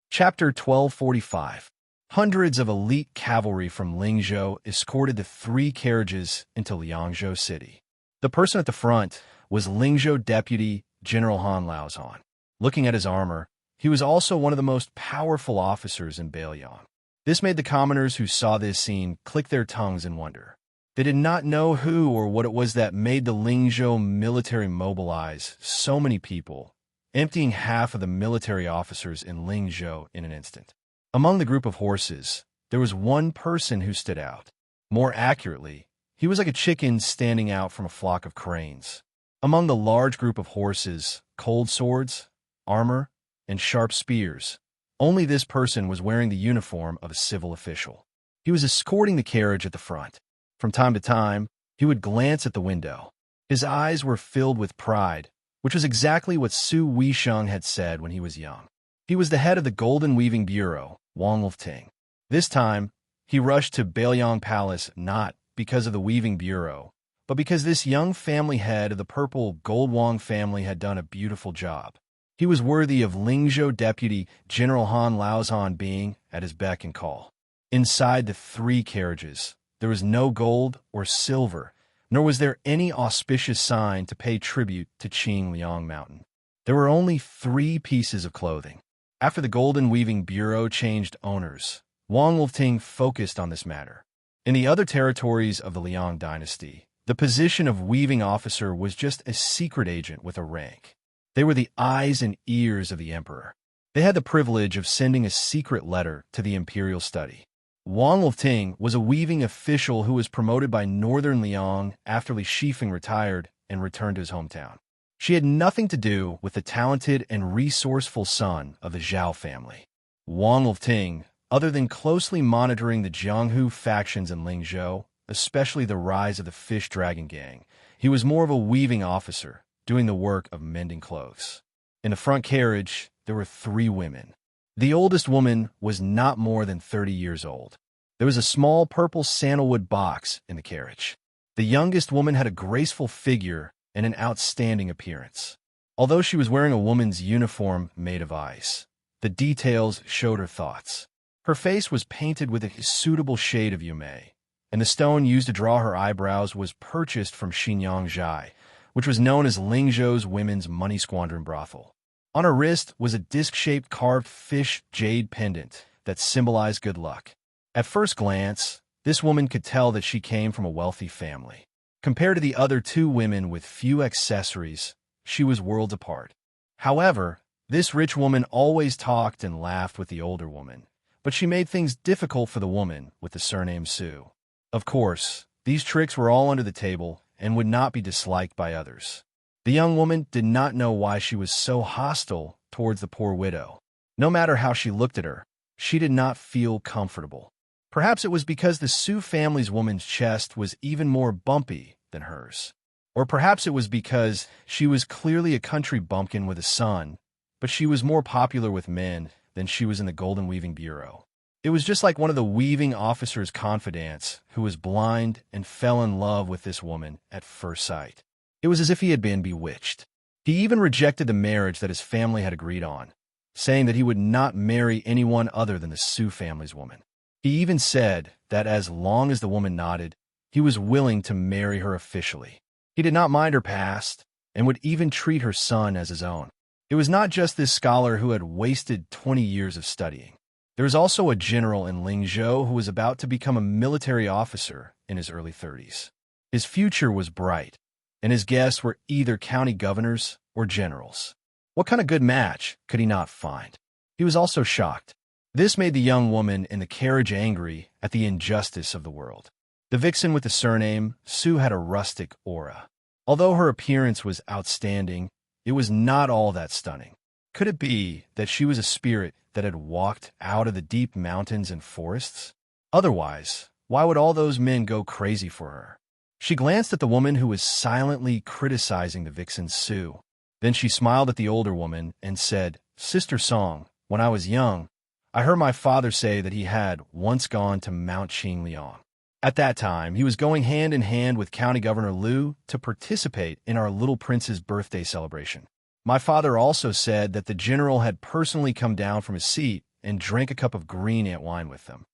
Chapter 1245. Hundreds of elite cavalry from Lingzhou escorted the 3 carriages into Liangzhou City. The person at the front was Lingzhou Deputy General Han Laozhan. Looking at his armor, he was also one of the most powerful officers in Beiliang. This made the commoners who saw this scene click their tongues in wonder. They did not know who or what it was that made the Lingzhou military mobilize so many people, emptying half of the military officers in Lingzhou in an instant. Among the group of horses, there was one person who stood out. More accurately, he was like a chicken standing out from a flock of cranes. Among the large group of horses, cold swords, armor, and sharp spears, only this person was wearing the uniform of a civil official. He was escorting the carriage at the front. From time to time, he would glance at the window. His eyes were filled with pride, which was exactly what Su Weisheng had said when he was young. He was the head of the Golden Weaving Bureau, Wang Lifting. This time, he rushed to Baiyang Palace not because of the Weaving Bureau, but because this young family head of the purple Gold Wang family had done a beautiful job. He was worthy of Lingzhou Deputy General Han Laozhan being at his beck and call. Inside the 3 carriages, there was no gold or silver, nor was there any auspicious sign to pay tribute to Qingliang Mountain. There were only 3 pieces of clothing. After the Golden Weaving Bureau changed owners, Wang Lifting focused on this matter. In the other territories of the Liang dynasty, the position of weaving officer was just a secret agent with a rank. They were the eyes and ears of the emperor. They had the privilege of sending a secret letter to the imperial study. Wang Lifting was a weaving official who was promoted by Northern Liang after Li Shifeng retired and returned to his hometown. She had nothing to do with the talented and resourceful son of the Zhao family. Wang Lifting, other than closely monitoring the Jianghu factions in Lingzhou, especially the rise of the Fish Dragon Gang, he was more of a weaving officer, doing the work of mending clothes. In the front carriage, there were 3 women. The oldest woman was not more than 30 years old. There was a small purple sandalwood box in the carriage. The youngest woman had a graceful figure and an outstanding appearance. Although she was wearing a woman's uniform made of ice, the details showed her thoughts. Her face was painted with a suitable shade of yume, and the stone used to draw her eyebrows was purchased from Xianxia, which was known as Lingzhou's women's money-squandering brothel. On her wrist was a disc-shaped carved fish jade pendant that symbolized good luck. At first glance, this woman could tell that she came from a wealthy family. Compared to the other 2 women with few accessories, she was worlds apart. However, this rich woman always talked and laughed with the older woman, but she made things difficult for the woman with the surname Su. Of course, these tricks were all under the table and would not be disliked by others. The young woman did not know why she was so hostile towards the poor widow. No matter how she looked at her, she did not feel comfortable. Perhaps it was because the Su family's woman's chest was even more bumpy than hers. Or perhaps it was because she was clearly a country bumpkin with a son, but she was more popular with men than she was in the Golden Weaving Bureau. It was just like one of the weaving officer's confidants who was blind and fell in love with this woman at first sight. It was as if he had been bewitched. He even rejected the marriage that his family had agreed on, saying that he would not marry anyone other than the Su family's woman. He even said that as long as the woman nodded, he was willing to marry her officially. He did not mind her past and would even treat her son as his own. It was not just this scholar who had wasted 20 years of studying. There was also a general in Lingzhou who was about to become a military officer in his early 30s. His future was bright, and his guests were either county governors or generals. What kind of good match could he not find? He was also shocked. This made the young woman in the carriage angry at the injustice of the world. The vixen with the surname Su had a rustic aura. Although her appearance was outstanding, it was not all that stunning. Could it be that she was a spirit that had walked out of the deep mountains and forests? Otherwise, why would all those men go crazy for her? She glanced at the woman who was silently criticizing the vixen Su. Then she smiled at the older woman and said, "Sister Song, when I was young, I heard my father say that he had once gone to Mount Qingliang. At that time, he was going hand in hand with County Governor Liu to participate in our little prince's birthday celebration. My father also said that the general had personally come down from his seat and drank a cup of green ant wine with them."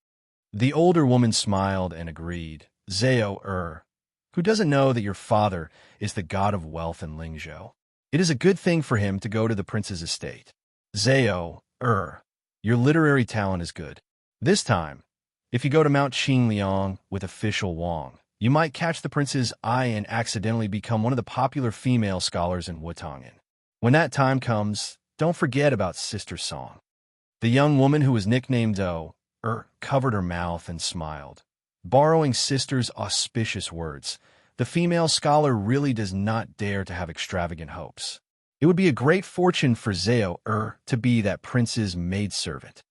The older woman smiled and agreed. "Zhao, who doesn't know that your father is the god of wealth in Lingzhou? It is a good thing for him to go to the prince's estate. Zhao, your literary talent is good. This time, if you go to Mount Qingliang with official Wang, you might catch the prince's eye and accidentally become one of the popular female scholars in Wutangan. When that time comes, don't forget about Sister Song." The young woman who was nicknamed covered her mouth and smiled. Borrowing Sister's auspicious words, the female scholar really does not dare to have extravagant hopes. It would be a great fortune for Zhao to be that prince's maidservant.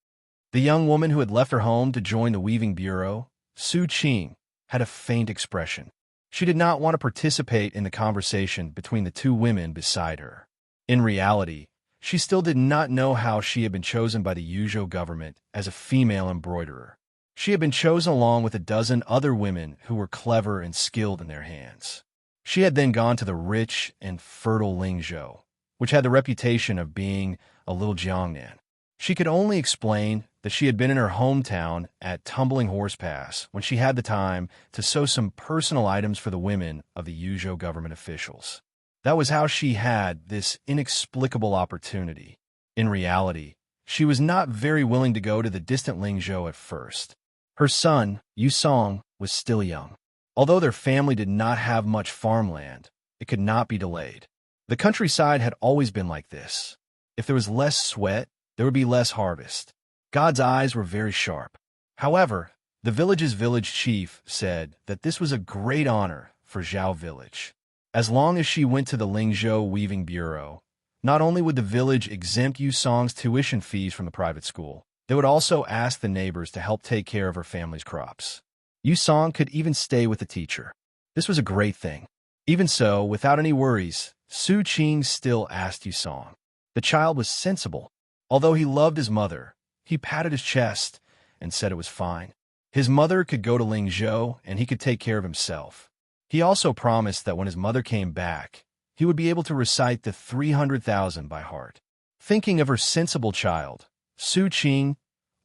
The young woman who had left her home to join the weaving bureau, Su Qing, had a faint expression. She did not want to participate in the conversation between the 2 women beside her. In reality, She still did not know how she had been chosen by the Yuzhou government as a female embroiderer. She had been chosen along with a dozen other women who were clever and skilled in their hands. She had then gone to the rich and fertile Lingzhou, which had the reputation of being a little Jiangnan. She could only explain that she had been in her hometown at Tumbling Horse Pass when she had the time to sew some personal items for the women of the Yuzhou government officials. That was how she had this inexplicable opportunity. In reality, she was not very willing to go to the distant Lingzhou at first. Her son, Yu Song, was still young. Although their family did not have much farmland, it could not be delayed. The countryside had always been like this. If there was less sweat, there would be less harvest. God's eyes were very sharp. However, the village's village chief said that this was a great honor for Zhao Village. As long as she went to the Lingzhou Weaving Bureau, not only would the village exempt Yu Song's tuition fees from the private school, they would also ask the neighbors to help take care of her family's crops. Yu Song could even stay with the teacher. This was a great thing. Even so, without any worries, Su Qing still asked Yu Song. The child was sensible. Although he loved his mother, he patted his chest and said it was fine. His mother could go to Lingzhou and he could take care of himself. He also promised that when his mother came back, he would be able to recite the 300,000 by heart. Thinking of her sensible child, Su Qing,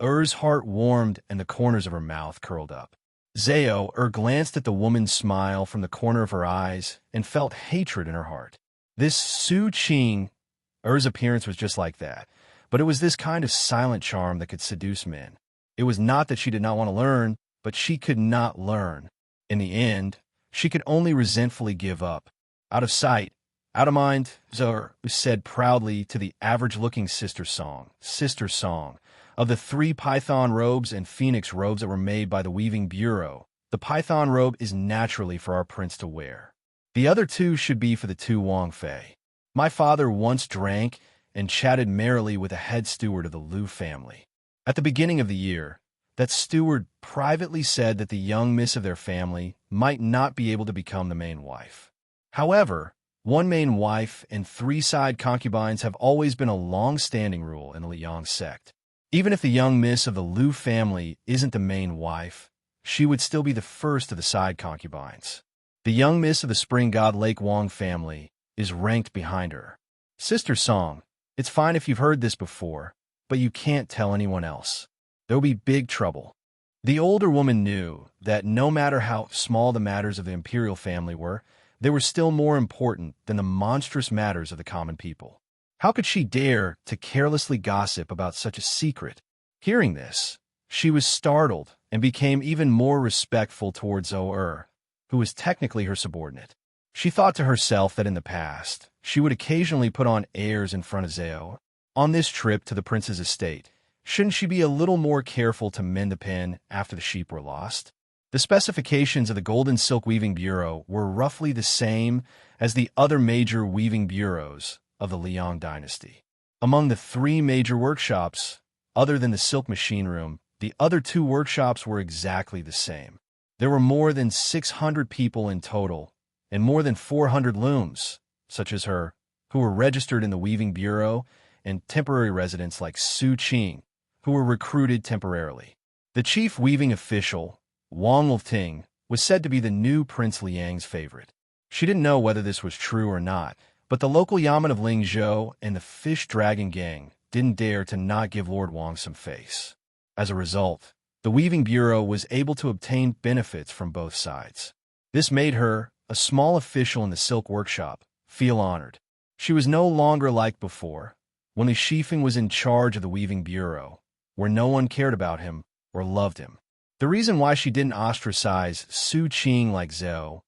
Er's heart warmed and the corners of her mouth curled up. Zhao glanced at the woman's smile from the corner of her eyes and felt hatred in her heart. This Su Qing, Er's appearance was just like that, but it was this kind of silent charm that could seduce men. It was not that she did not want to learn, but she could not learn. In the end, she could only resentfully give up. Out of sight, out of mind, Zhao said proudly to the average-looking sister song, of the 3 python robes and phoenix robes that were made by the Weaving Bureau. The python robe is naturally for our prince to wear. The other 2 should be for the 2 Wang Fei. My father once drank and chatted merrily with a head steward of the Liu family. At the beginning of the year, that steward privately said that the young miss of their family might not be able to become the main wife. However, 1 main wife and 3 side concubines have always been a long-standing rule in the Liang sect. Even if the young miss of the Liu family isn't the main wife, she would still be the first of the side concubines. The young miss of the Spring God Lake Wang family is ranked behind her. Sister Song, it's fine if you've heard this before, but you can't tell anyone else. There'll be big trouble. The older woman knew that no matter how small the matters of the imperial family were, they were still more important than the monstrous matters of the common people. How could she dare to carelessly gossip about such a secret? Hearing this, she was startled and became even more respectful towards Zhao, who was technically her subordinate. She thought to herself that in the past, she would occasionally put on airs in front of Zhao. On this trip to the prince's estate, shouldn't she be a little more careful to mend the pen after the sheep were lost? The specifications of the Golden Silk Weaving Bureau were roughly the same as the other major weaving bureaus of the Liang dynasty. Among the 3 major workshops, other than the silk machine room, the other 2 workshops were exactly the same. There were more than 600 people in total, and more than 400 looms, such as her, who were registered in the Weaving Bureau, and temporary residents like Su Qing, who were recruited temporarily. The chief weaving official, Wang Lifting, was said to be the new Prince Liang's favorite. She didn't know whether this was true or not, but the local yamen of Lingzhou and the Fish Dragon Gang didn't dare to not give Lord Wang some face. As a result, the Weaving Bureau was able to obtain benefits from both sides. This made her, a small official in the silk workshop, feel honored. She was no longer like before, when Li Shifeng was in charge of the Weaving Bureau, where no one cared about him or loved him. The reason why she didn't ostracize Su Qing like Zhao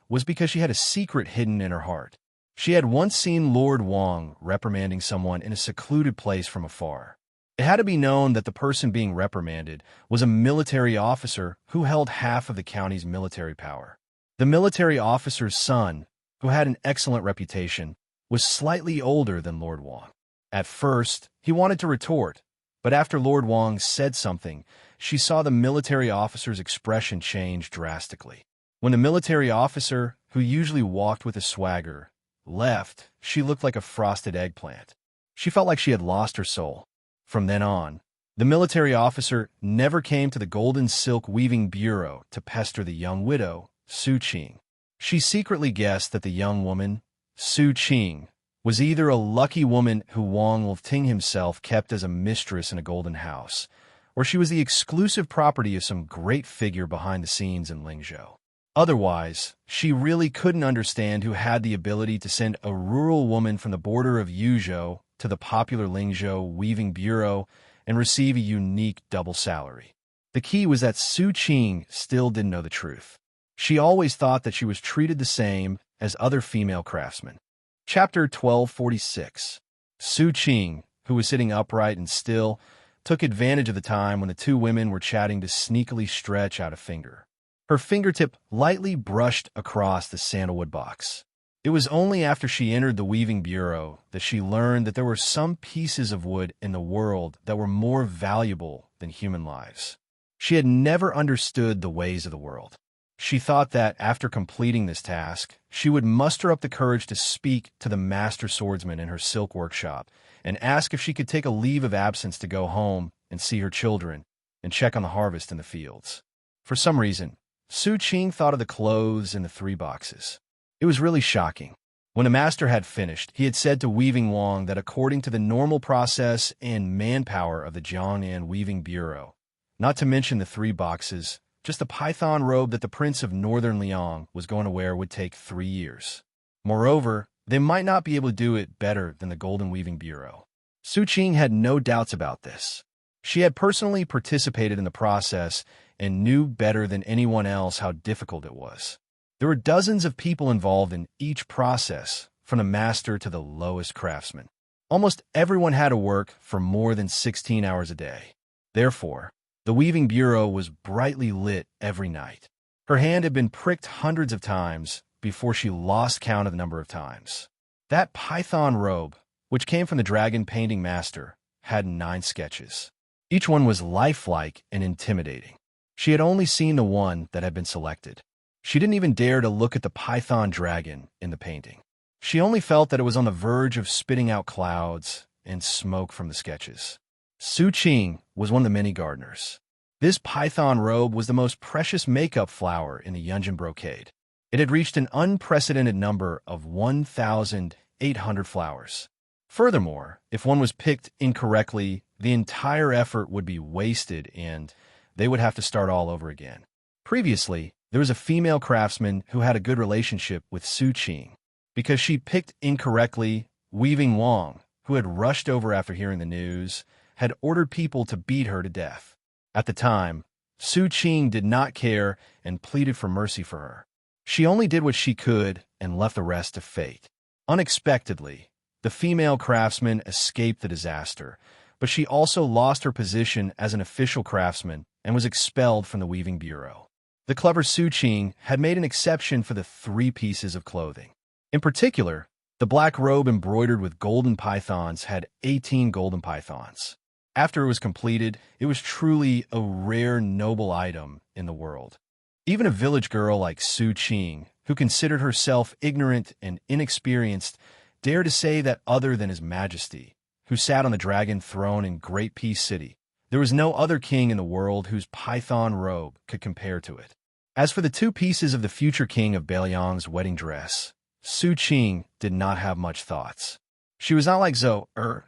was because she had a secret hidden in her heart. She had once seen Lord Wang reprimanding someone in a secluded place from afar. It had to be known that the person being reprimanded was a military officer who held half of the county's military power. The military officer's son, who had an excellent reputation, was slightly older than Lord Wang. At first, he wanted to retort, but after Lord Wang said something, she saw the military officer's expression change drastically. When the military officer, who usually walked with a swagger, left, she looked like a frosted eggplant. She felt like she had lost her soul. From then on, the military officer never came to the Golden Silk Weaving Bureau to pester the young widow, Su Qing. She secretly guessed that the young woman, Su Qing, was either a lucky woman who Wang Lifting himself kept as a mistress in a golden house, or she was the exclusive property of some great figure behind the scenes in Lingzhou. Otherwise, she really couldn't understand who had the ability to send a rural woman from the border of Yuzhou to the popular Lingzhou Weaving Bureau and receive a unique double salary. The key was that Su Qing still didn't know the truth. She always thought that she was treated the same as other female craftsmen. Chapter 1246. Su Qing, who was sitting upright and still, took advantage of the time when the two women were chatting to sneakily stretch out a finger. Her fingertip lightly brushed across the sandalwood box. It was only after she entered the weaving bureau that she learned that there were some pieces of wood in the world that were more valuable than human lives. She had never understood the ways of the world. She thought that after completing this task, she would muster up the courage to speak to the master swordsman in her silk workshop and ask if she could take a leave of absence to go home and see her children and check on the harvest in the fields. For some reason, Su Qing thought of the clothes in the 3 boxes. It was really shocking. When the master had finished, he had said to Weaving Wang that according to the normal process and manpower of the Jiangnan Weaving Bureau, not to mention the 3 boxes, just the python robe that the Prince of Northern Liang was going to wear would take 3 years. Moreover, they might not be able to do it better than the Golden Weaving Bureau. Su Qing had no doubts about this. She had personally participated in the process and knew better than anyone else how difficult it was. There were dozens of people involved in each process, from the master to the lowest craftsman. Almost everyone had to work for more than 16 hours a day. Therefore, the Weaving Bureau was brightly lit every night. Her hand had been pricked hundreds of times before she lost count of the number of times. That python robe, which came from the dragon painting master, had 9 sketches. Each one was lifelike and intimidating. She had only seen the one that had been selected. She didn't even dare to look at the python dragon in the painting. She only felt that it was on the verge of spitting out clouds and smoke from the sketches. Su Qing was one of the many gardeners. This python robe was the most precious makeup flower in the Yunjin brocade. It had reached an unprecedented number of 1,800 flowers. Furthermore, if one was picked incorrectly, the entire effort would be wasted and they would have to start all over again. Previously, there was a female craftsman who had a good relationship with Su Qing. Because she picked incorrectly, Weaving Wang, who had rushed over after hearing the news, had ordered people to beat her to death. At the time, Su Qing did not care and pleaded for mercy for her. She only did what she could and left the rest to fate. Unexpectedly, the female craftsman escaped the disaster, but she also lost her position as an official craftsman and was expelled from the Weaving Bureau. The clever Su Qing had made an exception for the 3 pieces of clothing. In particular, the black robe embroidered with golden pythons had 18 golden pythons. After it was completed, it was truly a rare, noble item in the world. Even a village girl like Su Qing, who considered herself ignorant and inexperienced, dared to say that other than His Majesty, who sat on the dragon throne in Great Peace City, there was no other king in the world whose python robe could compare to it. As for the 2 pieces of the future king of Beiliang's wedding dress, Su Qing did not have much thoughts. She was not like Zhou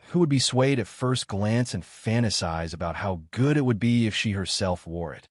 who would be swayed at first glance and fantasize about how good it would be if she herself wore it.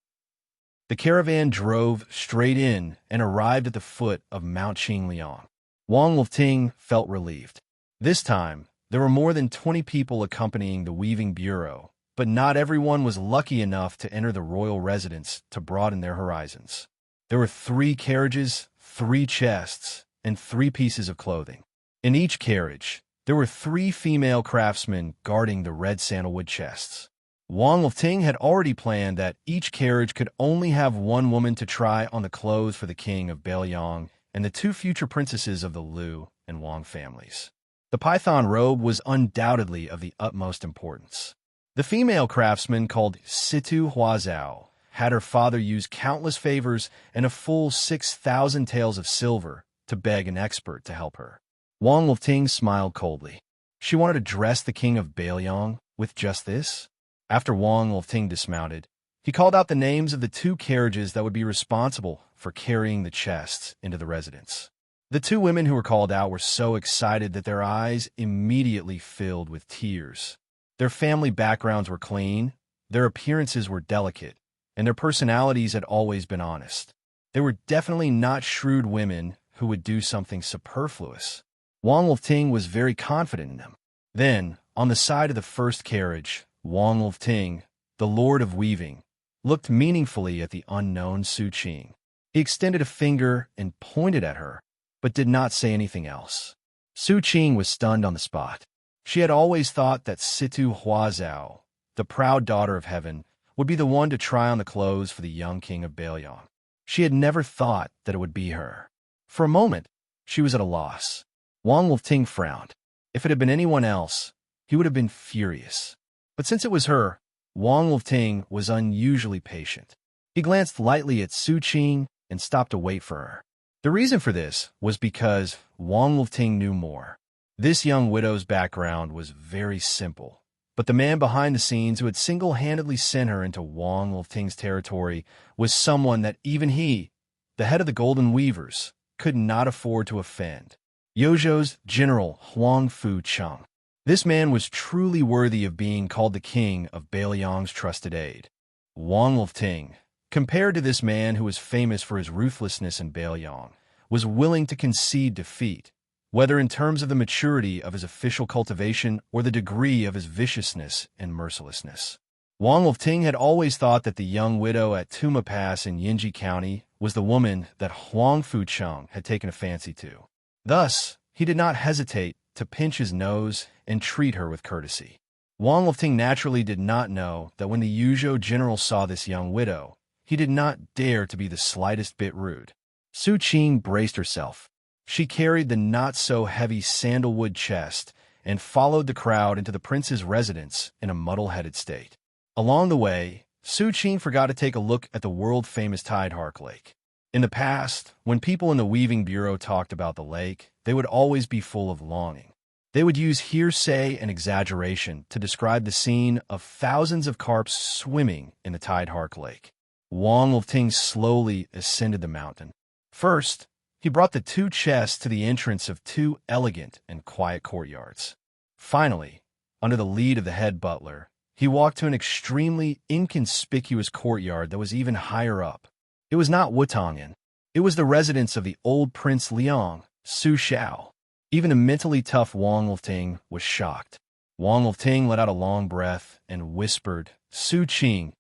The caravan drove straight in and arrived at the foot of Mount Qingliang. Wang Lifting felt relieved. This time, there were more than 20 people accompanying the Weaving Bureau, but not everyone was lucky enough to enter the royal residence to broaden their horizons. There were 3 carriages, 3 chests, and 3 pieces of clothing. In each carriage, there were 3 female craftsmen guarding the red sandalwood chests. Wang Lifting had already planned that each carriage could only have 1 woman to try on the clothes for the king of Beiliang and the 2 future princesses of the Liu and Wang families. The python robe was undoubtedly of the utmost importance. The female craftsman called Situ Huazhao had her father use countless favors and a full 6,000 taels of silver to beg an expert to help her. Wang Lifting smiled coldly. She wanted to dress the king of Bailiang with just this. After Wang Lifting dismounted, he called out the names of the 2 carriages that would be responsible for carrying the chests into the residence. The 2 women who were called out were so excited that their eyes immediately filled with tears. Their family backgrounds were clean, their appearances were delicate, and their personalities had always been honest. They were definitely not shrewd women who would do something superfluous. Wang Lifting was very confident in them. Then, on the side of the first carriage, Wang Lifting, the Lord of Weaving, looked meaningfully at the unknown Su Qing. He extended a finger and pointed at her, but did not say anything else. Su Qing was stunned on the spot. She had always thought that Situ Huazhao, the proud daughter of heaven, would be the one to try on the clothes for the young king of Bailiang. She had never thought that it would be her. For a moment, she was at a loss. Wang Lifting frowned. If it had been anyone else, he would have been furious. But since it was her, Wang Lifting was unusually patient. He glanced lightly at Su Qing and stopped to wait for her. The reason for this was because Wang Lifting knew more. This young widow's background was very simple, but the man behind the scenes who had single-handedly sent her into Wang Lifting's territory was someone that even he, the head of the Golden Weavers, could not afford to offend. Yozhou's General Huang Fu Cheng. This man was truly worthy of being called the king of Bailiang's trusted aide. Wang Lifting, compared to this man who was famous for his ruthlessness in Bailiang, was willing to concede defeat, whether in terms of the maturity of his official cultivation or the degree of his viciousness and mercilessness. Wang Lifting had always thought that the young widow at Tuma Pass in Yinji County was the woman that Huang Fu Cheng had taken a fancy to. Thus, he did not hesitate to pinch his nose and treat her with courtesy. Wang Lifting naturally did not know that when the Yuzhou general saw this young widow, he did not dare to be the slightest bit rude. Su Qing braced herself. She carried the not-so-heavy sandalwood chest and followed the crowd into the prince's residence in a muddle-headed state. Along the way, Su Qing forgot to take a look at the world-famous Tidehark Lake. In the past, when people in the Weaving Bureau talked about the lake, they would always be full of longing. They would use hearsay and exaggeration to describe the scene of thousands of carps swimming in the Tidehark Lake. Wang Lifting slowly ascended the mountain. First, he brought the 2 chests to the entrance of 2 elegant and quiet courtyards. Finally, under the lead of the head butler, he walked to an extremely inconspicuous courtyard that was even higher up. It was not Wutangan. It was the residence of the old Prince Liang, Su Xiao. Even a mentally tough Wang Lifting was shocked. Wang Lifting let out a long breath and whispered, "Su Qing,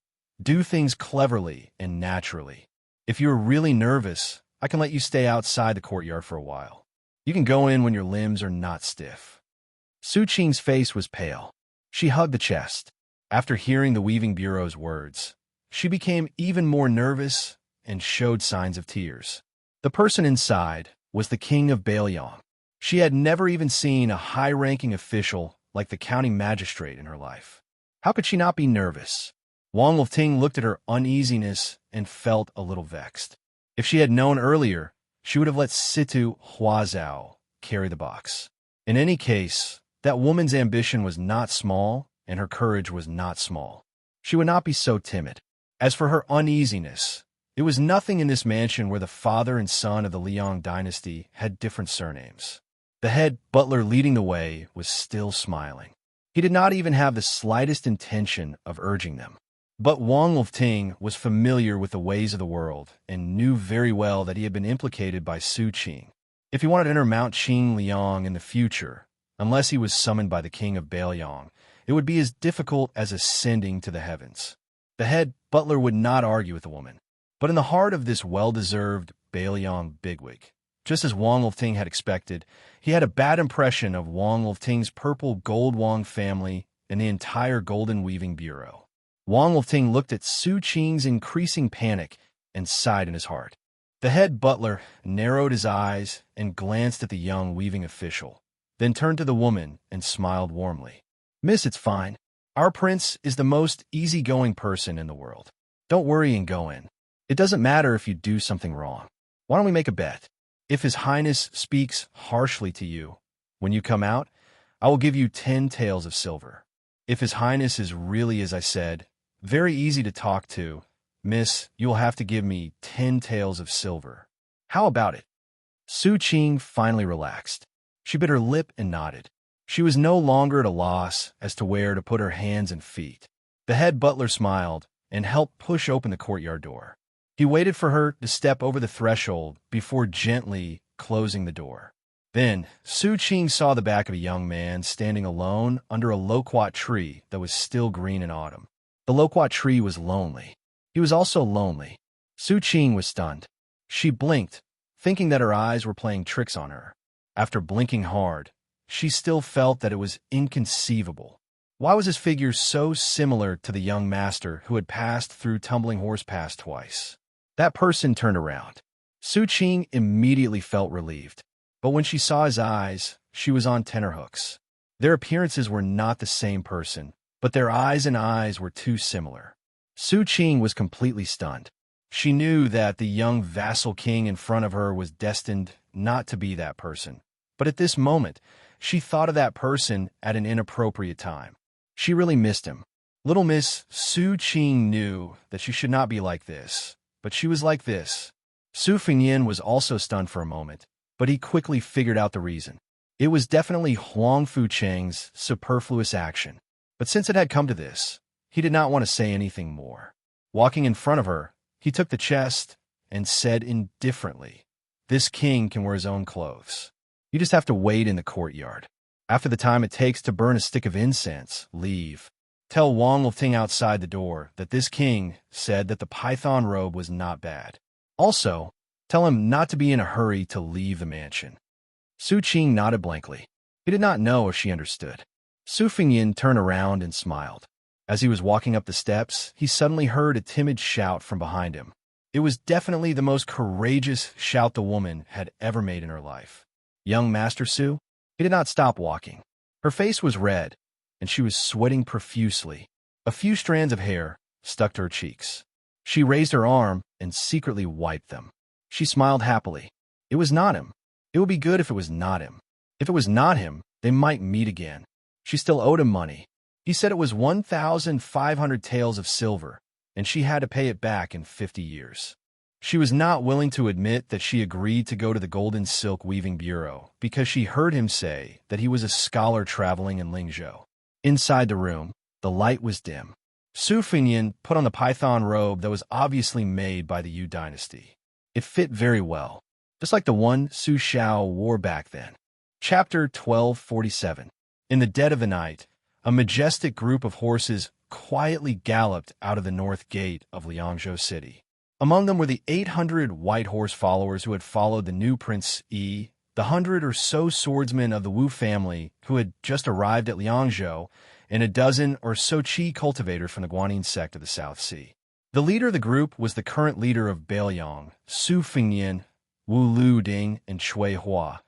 do things cleverly and naturally. If you're really nervous, I can let you stay outside the courtyard for a while. You can go in when your limbs are not stiff." Su Qing's face was pale. She hugged the chest. After hearing the Weaving Bureau's words, she became even more nervous and showed signs of tears. The person inside was the king of Bailiang. She had never even seen a high-ranking official like the county magistrate in her life. How could she not be nervous? Wang Lifting looked at her uneasiness and felt a little vexed. If she had known earlier, she would have let Situ Huazhao carry the box. In any case, that woman's ambition was not small, and her courage was not small. She would not be so timid. As for her uneasiness, it was nothing in this mansion where the father and son of the Liang dynasty had different surnames. The head butler leading the way was still smiling. He did not even have the slightest intention of urging them. But Wang Lifting was familiar with the ways of the world and knew very well that he had been implicated by Su Qing. If he wanted to enter Mount Qing Liang in the future, unless he was summoned by the king of Bailiang, it would be as difficult as ascending to the heavens. The head butler would not argue with the woman. But in the heart of this well-deserved Bailiang bigwig, just as Wang Lifting had expected, he had a bad impression of Wang Lifting's purple gold Wang family and the entire Golden Weaving Bureau. Wang Lifting looked at Su Qing's increasing panic and sighed in his heart. The head butler narrowed his eyes and glanced at the young weaving official, then turned to the woman and smiled warmly. "Miss, it's fine. Our prince is the most easygoing person in the world. Don't worry and go in. It doesn't matter if you do something wrong. Why don't we make a bet? If His Highness speaks harshly to you when you come out, I will give you 10 taels of silver. If His Highness is really as I said, very easy to talk to, miss, you'll have to give me 10 taels of silver. How about it? Su Qing finally relaxed. She bit her lip and nodded. She was no longer at a loss as to where to put her hands and feet. The head butler smiled and helped push open the courtyard door. He waited for her to step over the threshold before gently closing the door. Then, Su Qing saw the back of a young man standing alone under a loquat tree that was still green in autumn. The loquat tree was lonely. He was also lonely. Su Qing was stunned. She blinked, thinking that her eyes were playing tricks on her. After blinking hard, she still felt that it was inconceivable. Why was his figure so similar to the young master who had passed through Tumbling Horse Pass twice? That person turned around. Su Qing immediately felt relieved. But when she saw his eyes, she was on tenterhooks. Their appearances were not the same person, but their eyes were too similar. Su Qing was completely stunned. She knew that the young vassal king in front of her was destined not to be that person. But at this moment, she thought of that person at an inappropriate time. She really missed him. Little Miss Su Qing knew that she should not be like this, but she was like this. Su Fengyan was also stunned for a moment, but he quickly figured out the reason. It was definitely Huang Fucheng's superfluous action. But since it had come to this, he did not want to say anything more. Walking in front of her, he took the chest and said indifferently, "This king can wear his own clothes. You just have to wait in the courtyard. After the time it takes to burn a stick of incense, leave. Tell Wang Lifting outside the door that this king said that the python robe was not bad. Also, tell him not to be in a hurry to leave the mansion." Su Qing nodded blankly. He did not know if she understood. Su Fengyan turned around and smiled. As he was walking up the steps, he suddenly heard a timid shout from behind him. It was definitely the most courageous shout the woman had ever made in her life. Young Master Su? He did not stop walking. Her face was red, and she was sweating profusely. A few strands of hair stuck to her cheeks. She raised her arm and secretly wiped them. She smiled happily. It was not him. It would be good if it was not him. If it was not him, they might meet again. She still owed him money. He said it was 1,500 taels of silver, and she had to pay it back in 50 years. She was not willing to admit that she agreed to go to the Golden Silk Weaving Bureau because she heard him say that he was a scholar traveling in Lingzhou. Inside the room, the light was dim. Su Fengyan put on the python robe that was obviously made by the Yu dynasty. It fit very well, just like the one Su Xiao wore back then. Chapter 1247. In the dead of the night, a majestic group of horses quietly galloped out of the north gate of Liangzhou City. Among them were the 800 white horse followers who had followed the new Prince Yi, the 100 or so swordsmen of the Wu family who had just arrived at Liangzhou, and a dozen or so Qi cultivators from the Guanyin sect of the South Sea. The leader of the group was the current leader of Beiliang, Su Fengyan, Wu Lu Ding, and Chui Hua,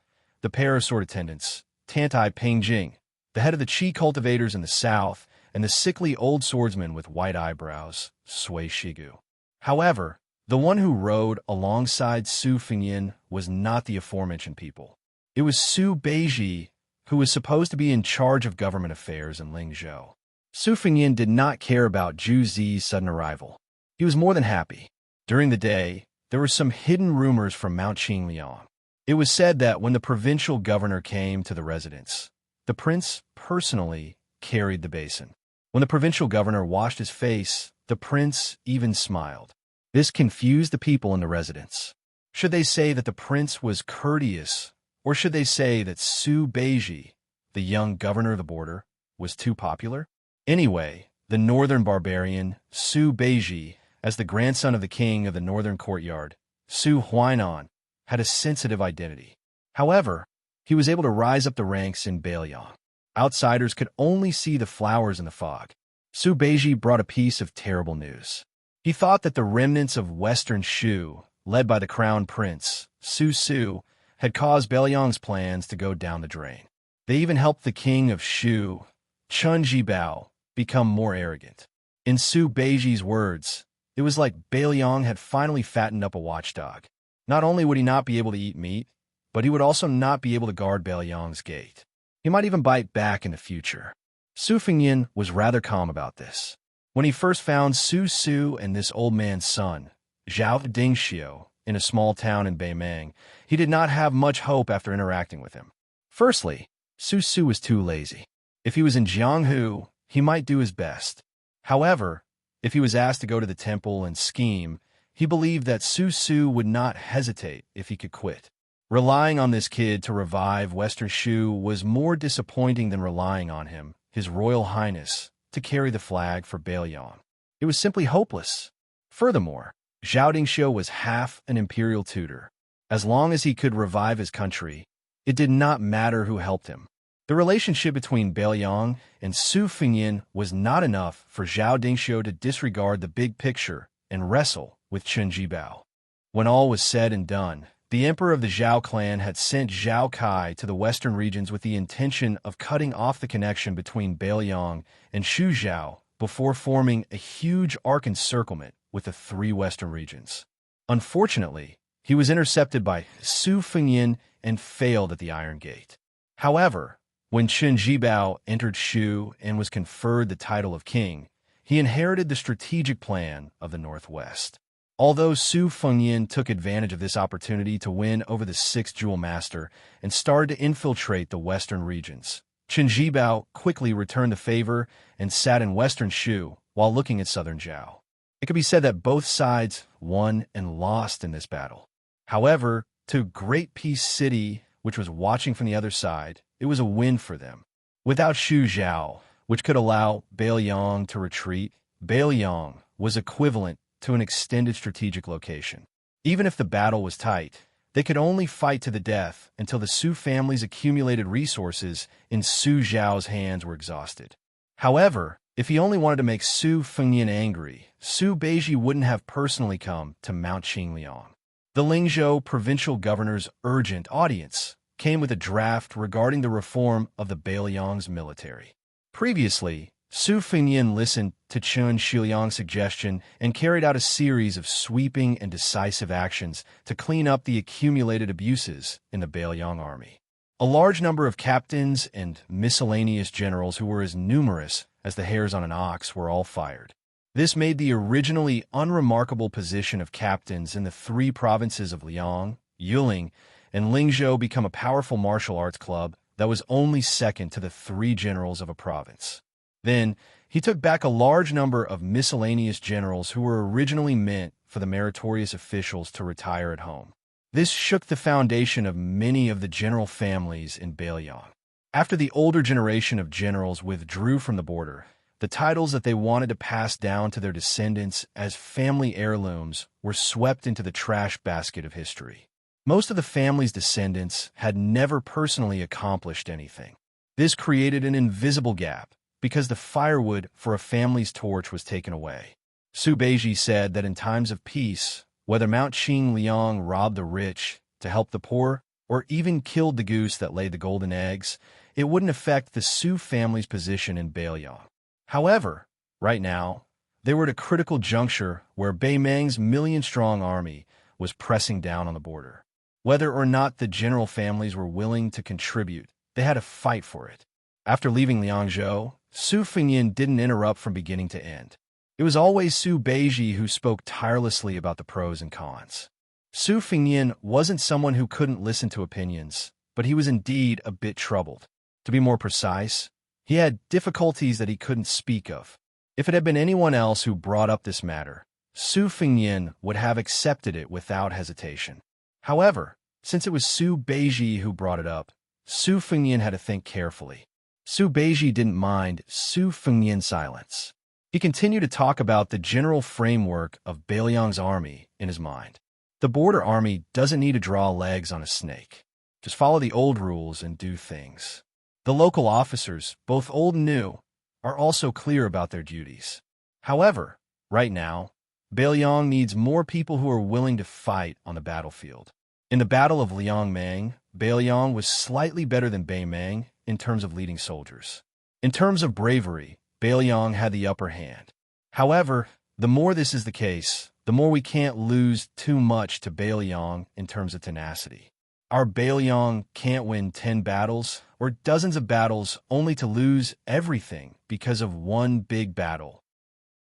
the pair of sword attendants, Tantai Pengjing, the head of the Qi cultivators in the south, and the sickly old swordsman with white eyebrows, Sui Shigu. However, the one who rode alongside Su Fengyan was not the aforementioned people. It was Su Beiji, who was supposed to be in charge of government affairs in Lingzhou. Su Fengyan did not care about Zhu Zi's sudden arrival. He was more than happy. During the day, there were some hidden rumors from Mount Qingliang. It was said that when the provincial governor came to the residence, the prince personally carried the basin. When the provincial governor washed his face, the prince even smiled. This confused the people in the residence. Should they say that the prince was courteous, or should they say that Su Beiji, the young governor of the border, was too popular? Anyway, the northern barbarian, Su Beiji, as the grandson of the king of the northern courtyard, Su Huainan, had a sensitive identity. However, he was able to rise up the ranks in Beiliang. Outsiders could only see the flowers in the fog. Su Beiji brought a piece of terrible news. He thought that the remnants of Western Shu, led by the crown prince, Su Su, had caused Beiliang's plans to go down the drain. They even helped the king of Shu, Chun Jibao, become more arrogant. In Su Beiji's words, it was like Beiliang had finally fattened up a watchdog. Not only would he not be able to eat meat, but he would also not be able to guard Beiliang's gate. He might even bite back in the future. Su Fengyin was rather calm about this. When he first found Su Su and this old man's son, Zhao Dingxiu, in a small town in Beimang, he did not have much hope after interacting with him. Firstly, Su Su was too lazy. If he was in Jianghu, he might do his best. However, if he was asked to go to the temple and scheme, he believed that Su Su would not hesitate if he could quit. Relying on this kid to revive Western Shu was more disappointing than relying on him, His Royal Highness, to carry the flag for Beiliang. It was simply hopeless. Furthermore, Zhao Dingxiu was half an imperial tutor. As long as he could revive his country, it did not matter who helped him. The relationship between Beiliang and Su Fengyin was not enough for Zhao Dingxiu to disregard the big picture and wrestle with Chen Jibao. When all was said and done, the emperor of the Zhao clan had sent Zhao Kai to the western regions with the intention of cutting off the connection between Beiliang and Shu Zhao before forming a huge arc encirclement with the three western regions. Unfortunately, he was intercepted by Su Fengyin and failed at the Iron Gate. However, when Chen Jibao entered Shu and was conferred the title of king, he inherited the strategic plan of the Northwest. Although Su Fengyin took advantage of this opportunity to win over the sixth jewel master and started to infiltrate the western regions, Chen Jibao quickly returned the favor and sat in western Shu while looking at southern Zhao. It could be said that both sides won and lost in this battle. However, to Great Peace City, which was watching from the other side, it was a win for them. Without Shu Zhao, which could allow Beiliang to retreat, Beiliang was equivalent to an extended strategic location. Even if the battle was tight, they could only fight to the death until the Su family's accumulated resources in Su Zhao's hands were exhausted. However, if he only wanted to make Su Fengyin angry, Su Beiji wouldn't have personally come to Mount Qingliang. The Lingzhou provincial governor's urgent audience came with a draft regarding the reform of the Beiliang's military. Previously, Su Fengyin listened to Chen Shiliang's suggestion and carried out a series of sweeping and decisive actions to clean up the accumulated abuses in the Beiliang army. A large number of captains and miscellaneous generals who were as numerous as the hairs on an ox were all fired. This made the originally unremarkable position of captains in the three provinces of Liang, Yuling, and Lingzhou become a powerful martial arts club that was only second to the three generals of a province. Then, he took back a large number of miscellaneous generals who were originally meant for the meritorious officials to retire at home. This shook the foundation of many of the general families in Beiliang. After the older generation of generals withdrew from the border, the titles that they wanted to pass down to their descendants as family heirlooms were swept into the trash basket of history. Most of the family's descendants had never personally accomplished anything. This created an invisible gap because the firewood for a family's torch was taken away. Su Beiji said that in times of peace, whether Mount Qingliang robbed the rich to help the poor or even killed the goose that laid the golden eggs, it wouldn't affect the Su family's position in Beiliang. However, right now, they were at a critical juncture where Beimang's million-strong army was pressing down on the border. Whether or not the general families were willing to contribute, they had to fight for it. After leaving Liangzhou, Su Fengyin didn't interrupt from beginning to end. It was always Su Beiji who spoke tirelessly about the pros and cons. Su Fengyin wasn't someone who couldn't listen to opinions, but he was indeed a bit troubled. To be more precise, he had difficulties that he couldn't speak of. If it had been anyone else who brought up this matter, Su Fengyin would have accepted it without hesitation. However, since it was Su Beiji who brought it up, Su Fengyin had to think carefully. Su Beiji didn't mind Su Fengyin's silence. He continued to talk about the general framework of Beiliang's army in his mind. The border army doesn't need to draw legs on a snake. Just follow the old rules and do things. The local officers, both old and new, are also clear about their duties. However, right now, Beiliang needs more people who are willing to fight on the battlefield. In the Battle of Liangmang, Beiliang was slightly better than Beimang in terms of leading soldiers. In terms of bravery, Beiliang had the upper hand. However, the more this is the case, the more we can't lose too much to Beiliang in terms of tenacity. Our Beiliang can't win 10 battles or dozens of battles only to lose everything because of one big battle.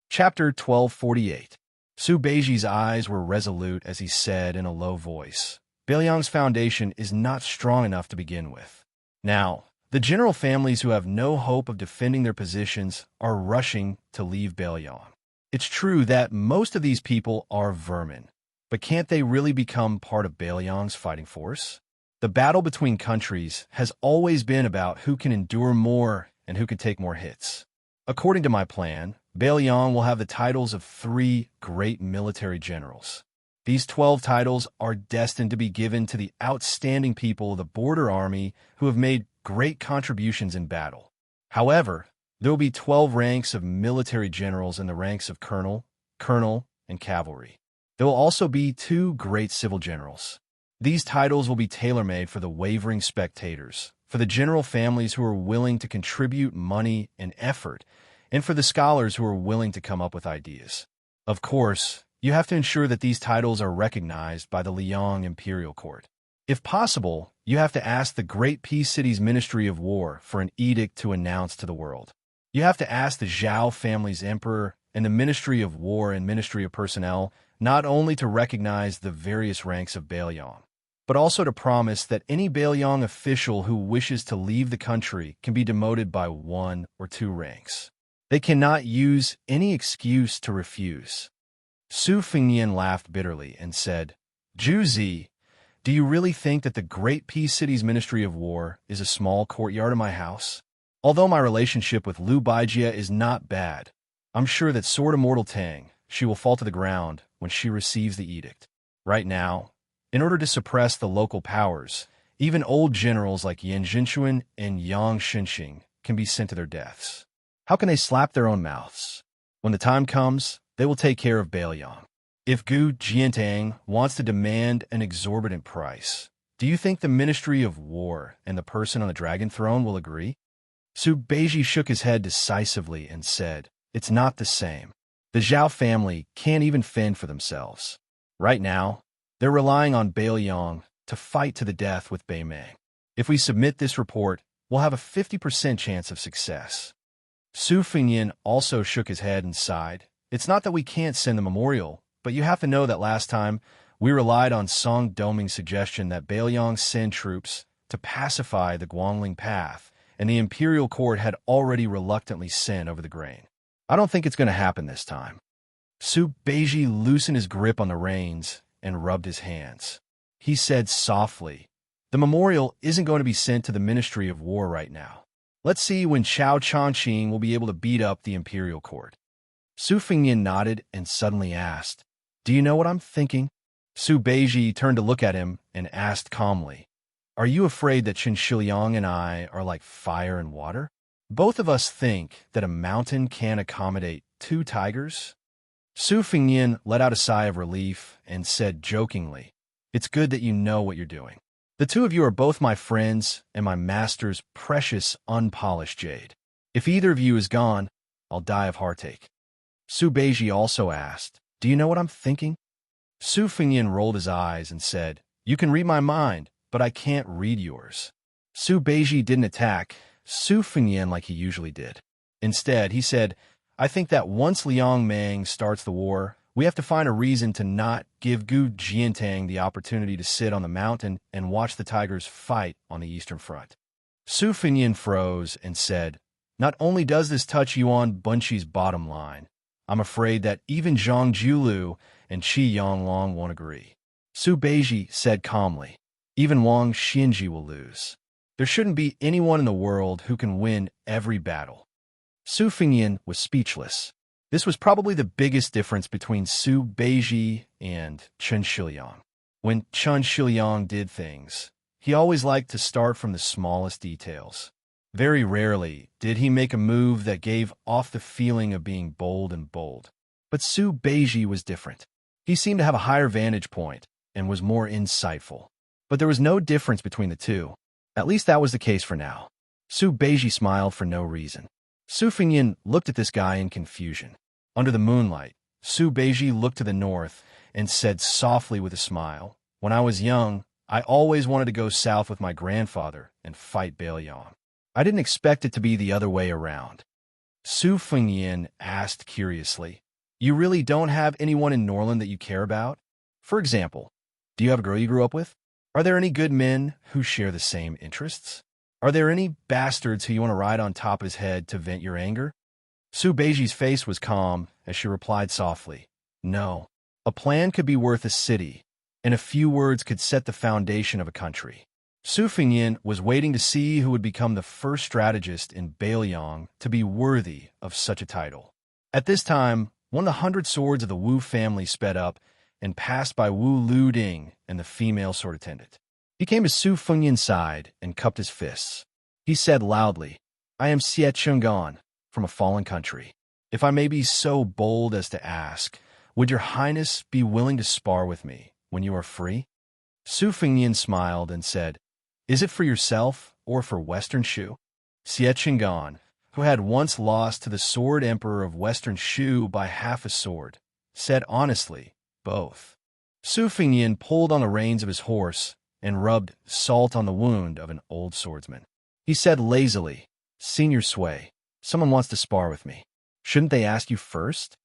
Chapter 1248. Su Beiji's eyes were resolute as he said in a low voice, "Beiliang's foundation is not strong enough to begin with. Now, the general families who have no hope of defending their positions are rushing to leave Beiliang. It's true that most of these people are vermin, but can't they really become part of Beiliang's fighting force? The battle between countries has always been about who can endure more and who can take more hits. According to my plan, Beiliang will have the titles of 3 great military generals. These 12 titles are destined to be given to the outstanding people of the border army who have made great contributions in battle. However, there will be 12 ranks of military generals in the ranks of colonel, and cavalry. There will also be 2 great civil generals. These titles will be tailor-made for the wavering spectators, for the general families who are willing to contribute money and effort, and for the scholars who are willing to come up with ideas. Of course, you have to ensure that these titles are recognized by the Liang Imperial Court. If possible, you have to ask the Great Peace City's Ministry of War for an edict to announce to the world. You have to ask the Zhao family's emperor and the Ministry of War and Ministry of Personnel not only to recognize the various ranks of Beiliang, but also to promise that any Beiliang official who wishes to leave the country can be demoted by 1 or 2 ranks. They cannot use any excuse to refuse." Su Fengnian laughed bitterly and said, "Juzi, do you really think that the Great Peace City's Ministry of War is a small courtyard of my house? Although my relationship with Liu Baijia is not bad, I'm sure that Sword Immortal Tang, she will fall to the ground when she receives the edict. Right now, in order to suppress the local powers, even old generals like Yan Zhinshuan and Yang Shenxing can be sent to their deaths. How can they slap their own mouths? When the time comes, they will take care of Beiliang. If Gu Jiantang wants to demand an exorbitant price, do you think the Ministry of War and the person on the dragon throne will agree?" Su Beiji shook his head decisively and said, "It's not the same. The Zhao family can't even fend for themselves. Right now, they're relying on Beiliang to fight to the death with Beimeng. If we submit this report, we'll have a 50% chance of success." Su Fengnian also shook his head and sighed. "It's not that we can't send the memorial, but you have to know that last time we relied on Song Doming's suggestion that Beiliang send troops to pacify the Guangling Path, and the Imperial Court had already reluctantly sent over the grain. I don't think it's going to happen this time." Su Beiji loosened his grip on the reins and rubbed his hands. He said softly, "The memorial isn't going to be sent to the Ministry of War right now. Let's see when Xiao Changqing will be able to beat up the Imperial Court." Su Fengnian nodded and suddenly asked, "Do you know what I'm thinking?" Su Beiji turned to look at him and asked calmly, "Are you afraid that Chen Shiliang and I are like fire and water? Both of us think that a mountain can accommodate 2 tigers?" Su Fengnian let out a sigh of relief and said jokingly, "It's good that you know what you're doing. The 2 of you are both my friends and my master's precious unpolished jade. If either of you is gone, I'll die of heartache." Su Beiji also asked, "Do you know what I'm thinking?" Su Fengnian rolled his eyes and said, "You can read my mind, but I can't read yours." Su Beiji didn't attack Su Fengnian like he usually did. Instead, he said, "I think that once Liang Meng starts the war, we have to find a reason to not give Gu Jiantang the opportunity to sit on the mountain and watch the tigers fight on the Eastern Front." Su Fengnian froze and said, "Not only does this touch Yuan Bunchi's bottom line, I'm afraid that even Zhang Julu and Qi Yanglong won't agree." Su Beiji said calmly, "Even Wang Xinji will lose. There shouldn't be anyone in the world who can win every battle." Su Fengnian was speechless. This was probably the biggest difference between Su Beiji and Chen Shiliang. When Chen Shiliang did things, he always liked to start from the smallest details. Very rarely did he make a move that gave off the feeling of being bold and bold. But Su Beiji was different. He seemed to have a higher vantage point and was more insightful. But there was no difference between the 2. At least that was the case for now. Su Beiji smiled for no reason. Su Fengnian looked at this guy in confusion. Under the moonlight, Su Beiji looked to the north and said softly with a smile, "When I was young, I always wanted to go south with my grandfather and fight Bailiang. I didn't expect it to be the other way around. Su Fengyan asked curiously, You really don't have anyone in Norland that you care about? For example, do you have a girl you grew up with? Are there any good men who share the same interests? Are there any bastards who you want to ride on top of his head to vent your anger? Su Beiji's face was calm as she replied softly, No. A plan could be worth a city, and a few words could set the foundation of a country. Su Fengyan was waiting to see who would become the first strategist in Bailiang to be worthy of such a title. At this time, one of the 100 swords of the Wu family sped up and passed by Wu Luding and the female sword attendant. He came to Su Fengyan's side and cupped his fists. He said loudly, I am Xie Chungan from a fallen country. If I may be so bold as to ask, would your highness be willing to spar with me when you are free? Su Fengyan smiled and said, Is it for yourself or for Western Shu? Xie Chungan, who had once lost to the sword emperor of Western Shu by half a sword, said honestly, both. Su Fengyan pulled on the reins of his horse and rubbed salt on the wound of an old swordsman. He said lazily, Senior Sui, someone wants to spar with me. Shouldn't they ask you first?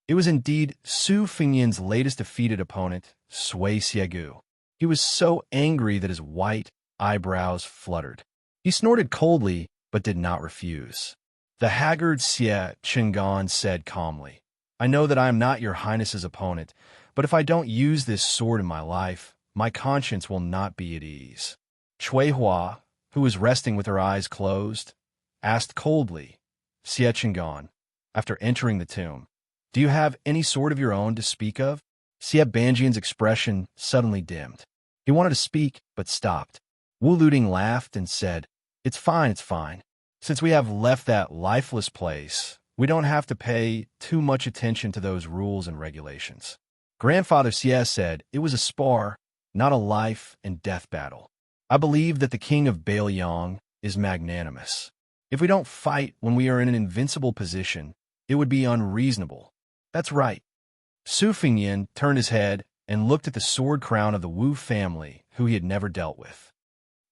It was indeed Su Fengyan's latest defeated opponent, Sui Xiegu. He was so angry that his white eyebrows fluttered. He snorted coldly, but did not refuse. The haggard Xie Chungan said calmly, I know that I am not your highness's opponent, but if I don't use this sword in my life, my conscience will not be at ease. Chui Hua, who was resting with her eyes closed, asked coldly, Xie Chungan, after entering the tomb, Do you have any sword of your own to speak of? Xie Banjian's expression suddenly dimmed. He wanted to speak, but stopped. Wu Luding laughed and said, It's fine, it's fine. Since we have left that lifeless place, we don't have to pay too much attention to those rules and regulations. Grandfather Xie said it was a spar, not a life and death battle. I believe that the king of Bailiang is magnanimous. If we don't fight when we are in an invincible position, it would be unreasonable. That's right. Su Fengyan turned his head and looked at the sword crown of the Wu family, who he had never dealt with.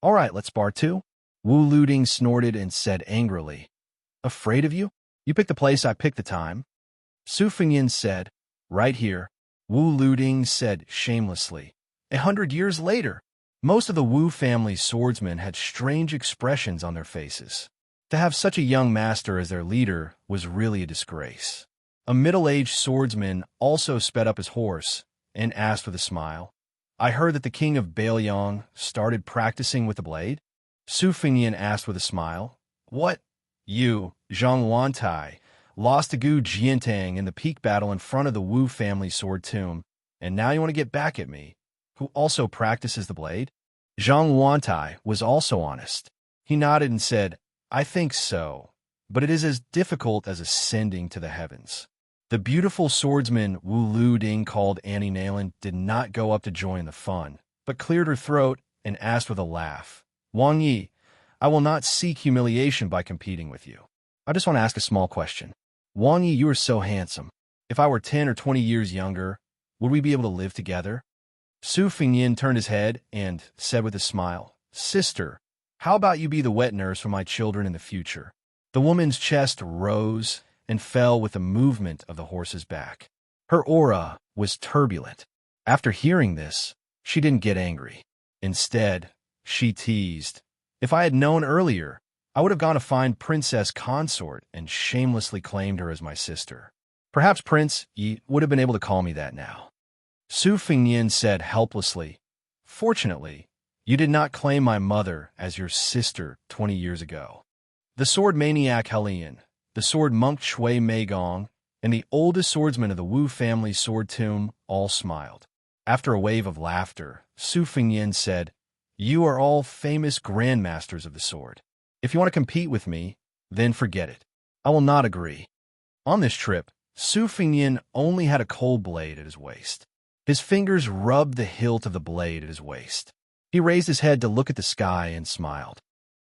All right, let's spar too. Wu Luding snorted and said angrily, Afraid of you? You picked the place, I picked the time. Su Fengyan said, Right here. Wu Luding said shamelessly, 100 years later. Most of the Wu family swordsmen had strange expressions on their faces. To have such a young master as their leader was really a disgrace. A middle-aged swordsman also sped up his horse and asked with a smile, I heard that the king of Bailiang started practicing with the blade? Su Fengyan asked with a smile, What? You, Zhang Wantai, lost to Gu Jiantang in the peak battle in front of the Wu family sword tomb, and now you want to get back at me, who also practices the blade? Zhang Wantai was also honest. He nodded and said, I think so, but it is as difficult as ascending to the heavens. The beautiful swordsman Wu Luding called Annie Nalen did not go up to join the fun, but cleared her throat and asked with a laugh, Wang Yi, I will not seek humiliation by competing with you. I just want to ask a small question. Wang Yi, you are so handsome. If I were 10 or 20 years younger, would we be able to live together? Su Fengyan turned his head and said with a smile, Sister, how about you be the wet nurse for my children in the future? The woman's chest rose and fell with the movement of the horse's back. Her aura was turbulent. After hearing this, she didn't get angry. Instead, she teased, If I had known earlier, I would have gone to find Princess Consort and shamelessly claimed her as my sister. Perhaps Prince Yi would have been able to call me that now. Su Fengyan said helplessly, Fortunately, you did not claim my mother as your sister 20 years ago. The sword maniac Helian, the sword monk Shui Meigong, and the oldest swordsman of the Wu family sword tomb all smiled. After a wave of laughter, Su Fengyan said, You are all famous grandmasters of the sword. If you want to compete with me, then forget it. I will not agree. On this trip, Su Fengyan only had a cold blade at his waist. His fingers rubbed the hilt of the blade at his waist. He raised his head to look at the sky and smiled.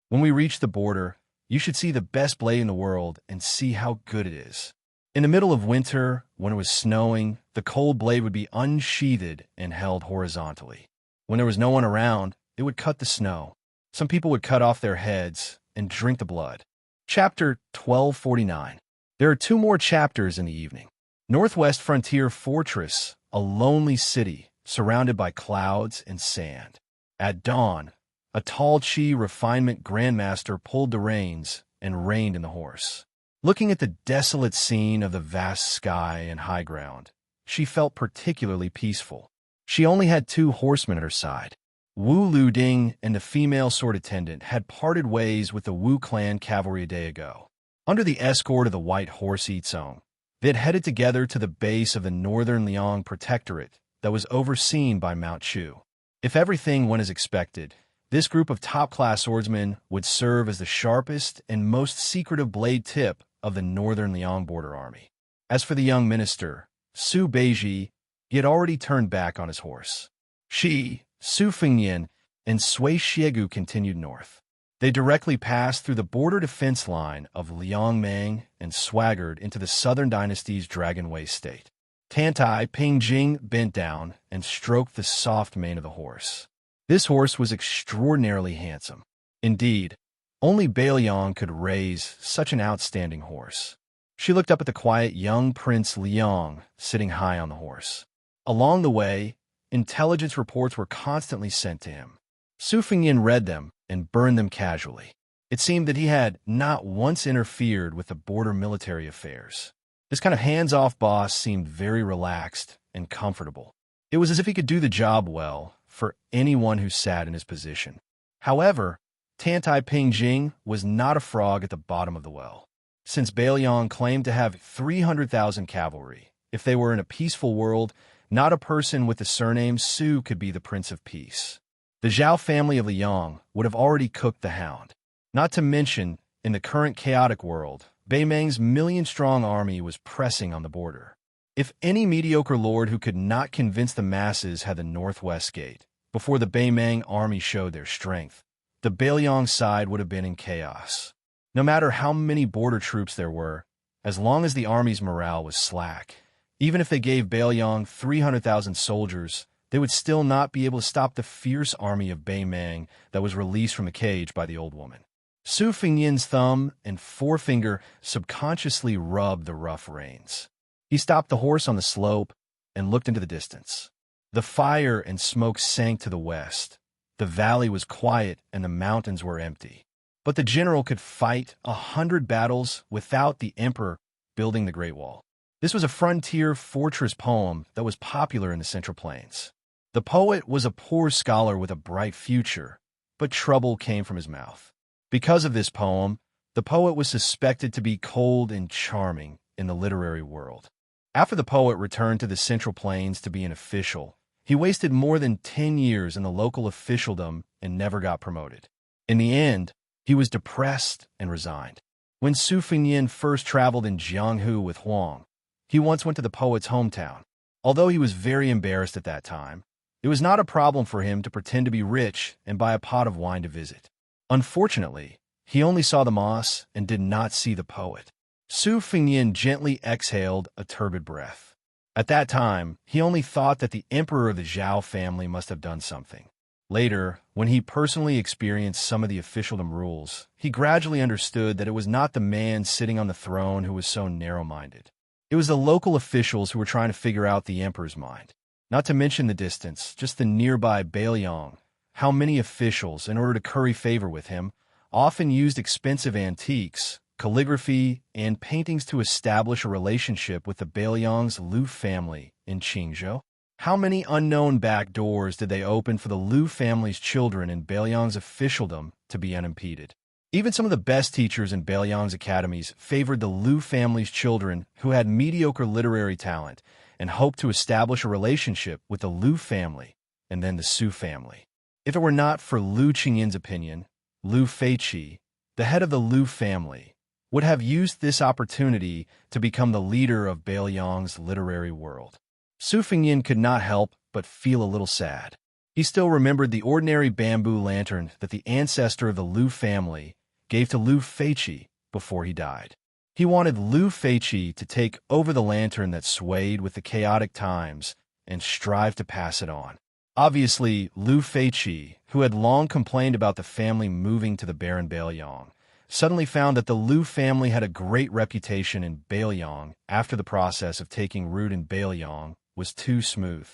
When we reach the border, you should see the best blade in the world and see how good it is. In the middle of winter, when it was snowing, the cold blade would be unsheathed and held horizontally. When there was no one around, it would cut the snow. Some people would cut off their heads and drink the blood. Chapter 1249. There are 2 more chapters in the evening. Northwest Frontier Fortress, a lonely city surrounded by clouds and sand. At dawn, a tall Qi refinement grandmaster pulled the reins and reined in the horse. Looking at the desolate scene of the vast sky and high ground, she felt particularly peaceful. She only had 2 horsemen at her side. Wu Luding and the female sword attendant had parted ways with the Wu clan cavalry a day ago. Under the escort of the white horse Yizong, they had headed together to the base of the Northern Liang Protectorate that was overseen by Mount Chu. If everything went as expected, this group of top-class swordsmen would serve as the sharpest and most secretive blade tip of the Northern Liang border army. As for the young minister, Su Beiji, he had already turned back on his horse. She, Su Fengyan, and Sui Xiegu continued north. They directly passed through the border defense line of Liangmang and swaggered into the Southern Dynasty's Dragon Way state. Tantai Pingjing bent down and stroked the soft mane of the horse. This horse was extraordinarily handsome. Indeed, only Bailiang could raise such an outstanding horse. She looked up at the quiet young Prince Liang sitting high on the horse. Along the way, intelligence reports were constantly sent to him. Su Fengyan read them and burned them casually. It seemed that he had not once interfered with the border military affairs. This kind of hands-off boss seemed very relaxed and comfortable. It was as if he could do the job well for anyone who sat in his position. However, Tantai Pingjing was not a frog at the bottom of the well. Since Bailiang claimed to have 300,000 cavalry, if they were in a peaceful world, not a person with the surname Su could be the Prince of Peace. The Zhao family of Liang would have already cooked the hound. Not to mention, in the current chaotic world, Beimang's million-strong army was pressing on the border. If any mediocre lord who could not convince the masses had the Northwest Gate, before the Beimang army showed their strength, the Bailiang side would have been in chaos. No matter how many border troops there were, as long as the army's morale was slack, even if they gave Bailiang 300,000 soldiers, they would still not be able to stop the fierce army of Beimang that was released from the cage by the old woman. Su Fengyan's thumb and forefinger subconsciously rubbed the rough reins. He stopped the horse on the slope and looked into the distance. The fire and smoke sank to the west. The valley was quiet and the mountains were empty. But the general could fight 100 battles without the emperor building the Great Wall. This was a frontier fortress poem that was popular in the Central Plains. The poet was a poor scholar with a bright future, but trouble came from his mouth. Because of this poem, the poet was suspected to be cold and charming in the literary world. After the poet returned to the Central Plains to be an official, he wasted more than 10 years in the local officialdom and never got promoted. In the end, he was depressed and resigned. When Su Fengyan first traveled in Jianghu with Huang, he once went to the poet's hometown. Although he was very embarrassed at that time, it was not a problem for him to pretend to be rich and buy a pot of wine to visit. Unfortunately, he only saw the moss and did not see the poet. Su Fengyan gently exhaled a turbid breath. At that time, he only thought that the emperor of the Zhao family must have done something. Later, when he personally experienced some of the officialdom rules, he gradually understood that it was not the man sitting on the throne who was so narrow-minded. It was the local officials who were trying to figure out the emperor's mind. Not to mention the distance, just the nearby Bailiang. How many officials, in order to curry favor with him, often used expensive antiques, calligraphy, and paintings to establish a relationship with the Bailiang's Lu family in Qingzhou? How many unknown back doors did they open for the Lu family's children in Bailiang's officialdom to be unimpeded? Even some of the best teachers in Bailiang's academies favored the Lu family's children who had mediocre literary talent and hoped to establish a relationship with the Lu family and then the Su family. If it were not for Lu Qingyan's opinion, Lu Feiqi, the head of the Lu family, would have used this opportunity to become the leader of Bailiang's literary world. Su Fengyan could not help but feel a little sad. He still remembered the ordinary bamboo lantern that the ancestor of the Lu family gave to Lu Feiqi before he died. He wanted Lu Feiqi to take over the lantern that swayed with the chaotic times and strive to pass it on. Obviously, Lu Feiqi, who had long complained about the family moving to the barren Beiliang, suddenly found that the Lu family had a great reputation in Beiliang after the process of taking root in Beiliang was too smooth.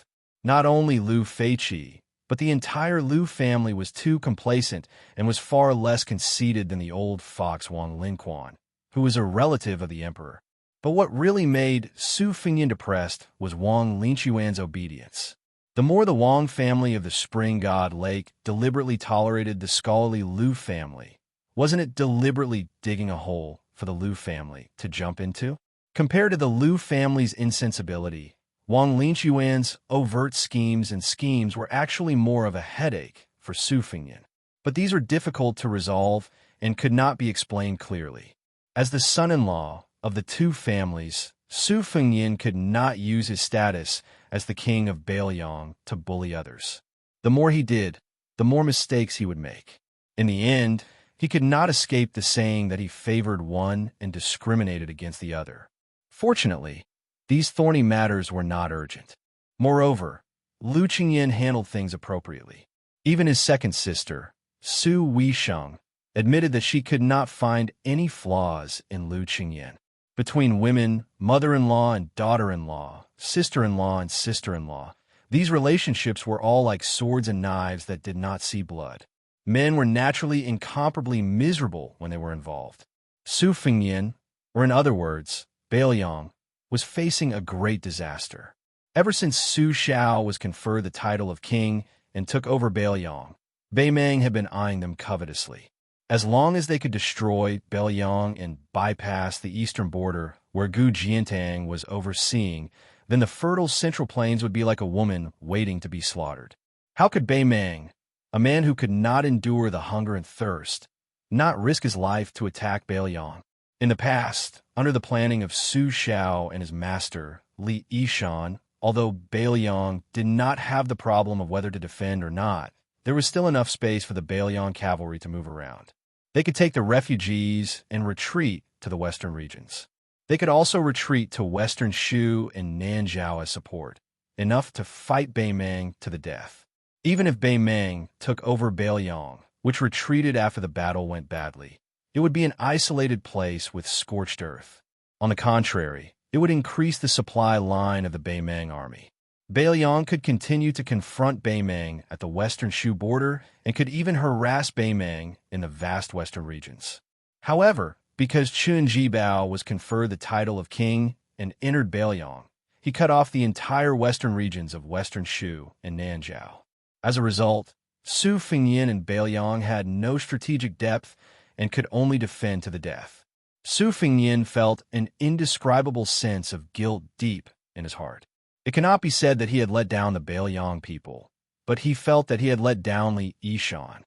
Not only Lu Feiqi, but the entire Lu family was too complacent and was far less conceited than the old fox Wang Linquan, who was a relative of the emperor. But what really made Su Fengyan depressed was Wang Linquan's obedience. The more the Wang family of the spring god lake deliberately tolerated the scholarly Lu family, wasn't it deliberately digging a hole for the Lu family to jump into? Compared to the Lu family's insensibility, Wang Linquan's overt schemes were actually more of a headache for Su Fengyan. But these were difficult to resolve and could not be explained clearly. As the son-in-law of the two families, Su Fengyan could not use his status as the king of Beiliang to bully others. The more he did, the more mistakes he would make. In the end, he could not escape the saying that he favored one and discriminated against the other. Fortunately, these thorny matters were not urgent. Moreover, Lu Qingyan handled things appropriately. Even his second sister, Su Weisheng, admitted that she could not find any flaws in Lu Qingyan. Between women, mother-in-law and daughter-in-law, sister-in-law and sister-in-law, these relationships were all like swords and knives that did not see blood. Men were naturally incomparably miserable when they were involved. Su Fengyan, or in other words, Beiliang, was facing a great disaster. Ever since Su Xiao was conferred the title of king and took over Beiliang, Beimeng had been eyeing them covetously. As long as they could destroy Beiliang and bypass the eastern border where Gu Jiantang was overseeing, then the fertile central plains would be like a woman waiting to be slaughtered. How could Beimeng, a man who could not endure the hunger and thirst, not risk his life to attack Beiliang? In the past, under the planning of Su Xiao and his master, Li Yishan, although Beiliang did not have the problem of whether to defend or not, there was still enough space for the Beiliang cavalry to move around. They could take the refugees and retreat to the western regions. They could also retreat to western Shu and Nanzhao as support, enough to fight Beimeng to the death. Even if Beimeng took over Beiliang, which retreated after the battle went badly, it would be an isolated place with scorched earth. On the contrary, it would increase the supply line of the Beimeng army. Beiliang could continue to confront Beimeng at the western Shu border and could even harass Beimeng in the vast western regions. However, because Qun Jibao was conferred the title of king and entered Beiliang, he cut off the entire western regions of western Shu and Nanzhao. As a result, Su Fengyan and Beiliang had no strategic depth and could only defend to the death. Su Fengyan felt an indescribable sense of guilt deep in his heart. It cannot be said that he had let down the Beiliang people, but he felt that he had let down Li Yishan.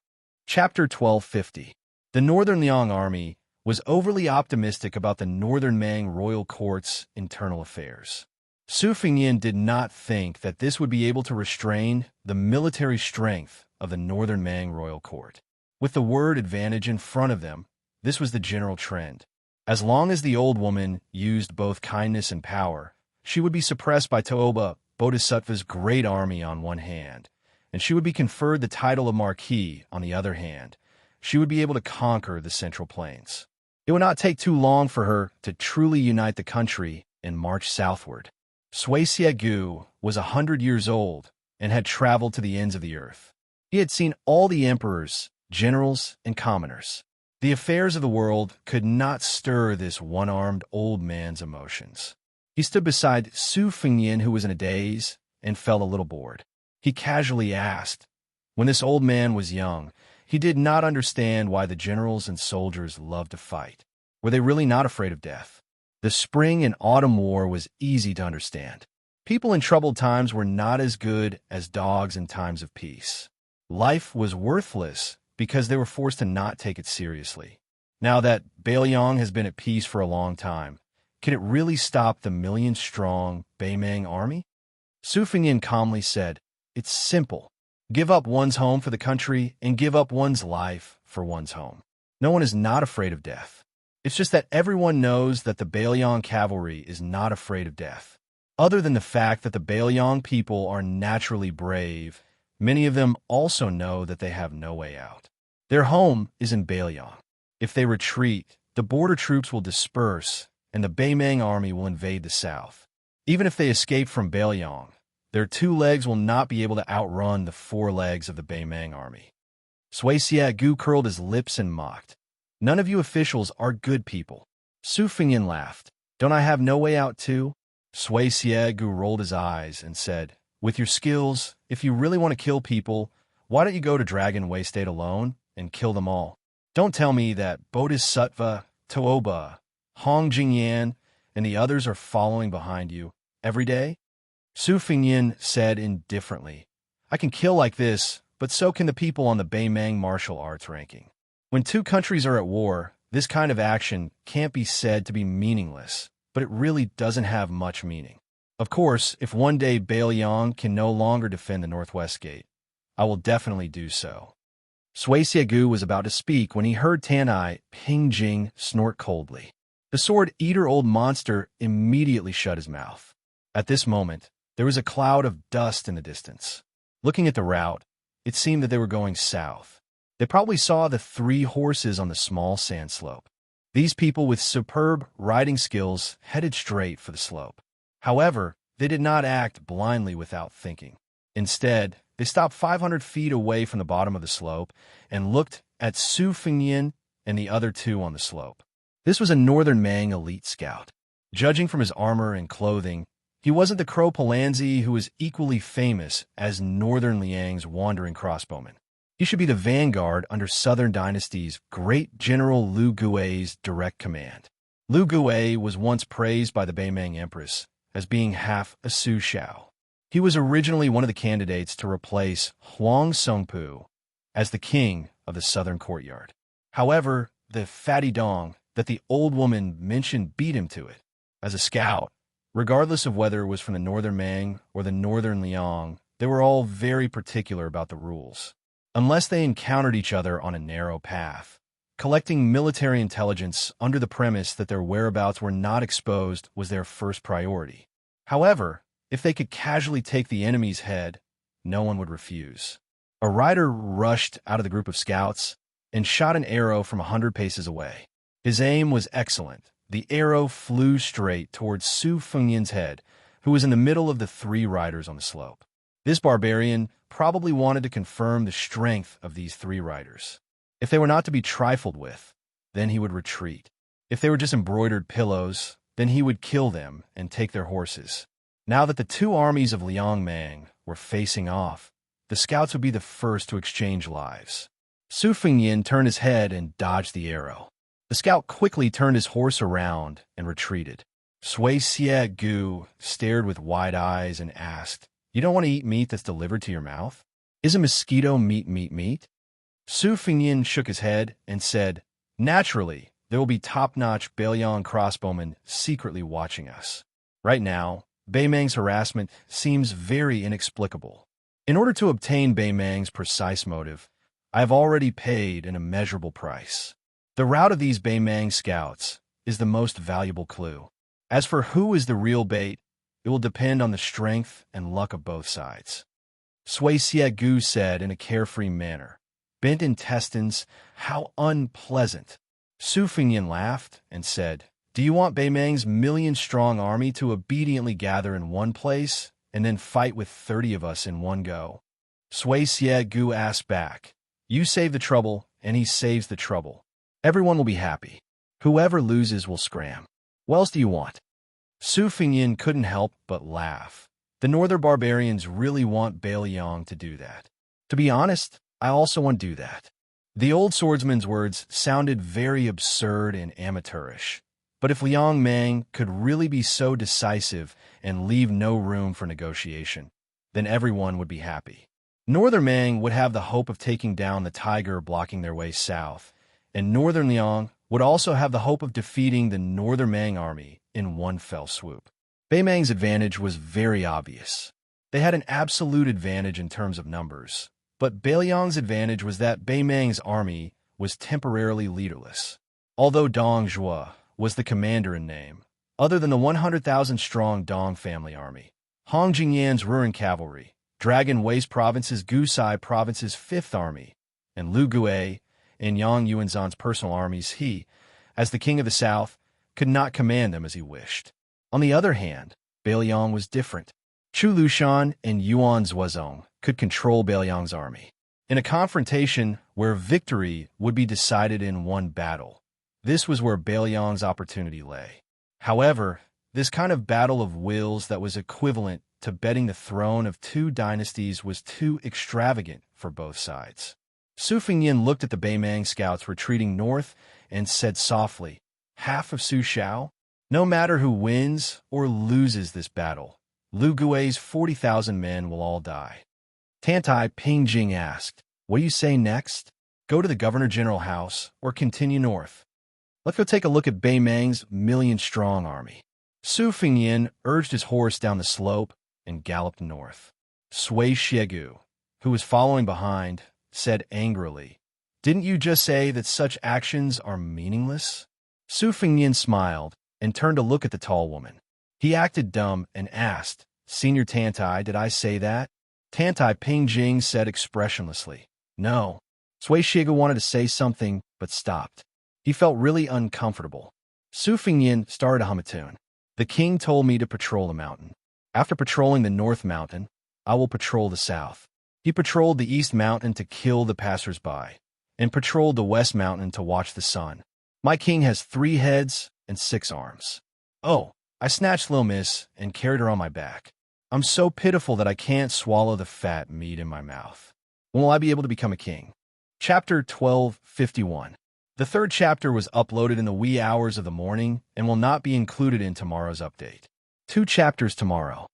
Chapter 1250. The Northern Liang army was overly optimistic about the Northern Mang royal court's internal affairs. Su Fengyan did not think that this would be able to restrain the military strength of the Northern Mang royal court. With the word advantage in front of them, this was the general trend. As long as the old woman used both kindness and power, she would be suppressed by Toba Bodhisattva's great army on one hand, and she would be conferred the title of Marquis on the other hand. She would be able to conquer the Central Plains. It would not take too long for her to truly unite the country and march southward. Sui Xiegu was 100 years old and had traveled to the ends of the earth. He had seen all the emperors, generals, and commoners. The affairs of the world could not stir this one-armed old man's emotions. He stood beside Su Fengyan, who was in a daze, and felt a little bored. He casually asked, when this old man was young, he did not understand why the generals and soldiers loved to fight. Were they really not afraid of death? The spring and autumn war was easy to understand. People in troubled times were not as good as dogs in times of peace. Life was worthless because they were forced to not take it seriously. Now that Beiliang has been at peace for a long time, can it really stop the million-strong Beimeng army? Su Fengyan calmly said, "It's simple. Give up one's home for the country and give up one's life for one's home. No one is not afraid of death. It's just that everyone knows that the Beiliang cavalry is not afraid of death. Other than the fact that the Beiliang people are naturally brave, Many of them also know that they have no way out. Their home is in Beiliang. If they retreat, the border troops will disperse, and the Beimang army will invade the south. Even if they escape from Beiliang, their 2 legs will not be able to outrun the 4 legs of the Beimang army. Xianxia Gu curled his lips and mocked. None of you officials are good people. Su Fengyan laughed. Don't I have no way out too? Xianxia Gu rolled his eyes and said, with your skills, if you really want to kill people, why don't you go to Dragon Way State alone and kill them all? Don't tell me that Bodhisattva, Tooba, Hong Jingyan, and the others are following behind you every day? Su Fengyan said indifferently, I can kill like this, but so can the people on the Beimang martial arts ranking. When 2 countries are at war, this kind of action can't be said to be meaningless, but it really doesn't have much meaning. Of course, if one day Beiliang can no longer defend the Northwest Gate, I will definitely do so. Xianxia Gu was about to speak when he heard Tanai Pingjing snort coldly. The sword-eater old monster immediately shut his mouth. At this moment, there was a cloud of dust in the distance. Looking at the route, it seemed that they were going south. They probably saw the 3 horses on the small sand slope. These people with superb riding skills headed straight for the slope. However, they did not act blindly without thinking. Instead, they stopped 500 feet away from the bottom of the slope and looked at Su Fengyan and the other 2 on the slope. This was a Northern Mang elite scout. Judging from his armor and clothing, he wasn't the Crow Palanzi who was equally famous as Northern Liang's wandering crossbowman. He should be the vanguard under Southern Dynasty's great General Lu Gui's direct command. Lu Gui was once praised by the Beimang Empress as being half a Su Shao. He was originally one of the candidates to replace Huang Songpu as the king of the southern courtyard. However, the fatty dong that the old woman mentioned beat him to it. As a scout, regardless of whether it was from the Northern Mang or the Northern Liang, they were all very particular about the rules. Unless they encountered each other on a narrow path, collecting military intelligence under the premise that their whereabouts were not exposed was their first priority. However, if they could casually take the enemy's head, no one would refuse. A rider rushed out of the group of scouts and shot an arrow from 100 paces away. His aim was excellent. The arrow flew straight towards Su Fengyan's head, who was in the middle of the 3 riders on the slope. This barbarian probably wanted to confirm the strength of these 3 riders. If they were not to be trifled with, then he would retreat. If they were just embroidered pillows, then he would kill them and take their horses. Now that the 2 armies of Liang Mang were facing off, the scouts would be the first to exchange lives. Su Fengyan turned his head and dodged the arrow. The scout quickly turned his horse around and retreated. Xianxia Gu stared with wide eyes and asked, You don't want to eat meat that's delivered to your mouth? Is a mosquito meat? Su Fengyan shook his head and said, Naturally, there will be top-notch Beiliang crossbowmen secretly watching us. Right now, Beimang's harassment seems very inexplicable. In order to obtain Beimang's precise motive, I have already paid an immeasurable price. The route of these Beimang scouts is the most valuable clue. As for who is the real bait, it will depend on the strength and luck of both sides. Xianxia Gu said in a carefree manner. Bent intestines, how unpleasant. Su Fengyan laughed and said, Do you want Beimang's million-strong army to obediently gather in one place and then fight with 30 of us in one go? Xianxia Gu asked back, You save the trouble, and he saves the trouble. Everyone will be happy. Whoever loses will scram. What else do you want? Su Fengyan couldn't help but laugh. The Northern barbarians really want Beiliang to do that. To be honest, I also want to do that. The old swordsman's words sounded very absurd and amateurish. But if Liang Mang could really be so decisive and leave no room for negotiation, then everyone would be happy. Northern Mang would have the hope of taking down the tiger blocking their way south, and Northern Liang would also have the hope of defeating the Northern Mang army in one fell swoop. Beimang's advantage was very obvious. They had an absolute advantage in terms of numbers, but Beiliang's advantage was that Beimang's army was temporarily leaderless. Although Dong Zhuo was the commander in name, other than the 100,000-strong Dong family army, Hong Jingyan's Ruren cavalry, Dragon Waste Province's Gusai Province's 5th Army, and Lu Gue and Yang Yuanzhan's personal armies. He, as the king of the south, could not command them as he wished. On the other hand, Beiliang was different. Chu Lushan and Yuan Zhuozong could control Beiliang's army. In a confrontation where victory would be decided in one battle, this was where Beiliang's opportunity lay. However, this kind of battle of wills that was equivalent to betting the throne of 2 dynasties was too extravagant for both sides. Su Fengyin looked at the Beimang scouts retreating north and said softly, "Half of Su Xiao? No matter who wins or loses this battle, Lu Gui's 40,000 men will all die." Tantai Pingjing asked, "What do you say next? Go to the Governor-General House or continue north? Let's go take a look at Beimang's million-strong army." Su Fengyin urged his horse down the slope and galloped north. Sui Shiegu, who was following behind, said angrily, "Didn't you just say that such actions are meaningless?" Su Fengyin smiled and turned to look at the tall woman. He acted dumb and asked, "Senior Tantai, did I say that?" Tantai Pingjing said expressionlessly, "No." Sui Shigu wanted to say something, but stopped. He felt really uncomfortable. Su Fengyin started to hum a tune. "The king told me to patrol the mountain. After patrolling the north mountain, I will patrol the south." He patrolled the east mountain to kill the passers-by, and patrolled the west mountain to watch the sun. "My king has 3 heads and 6 arms. Oh, I snatched Lil Miss and carried her on my back. I'm so pitiful that I can't swallow the fat meat in my mouth. When will I be able to become a king?" Chapter 1251. The 3rd chapter was uploaded in the wee hours of the morning and will not be included in tomorrow's update. 2 chapters tomorrow.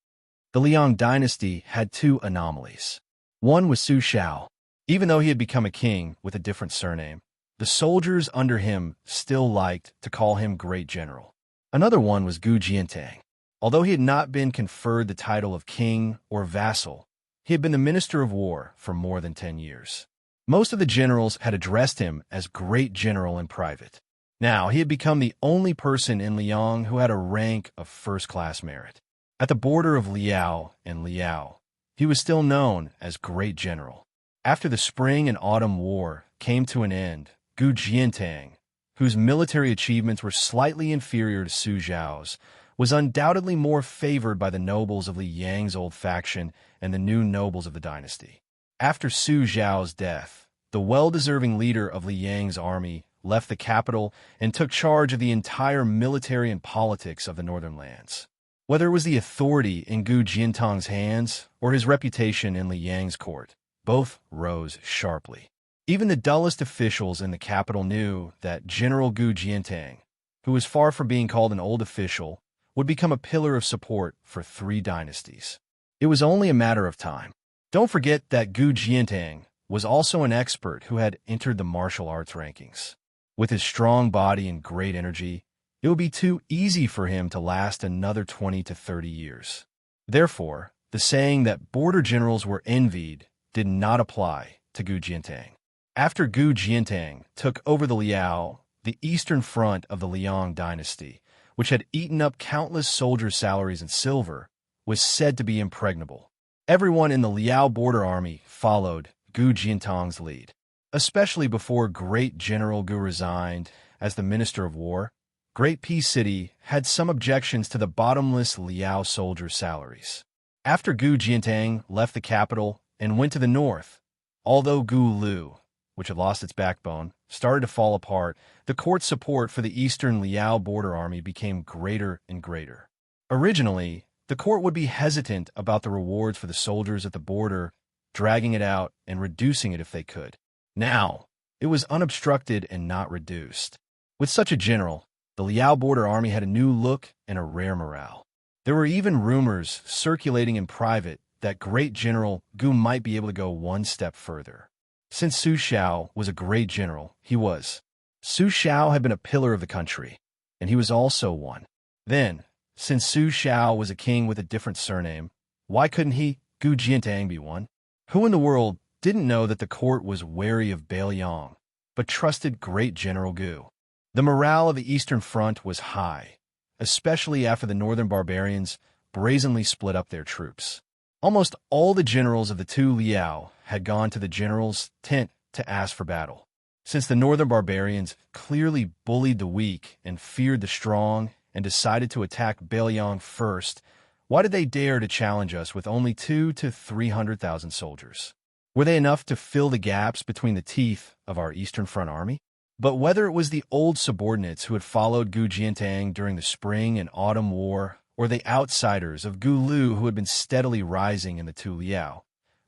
The Liang dynasty had 2 anomalies. One was Su Xiao. Even though he had become a king with a different surname, the soldiers under him still liked to call him Great General. Another one was Gu Jiantang. Although he had not been conferred the title of king or vassal, he had been the minister of war for more than 10 years. Most of the generals had addressed him as Great General in private. Now, he had become the only person in Liang who had a rank of first-class merit. At the border of Liao and Liao, he was still known as Great General. After the Spring and Autumn War came to an end, Gu Jiantang, whose military achievements were slightly inferior to Su Zhao's, was undoubtedly more favored by the nobles of Li Yang's old faction and the new nobles of the dynasty. After Su Zhao's death, the well-deserving leader of Li Yang's army left the capital and took charge of the entire military and politics of the northern lands. Whether it was the authority in Gu Jiantang's hands or his reputation in Li Yang's court, both rose sharply. Even the dullest officials in the capital knew that General Gu Jiantang, who was far from being called an old official, would become a pillar of support for 3 dynasties. It was only a matter of time. Don't forget that Gu Jiantang was also an expert who had entered the martial arts rankings. With his strong body and great energy, it would be too easy for him to last another 20 to 30 years. Therefore, the saying that border generals were envied did not apply to Gu Jiantang. After Gu Jiantang took over the Liao, the eastern front of the Liang dynasty, which had eaten up countless soldiers' salaries and silver, was said to be impregnable. Everyone in the Liao border army followed Gu Jiantang's lead. Especially before Great General Gu resigned as the Minister of War, Great Peace City had some objections to the bottomless Liao soldiers' salaries. After Gu Jiantang left the capital and went to the north, although Gu Lu, which had lost its backbone, started to fall apart, the court's support for the eastern Liao border army became greater and greater. Originally, the court would be hesitant about the rewards for the soldiers at the border, dragging it out and reducing it if they could. Now, it was unobstructed and not reduced. With such a general, the Liao border army had a new look and a rare morale. There were even rumors circulating in private that Great General Gu might be able to go one step further. Since Su Xiao was a great general, Su Xiao had been a pillar of the country, and he was also one. Then, since Su Xiao was a king with a different surname, why couldn't he, Gu Jiantang, be one? Who in the world didn't know that the court was wary of Beiliang, but trusted Great General Gu? The morale of the Eastern Front was high, especially after the northern barbarians brazenly split up their troops. Almost all the generals of the two Liao had gone to the general's tent to ask for battle. Since the northern barbarians clearly bullied the weak and feared the strong and decided to attack Bailiang first, why did they dare to challenge us with only 200,000 to 300,000 soldiers? Were they enough to fill the gaps between the teeth of our Eastern Front army? But whether it was the old subordinates who had followed Gu Jiantang during the Spring and Autumn War, or the outsiders of Gu Lu who had been steadily rising in the Tu Liao,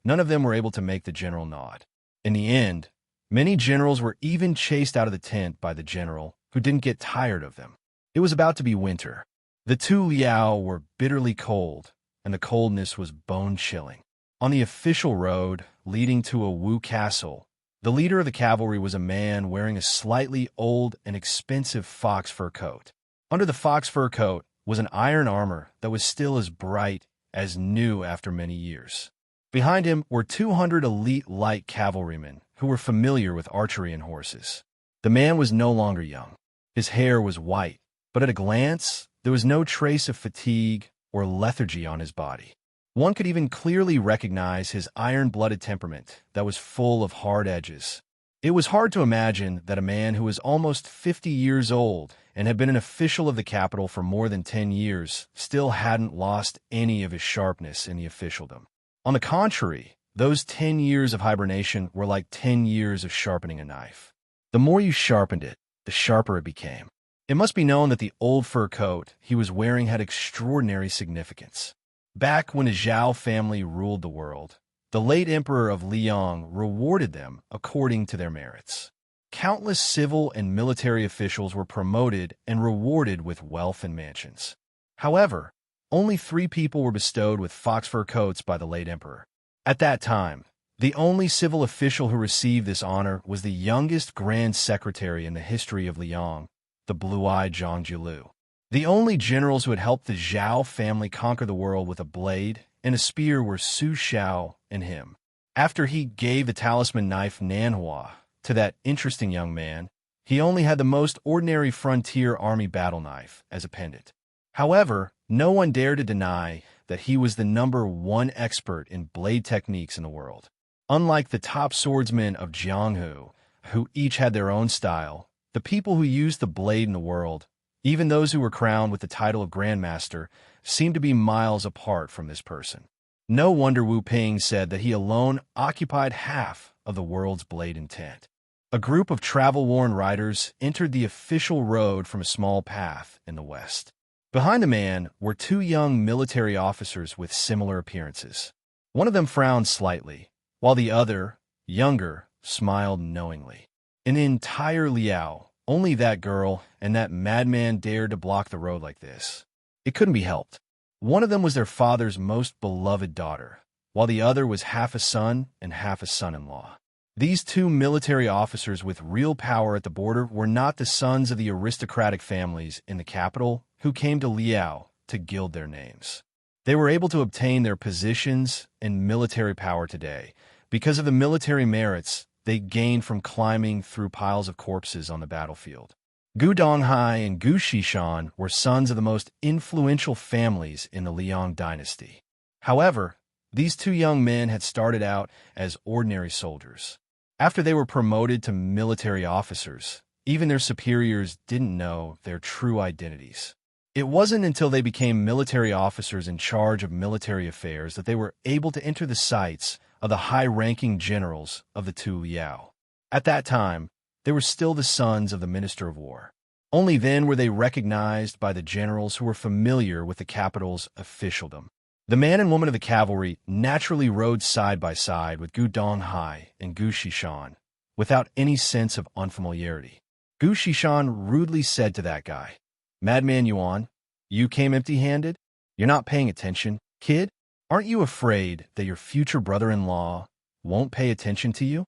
none of them were able to make the general nod. In the end, many generals were even chased out of the tent by the general, who didn't get tired of them. It was about to be winter. The Tu Liao were bitterly cold, and the coldness was bone-chilling. On the official road leading to a Wu castle, the leader of the cavalry was a man wearing a slightly old and expensive fox fur coat. Under the fox fur coat was an iron armor that was still as bright as new after many years. Behind him were 200 elite light cavalrymen who were familiar with archery and horses. The man was no longer young. His hair was white, but at a glance, there was no trace of fatigue or lethargy on his body. One could even clearly recognize his iron-blooded temperament that was full of hard edges. It was hard to imagine that a man who was almost 50 years old and had been an official of the capital for more than 10 years still hadn't lost any of his sharpness in the officialdom. On the contrary, those 10 years of hibernation were like 10 years of sharpening a knife. The more you sharpened it, the sharper it became. It must be known that the old fur coat he was wearing had extraordinary significance. Back when the Zhao family ruled the world, the late emperor of Liang rewarded them according to their merits. Countless civil and military officials were promoted and rewarded with wealth and mansions. However, only 3 people were bestowed with fox fur coats by the late emperor. At that time, the only civil official who received this honor was the youngest grand secretary in the history of Liang, the blue-eyed Zhang Jilu. The only generals who had helped the Zhao family conquer the world with a blade and a spear were Su Xiao and him. After he gave the talisman knife Nanhua to that interesting young man, he only had the most ordinary frontier army battle knife as a pendant. However, no one dared to deny that he was the #1 expert in blade techniques in the world. Unlike the top swordsmen of Jianghu, who each had their own style, the people who used the blade in the world, even those who were crowned with the title of Grandmaster, seemed to be miles apart from this person. No wonder Wu Ping said that he alone occupied half of the world's blade intent. A group of travel-worn riders entered the official road from a small path in the west. Behind the man were 2 young military officers with similar appearances. One of them frowned slightly, while the other, younger, smiled knowingly. In the entire Liao, only that girl and that madman dared to block the road like this. It couldn't be helped. One of them was their father's most beloved daughter, while the other was half a son and half a son-in-law. These 2 military officers with real power at the border were not the sons of the aristocratic families in the capital who came to Liao to gild their names. They were able to obtain their positions and military power today because of the military merits they gained from climbing through piles of corpses on the battlefield. Gu Donghai and Gu Xishan were sons of the most influential families in the Liang dynasty. However, these 2 young men had started out as ordinary soldiers. After they were promoted to military officers, even their superiors didn't know their true identities. It wasn't until they became military officers in charge of military affairs that they were able to enter the sights of the high-ranking generals of the Tu Liao. At that time, they were still the sons of the Minister of War. Only then were they recognized by the generals who were familiar with the capital's officialdom. The man and woman of the cavalry naturally rode side by side with Gu Donghai and Gu Xishan, without any sense of unfamiliarity. Gu Xishan rudely said to that guy, "Madman Yuan, you came empty-handed? You're not paying attention, kid? Aren't you afraid that your future brother-in-law won't pay attention to you?"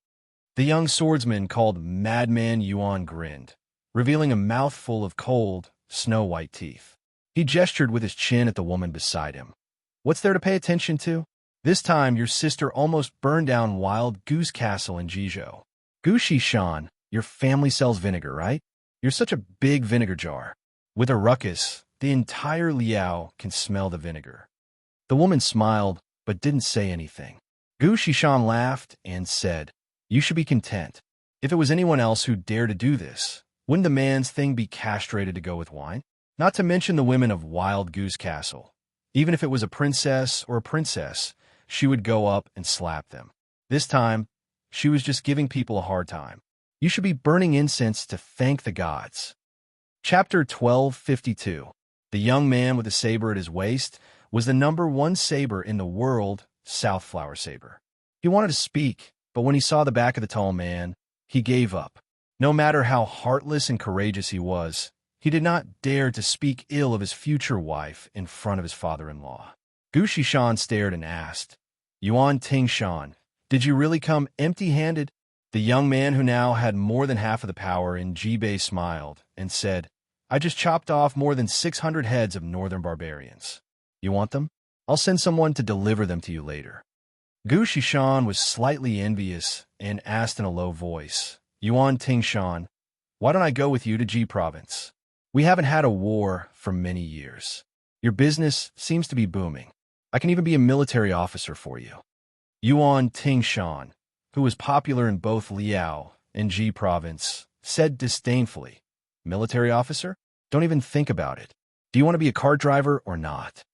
The young swordsman called Madman Yuan grinned, revealing a mouthful of cold, snow-white teeth. He gestured with his chin at the woman beside him. "What's there to pay attention to? This time your sister almost burned down Wild Goose Castle in Jizhou. Gu Xishan, your family sells vinegar, right? You're such a big vinegar jar. With a ruckus, the entire Liao can smell the vinegar." The woman smiled, but didn't say anything. Gu Shishan laughed and said, "You should be content. If it was anyone else who dared to do this, wouldn't the man's thing be castrated to go with wine? Not to mention the women of Wild Goose Castle. Even if it was a princess or a princess, she would go up and slap them. This time, she was just giving people a hard time. You should be burning incense to thank the gods." Chapter 1252. The young man with the saber at his waist was the #1 saber in the world, Southflower Saber. He wanted to speak, but when he saw the back of the tall man, he gave up. No matter how heartless and courageous he was, he did not dare to speak ill of his future wife in front of his father-in-law. Gu Shishan stared and asked, "Yuan Tingshan, did you really come empty-handed?" The young man, who now had more than half of the power in Jibei, smiled and said, "I just chopped off more than 600 heads of northern barbarians. You want them? I'll send someone to deliver them to you later." Gu Shishan was slightly envious and asked in a low voice, "Yuan Tingshan, why don't I go with you to Ji province? We haven't had a war for many years. Your business seems to be booming. I can even be a military officer for you." Yuan Tingshan, who was popular in both Liao and Ji province, said disdainfully, "Military officer? Don't even think about it. Do you want to be a cart driver or not?"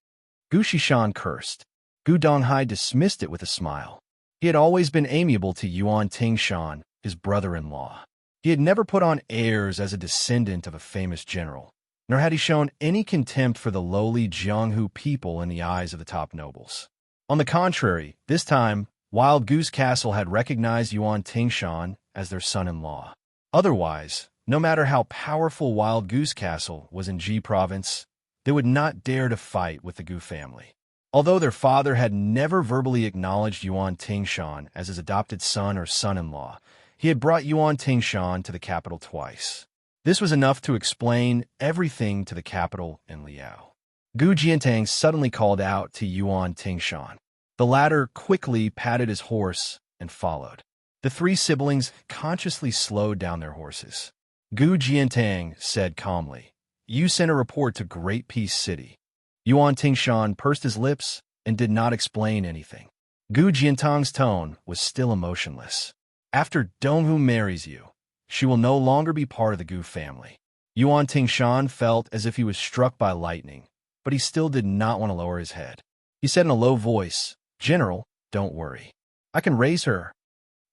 Gu Shishan cursed. Gu Donghai dismissed it with a smile. He had always been amiable to Yuan Tingshan, his brother-in-law. He had never put on airs as a descendant of a famous general, nor had he shown any contempt for the lowly Jianghu people in the eyes of the top nobles. On the contrary, this time, Wild Goose Castle had recognized Yuan Tingshan as their son-in-law. Otherwise, no matter how powerful Wild Goose Castle was in Ji province, they would not dare to fight with the Gu family. Although their father had never verbally acknowledged Yuan Tingshan as his adopted son or son-in-law, he had brought Yuan Tingshan to the capital twice. This was enough to explain everything to the capital in Liao. Gu Jiantang suddenly called out to Yuan Tingshan. The latter quickly patted his horse and followed. The three siblings consciously slowed down their horses. Gu Jiantang said calmly, "You sent a report to Great Peace City." Yuan Tingshan pursed his lips and did not explain anything. Gu Jiantang's tone was still emotionless. "After Donghu marries you, she will no longer be part of the Gu family." Yuan Tingshan felt as if he was struck by lightning, but he still did not want to lower his head. He said in a low voice, "General, don't worry. I can raise her."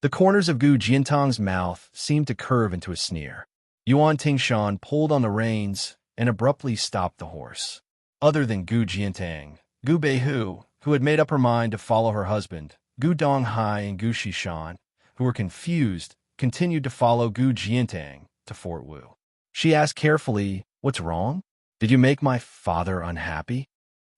The corners of Gu Jiantang's mouth seemed to curve into a sneer. Yuan Tingshan pulled on the reins and abruptly stopped the horse. Other than Gu Jiantang, Gu Beihu, who had made up her mind to follow her husband, Gu Donghai and Gu Shishan, who were confused, continued to follow Gu Jiantang to Fort Wu. She asked carefully, "What's wrong? Did you make my father unhappy?"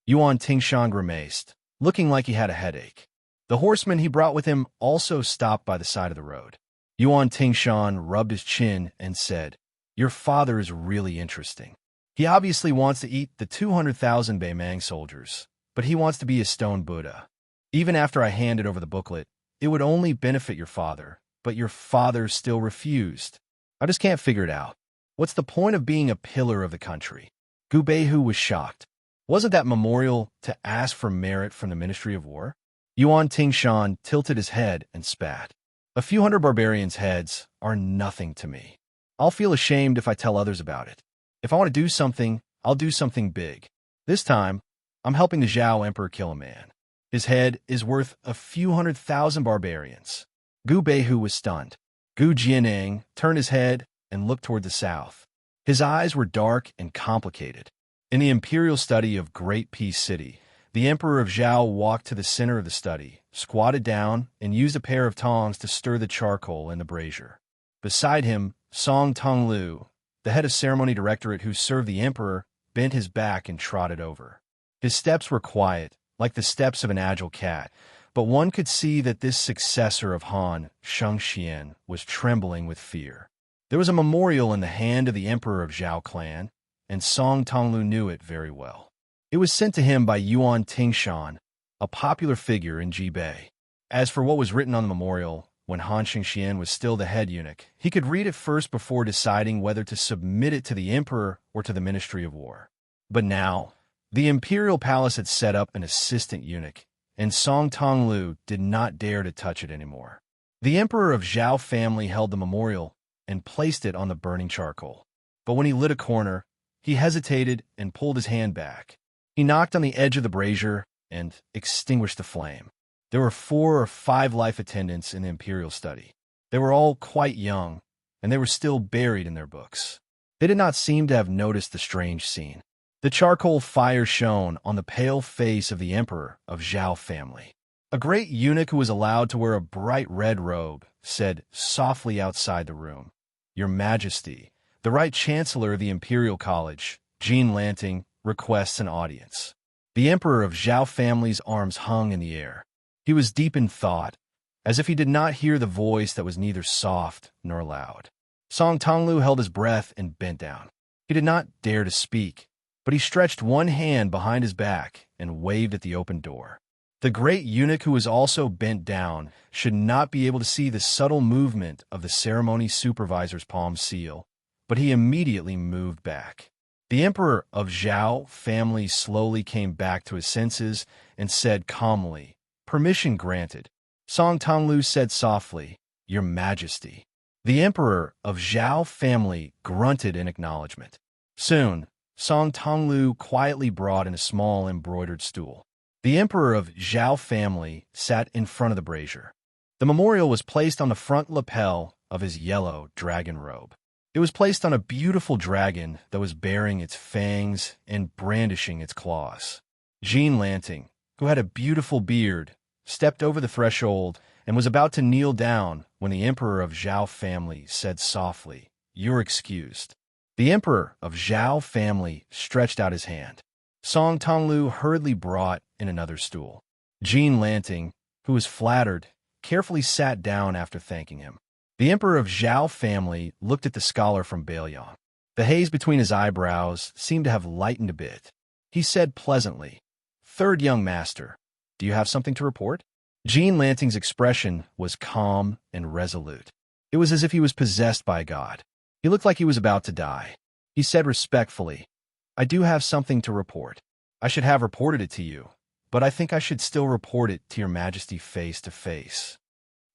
Yuan Tingshan grimaced, looking like he had a headache. The horseman he brought with him also stopped by the side of the road. Yuan Tingshan rubbed his chin and said, "Your father is really interesting. He obviously wants to eat the 200,000 Beimang soldiers, but he wants to be a stone Buddha. Even after I handed over the booklet, it would only benefit your father, but your father still refused. I just can't figure it out. What's the point of being a pillar of the country?" Gu Beihu was shocked. Wasn't that memorial to ask for merit from the Ministry of War? Yuan Tingshan tilted his head and spat. "A few hundred barbarians' heads are nothing to me. I'll feel ashamed if I tell others about it. If I want to do something, I'll do something big. This time, I'm helping the Zhao Emperor kill a man. His head is worth a few 100,000 barbarians." Gu Beihu was stunned. Gu Jianeng turned his head and looked toward the south. His eyes were dark and complicated. In the imperial study of Great Peace City, the Emperor of Zhao walked to the center of the study, squatted down, and used a pair of tongs to stir the charcoal in the brazier. Beside him, Song Tonglu, the head of ceremony directorate who served the emperor, bent his back and trotted over. His steps were quiet, like the steps of an agile cat, but one could see that this successor of Han, Xianxia, was trembling with fear. There was a memorial in the hand of the emperor of Zhao clan, and Song Tonglu knew it very well. It was sent to him by Yuan Tingshan, a popular figure in Jibei. As for what was written on the memorial, when Han Xianxia was still the head eunuch, he could read it first before deciding whether to submit it to the emperor or to the Ministry of War. But now, the imperial palace had set up an assistant eunuch, and Song Tonglu did not dare to touch it anymore. The emperor of Zhao family held the memorial and placed it on the burning charcoal. But when he lit a corner, he hesitated and pulled his hand back. He knocked on the edge of the brazier and extinguished the flame. There were 4 or 5 life attendants in the imperial study. They were all quite young, and they were still buried in their books. They did not seem to have noticed the strange scene. The charcoal fire shone on the pale face of the emperor of Zhao family. A great eunuch who was allowed to wear a bright red robe said softly outside the room, "Your Majesty, the Right Chancellor of the Imperial College, Jean Lanting, requests an audience." The emperor of Zhao family's arms hung in the air. He was deep in thought, as if he did not hear the voice that was neither soft nor loud. Song Tonglu held his breath and bent down. He did not dare to speak, but he stretched one hand behind his back and waved at the open door. The great eunuch, who was also bent down, should not be able to see the subtle movement of the ceremony supervisor's palm seal, but he immediately moved back. The emperor of Zhao family slowly came back to his senses and said calmly, "Permission granted." Song Tonglu said softly, "Your Majesty." The emperor of Zhao family grunted in acknowledgement. Soon, Song Tonglu quietly brought in a small embroidered stool. The emperor of Zhao family sat in front of the brazier. The memorial was placed on the front lapel of his yellow dragon robe. It was placed on a beautiful dragon that was baring its fangs and brandishing its claws. Jean Lanting, who had a beautiful beard, stepped over the threshold and was about to kneel down when the emperor of Zhao family said softly, "You're excused." The emperor of Zhao family stretched out his hand. Song Tonglu hurriedly brought in another stool. Jean Lanting, who was flattered, carefully sat down after thanking him. The emperor of Zhao family looked at the scholar from Bailiang. The haze between his eyebrows seemed to have lightened a bit. He said pleasantly, "Third young master, do you have something to report?" Jean Lanting's expression was calm and resolute. It was as if he was possessed by God. He looked like he was about to die. He said respectfully, "I do have something to report. I should have reported it to you, but I think I should still report it to your Majesty face to face."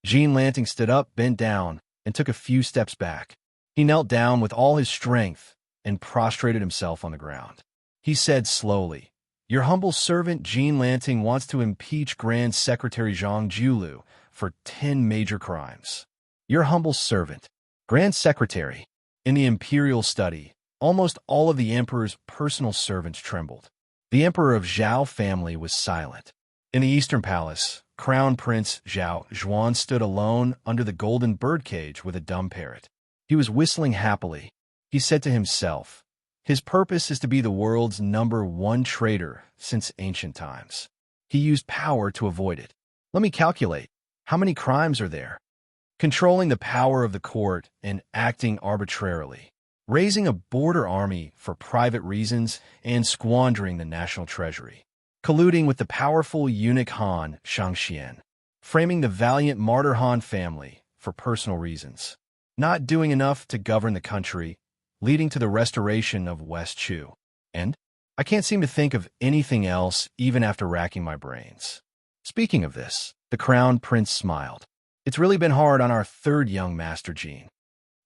Jean Lanting stood up, bent down, and took a few steps back. He knelt down with all his strength and prostrated himself on the ground. He said slowly, "Your humble servant Jean Lanting wants to impeach Grand Secretary Zhang Julu for 10 major crimes." Your humble servant. Grand Secretary. In the imperial study, almost all of the emperor's personal servants trembled. The emperor of Zhao family was silent. In the eastern palace, Crown Prince Zhao Zhuan stood alone under the golden birdcage with a dumb parrot. He was whistling happily. He said to himself, "His purpose is to be the world's #1 traitor since ancient times. He used power to avoid it. Let me calculate. How many crimes are there? Controlling the power of the court and acting arbitrarily, raising a border army for private reasons and squandering the national treasury, colluding with the powerful eunuch Han Xianxia, framing the valiant martyr Han family for personal reasons, not doing enough to govern the country, leading to the restoration of West Chu. And I can't seem to think of anything else even after racking my brains." Speaking of this, the crown prince smiled. "It's really been hard on our third young master, Jean."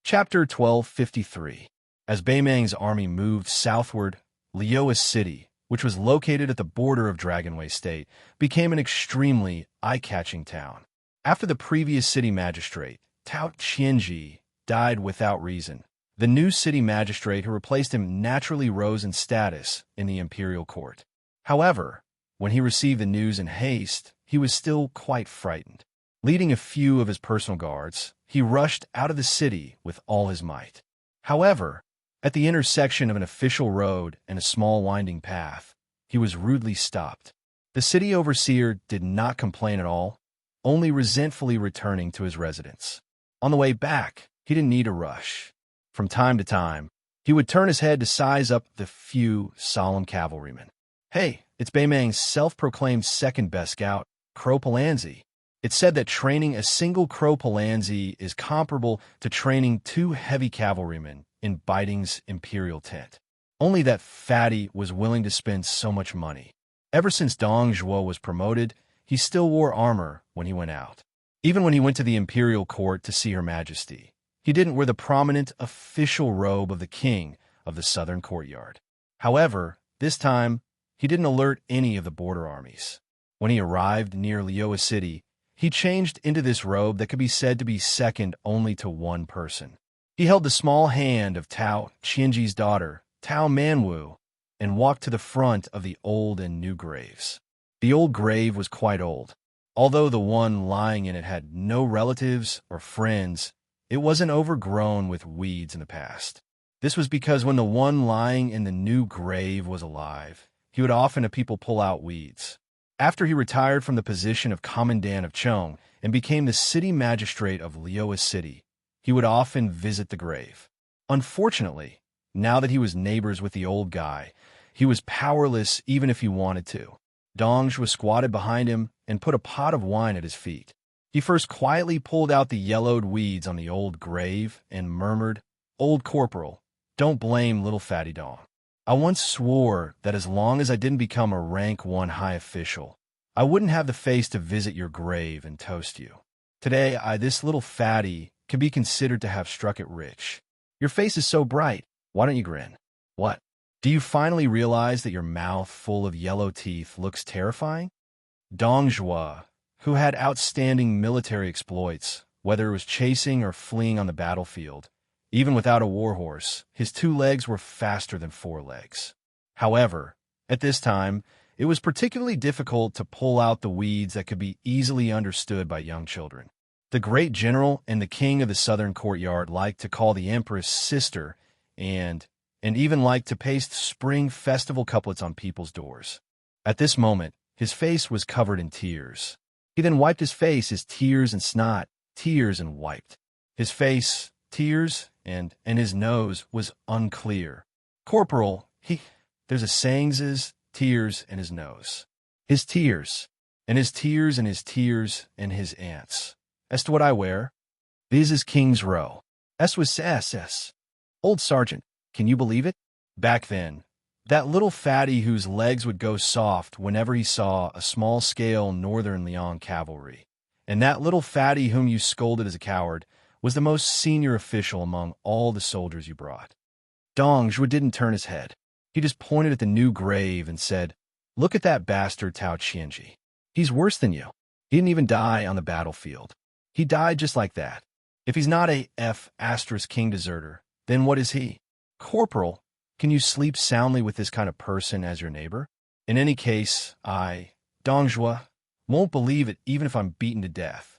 Chapter 1253. As Beimang's army moved southward, Liuwa City, which was located at the border of Dragonway State, became an extremely eye-catching town. After the previous city magistrate, Tao Qianji, died without reason, the new city magistrate who replaced him naturally rose in status in the imperial court. However, when he received the news in haste, he was still quite frightened. Leading a few of his personal guards, he rushed out of the city with all his might. However, at the intersection of an official road and a small winding path, he was rudely stopped. The city overseer did not complain at all, only resentfully returning to his residence. On the way back, he didn't need a rush. From time to time, he would turn his head to size up the few solemn cavalrymen. "Hey, it's Beimang's self-proclaimed second-best scout, Crow Palanzi. It's said that training a single Crow Palanzi is comparable to training 2 heavy cavalrymen in Biding's imperial tent. Only that fatty was willing to spend so much money. Ever since Dong Zhuo was promoted, he still wore armor when he went out. Even when he went to the imperial court to see Her Majesty, he didn't wear the prominent official robe of the king of the southern courtyard. However, this time, he didn't alert any of the border armies. When he arrived near Liyue City, he changed into this robe that could be said to be second only to one person. He held the small hand of Tao Qianji's daughter, Tao Manwu, and walked to the front of the old and new graves. The old grave was quite old. Although the one lying in it had no relatives or friends, it wasn't overgrown with weeds in the past. This was because when the one lying in the new grave was alive, he would often have people pull out weeds. After he retired from the position of Commandant of Chong and became the city magistrate of Liyue City, he would often visit the grave. Unfortunately, now that he was neighbors with the old guy, he was powerless even if he wanted to. Dongzhi was squatted behind him and put a pot of wine at his feet. He first quietly pulled out the yellowed weeds on the old grave and murmured, "Old Corporal, don't blame little fatty Dong. I once swore that as long as I didn't become a rank 1 high official, I wouldn't have the face to visit your grave and toast you. Today, this little fatty can be considered to have struck it rich. Your face is so bright, why don't you grin? What? Do you finally realize that your mouth full of yellow teeth looks terrifying?" Dongzhi, who had outstanding military exploits, whether it was chasing or fleeing on the battlefield, even without a warhorse, his 2 legs were faster than 4 legs. However, at this time, it was particularly difficult to pull out the weeds that could be easily understood by young children. The great general and the king of the southern courtyard liked to call the empress sister and even liked to paste spring festival couplets on people's doors. At this moment, his face was covered in tears. He then wiped his face, his tears and snot, tears and wiped. His face, tears, and his nose was unclear. "Corporal, there's a sayings, tears and his nose. His tears, and his tears and his tears and his ants. As to what I wear, this is King's Row. S was SS. Old Sergeant, can you believe it? Back then, that little fatty whose legs would go soft whenever he saw a small-scale Northern Liang cavalry, and that little fatty whom you scolded as a coward, was the most senior official among all the soldiers you brought." Dongzhi didn't turn his head. He just pointed at the new grave and said, "Look at that bastard Tao Qianji. He's worse than you. He didn't even die on the battlefield. He died just like that. If he's not a King deserter, then what is he? Corporal, can you sleep soundly with this kind of person as your neighbor? In any case, Dongzhi, won't believe it even if I'm beaten to death."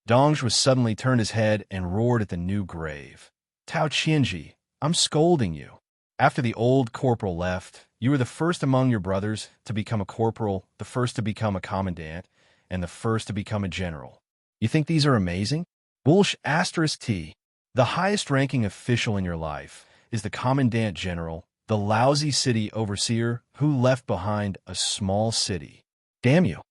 Dongzhi suddenly turned his head and roared at the new grave. "Tao Qianji, I'm scolding you. After the old corporal left, you were the first among your brothers to become a corporal, the first to become a commandant, and the first to become a general. You think these are amazing? Bullsh *T. The highest ranking official in your life is the commandant general, the lousy city overseer who left behind a small city. Damn you."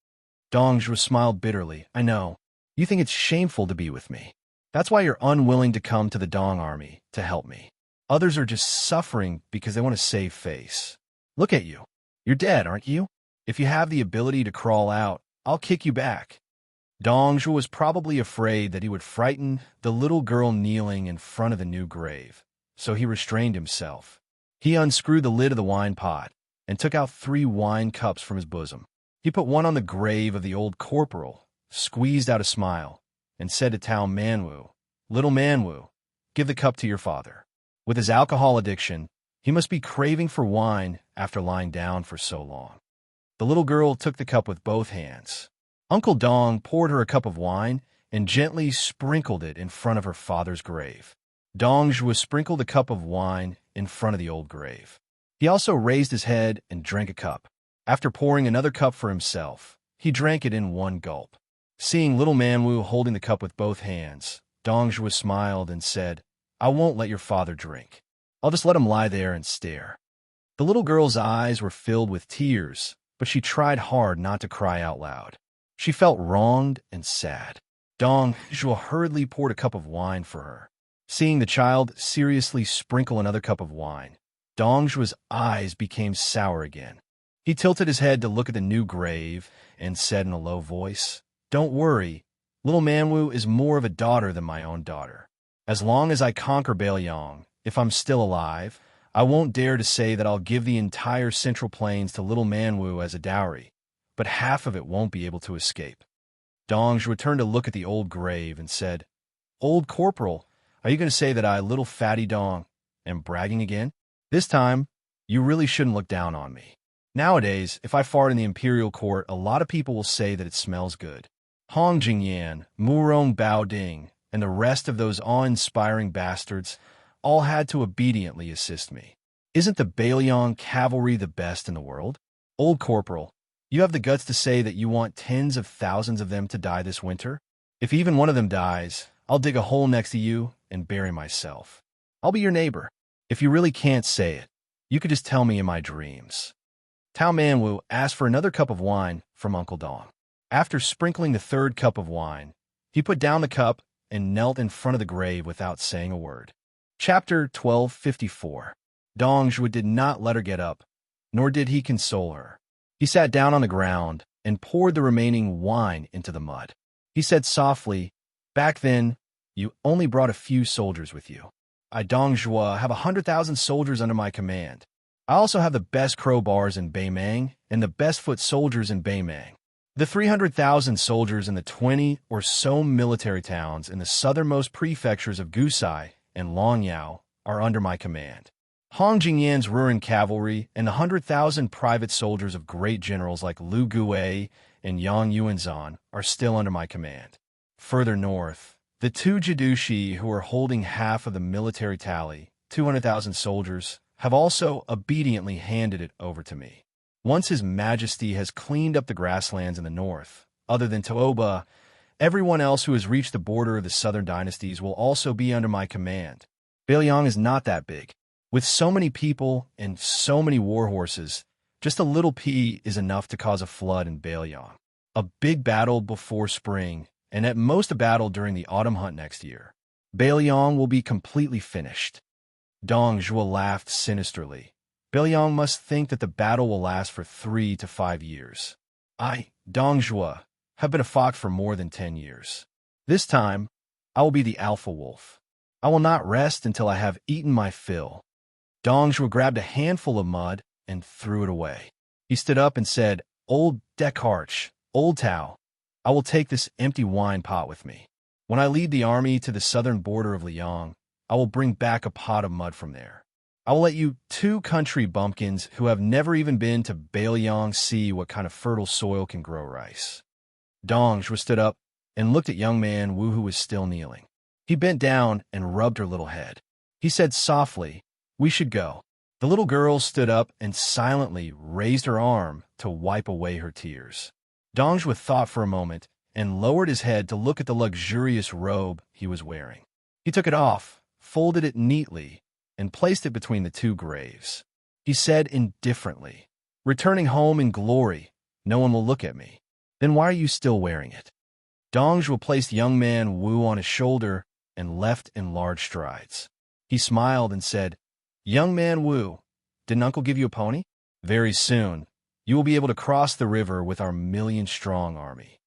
Dongzhi smiled bitterly. "I know. You think it's shameful to be with me. That's why you're unwilling to come to the Dong army to help me. Others are just suffering because they want to save face. Look at you. You're dead, aren't you? If you have the ability to crawl out, I'll kick you back." Dongzhi was probably afraid that he would frighten the little girl kneeling in front of the new grave, so he restrained himself. He unscrewed the lid of the wine pot and took out 3 wine cups from his bosom. He put one on the grave of the old corporal, squeezed out a smile, and said to Tao Manwu, "Little Manwu, give the cup to your father." With his alcohol addiction, he must be craving for wine after lying down for so long. The little girl took the cup with both hands. Uncle Dong poured her a cup of wine and gently sprinkled it in front of her father's grave. Dongzhi sprinkled a cup of wine in front of the old grave. He also raised his head and drank a cup. After pouring another cup for himself, he drank it in one gulp. Seeing little Manwu holding the cup with both hands, Dongzhi smiled and said, "I won't let your father drink. I'll just let him lie there and stare." The little girl's eyes were filled with tears, but she tried hard not to cry out loud. She felt wronged and sad. Dongzhi hurriedly poured a cup of wine for her. Seeing the child seriously sprinkle another cup of wine, Dongzhi's eyes became sour again. He tilted his head to look at the new grave and said in a low voice, "Don't worry, little Manwu is more of a daughter than my own daughter. As long as I conquer Bailiang, if I'm still alive, I won't dare to say that I'll give the entire Central Plains to little Manwu as a dowry, but half of it won't be able to escape." Dongzhuo turned to look at the old grave and said, "Old Corporal, are you going to say that I, little fatty Dong, am bragging again? This time, you really shouldn't look down on me. Nowadays, if I fart in the imperial court, a lot of people will say that it smells good. Hong Jingyan, Murong Bao Ding, and the rest of those awe-inspiring bastards all had to obediently assist me. Isn't the Bailiang cavalry the best in the world? Old Corporal, you have the guts to say that you want tens of thousands of them to die this winter? If even one of them dies, I'll dig a hole next to you and bury myself. I'll be your neighbor. If you really can't say it, you could just tell me in my dreams." Tao Manwu asked for another cup of wine from Uncle Dong. After sprinkling the third cup of wine, he put down the cup and knelt in front of the grave without saying a word. Chapter 1254. Dongzhuo did not let her get up, nor did he console her. He sat down on the ground and poured the remaining wine into the mud. He said softly, "Back then, you only brought a few soldiers with you. I, Dongzhuo, have 100,000 soldiers under my command. I also have the best crowbars in Beimang and the best foot soldiers in Beimang. The 300,000 soldiers in the 20 or so military towns in the southernmost prefectures of Gusai and Longyao are under my command. Hong Jingyan's Ruin cavalry and the 100,000 private soldiers of great generals like Lu Gui and Yang Yuanzhan are still under my command. Further north, the two Jidushi who are holding half of the military tally, 200,000 soldiers, have also obediently handed it over to me. Once His Majesty has cleaned up the grasslands in the north, other than Toba, everyone else who has reached the border of the southern dynasties will also be under my command. Bailiang is not that big. With so many people and so many war horses, just a little pea is enough to cause a flood in Bailiang. A big battle before spring, and at most a battle during the autumn hunt next year. Bailiang will be completely finished." Dongzhuo laughed sinisterly. "Bailiang must think that the battle will last for 3 to 5 years. I, Dongzhuo, have been a fox for more than 10 years. This time, I will be the alpha wolf. I will not rest until I have eaten my fill." Dongzhuo grabbed a handful of mud and threw it away. He stood up and said, "Old Descartes, Old Tao, I will take this empty wine pot with me. When I lead the army to the southern border of Liang, I will bring back a pot of mud from there. I will let you two country bumpkins who have never even been to Bailiang see what kind of fertile soil can grow rice." Dongzhuo stood up and looked at young man Wu, who was still kneeling. He bent down and rubbed her little head. He said softly, "We should go." The little girl stood up and silently raised her arm to wipe away her tears. Dongzhuo thought for a moment and lowered his head to look at the luxurious robe he was wearing. He took it off, folded it neatly, and placed it between the two graves. He said indifferently, "Returning home in glory, no one will look at me. Then why are you still wearing it?" Dongzhuo placed young man Wu on his shoulder and left in large strides. He smiled and said, "Young man Wu, didn't Uncle give you a pony? Very soon, you will be able to cross the river with our million-strong army."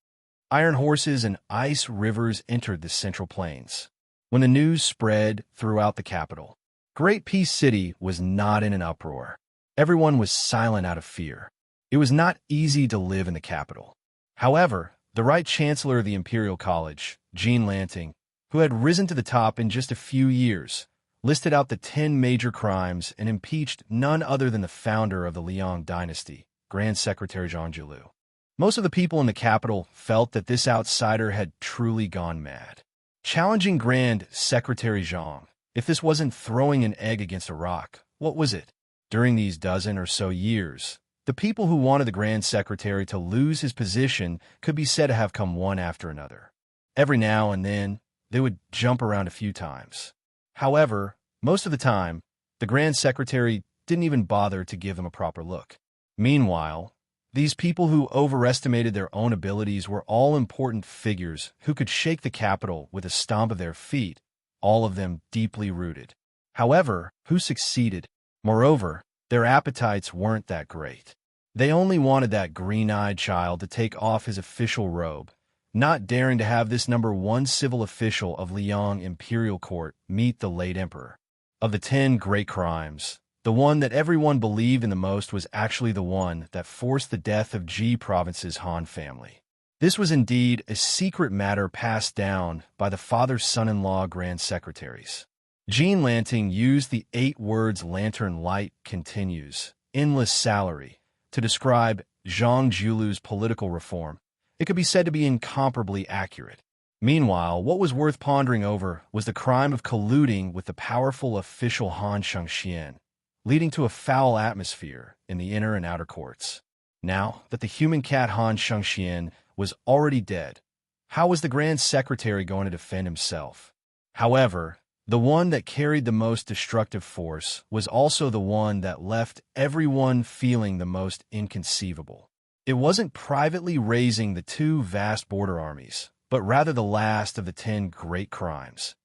Iron horses and ice rivers entered the Central Plains. When the news spread throughout the capital, Great Peace City was not in an uproar. Everyone was silent out of fear. It was not easy to live in the capital. However, the right chancellor of the Imperial College, Jean Lanting, who had risen to the top in just a few years, listed out the 10 major crimes and impeached none other than the founder of the Liang dynasty, Grand Secretary Zhang Jilu. Most of the people in the capital felt that this outsider had truly gone mad. Challenging Grand Secretary Zhang, if this wasn't throwing an egg against a rock, what was it? During these dozen or so years, the people who wanted the Grand Secretary to lose his position could be said to have come one after another. Every now and then, they would jump around a few times. However, most of the time, the Grand Secretary didn't even bother to give them a proper look. Meanwhile, these people who overestimated their own abilities were all important figures who could shake the capital with a stomp of their feet, all of them deeply rooted. However, who succeeded? Moreover, their appetites weren't that great. They only wanted that green-eyed child to take off his official robe, not daring to have this number one civil official of Liang imperial court meet the late emperor. Of the 10 great crimes, the one that everyone believed in the most was actually the one that forced the death of Ji province's Han family. This was indeed a secret matter passed down by the father's son-in-law grand secretaries. Jean Lanting used the 8 words lantern light continues, endless salary, to describe Zhang Julu's political reform. It could be said to be incomparably accurate. Meanwhile, what was worth pondering over was the crime of colluding with the powerful official Han Xianxia, leading to a foul atmosphere in the inner and outer courts. Now that the human cat Han Xianxia was already dead, how was the Grand Secretary going to defend himself? However, the one that carried the most destructive force was also the one that left everyone feeling the most inconceivable. It wasn't privately raising the 2 vast border armies, but rather the last of the 10 great crimes.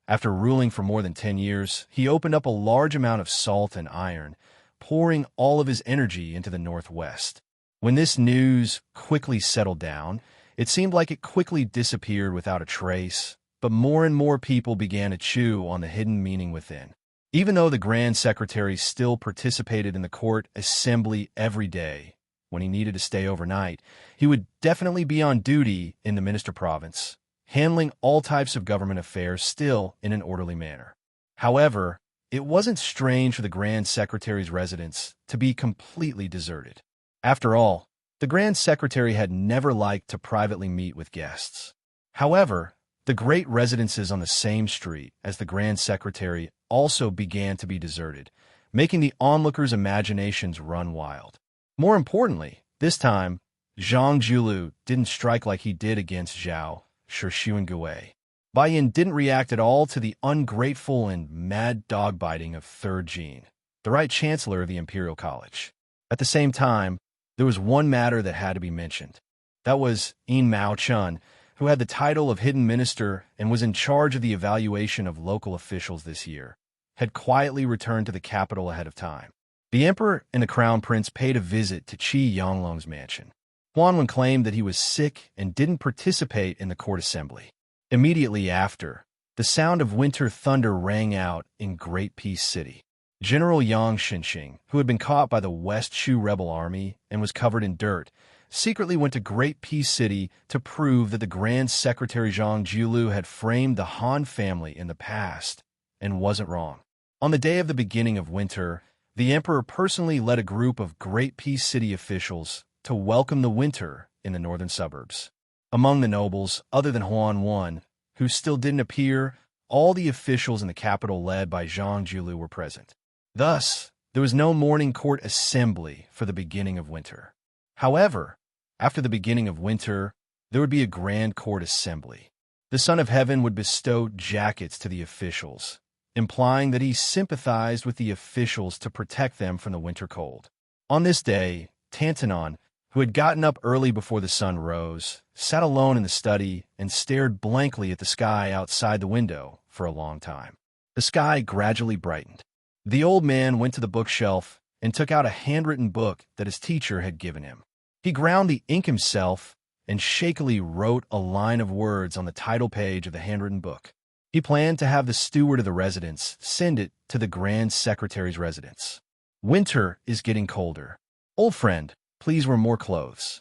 After ruling for more than 10 years, he opened up a large amount of salt and iron, pouring all of his energy into the northwest. When this news quickly settled down, it seemed like it quickly disappeared without a trace, but more and more people began to chew on the hidden meaning within. Even though the Grand Secretary still participated in the court assembly every day, when he needed to stay overnight, he would definitely be on duty in the Minister province, handling all types of government affairs still in an orderly manner. However, it wasn't strange for the Grand Secretary's residence to be completely deserted. After all, the Grand Secretary had never liked to privately meet with guests. However, the great residences on the same street as the Grand Secretary also began to be deserted, making the onlookers' imaginations run wild. More importantly, this time, Zhang Julu didn't strike like he did against Zhao Shirshuangui. Bai Yin didn't react at all to the ungrateful and mad dog-biting of 3rd Jean, the right chancellor of the Imperial College. At the same time, there was one matter that had to be mentioned. That was Yin Mao Chun, who had the title of Hidden Minister and was in charge of the evaluation of local officials this year, had quietly returned to the capital ahead of time. The emperor and the crown prince paid a visit to Qi Yanglong's mansion. Huanwen claimed that he was sick and didn't participate in the court assembly. Immediately after, the sound of winter thunder rang out in Great Peace City. General Yang Xinxing, who had been caught by the West Shu rebel army and was covered in dirt, secretly went to Great Peace City to prove that the Grand Secretary Zhang Julu had framed the Han family in the past and wasn't wrong. On the day of the beginning of winter, the emperor personally led a group of Great Peace City officials to welcome the winter in the northern suburbs. Among the nobles, other than Huan, who still didn't appear, all the officials in the capital led by Zhang Julu were present. Thus, there was no morning court assembly for the beginning of winter. However, after the beginning of winter, there would be a grand court assembly. The Son of Heaven would bestow jackets to the officials, implying that he sympathized with the officials to protect them from the winter cold. On this day, Tantanon, who had gotten up early before the sun rose, sat alone in the study and stared blankly at the sky outside the window for a long time. The sky gradually brightened. The old man went to the bookshelf and took out a handwritten book that his teacher had given him. He ground the ink himself and shakily wrote a line of words on the title page of the handwritten book. He planned to have the steward of the residence send it to the Grand Secretary's residence. Winter is getting colder. Old friend, please wear more clothes.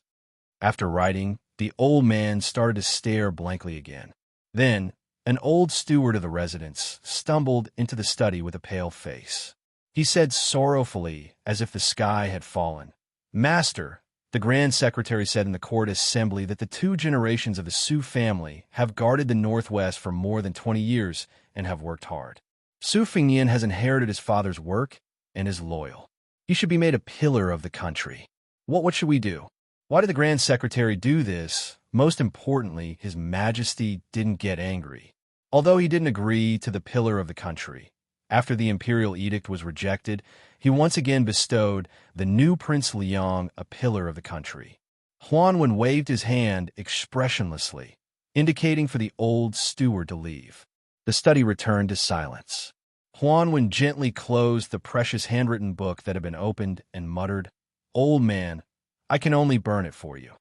After writing, the old man started to stare blankly again. Then, an old steward of the residence stumbled into the study with a pale face. He said sorrowfully, as if the sky had fallen, "Master," the Grand Secretary said in the court assembly that the 2 generations of the Su family have guarded the Northwest for more than 20 years and have worked hard. Su Fingnian has inherited his father's work and is loyal. He should be made a pillar of the country. What should we do? Why did the Grand Secretary do this? Most importantly, His Majesty didn't get angry. Although he didn't agree to the pillar of the country, after the imperial edict was rejected, he once again bestowed the new Prince Liang a pillar of the country. Huanwen waved his hand expressionlessly, indicating for the old steward to leave. The study returned to silence. Huanwen gently closed the precious handwritten book that had been opened and muttered, Old man, I can only burn it for you.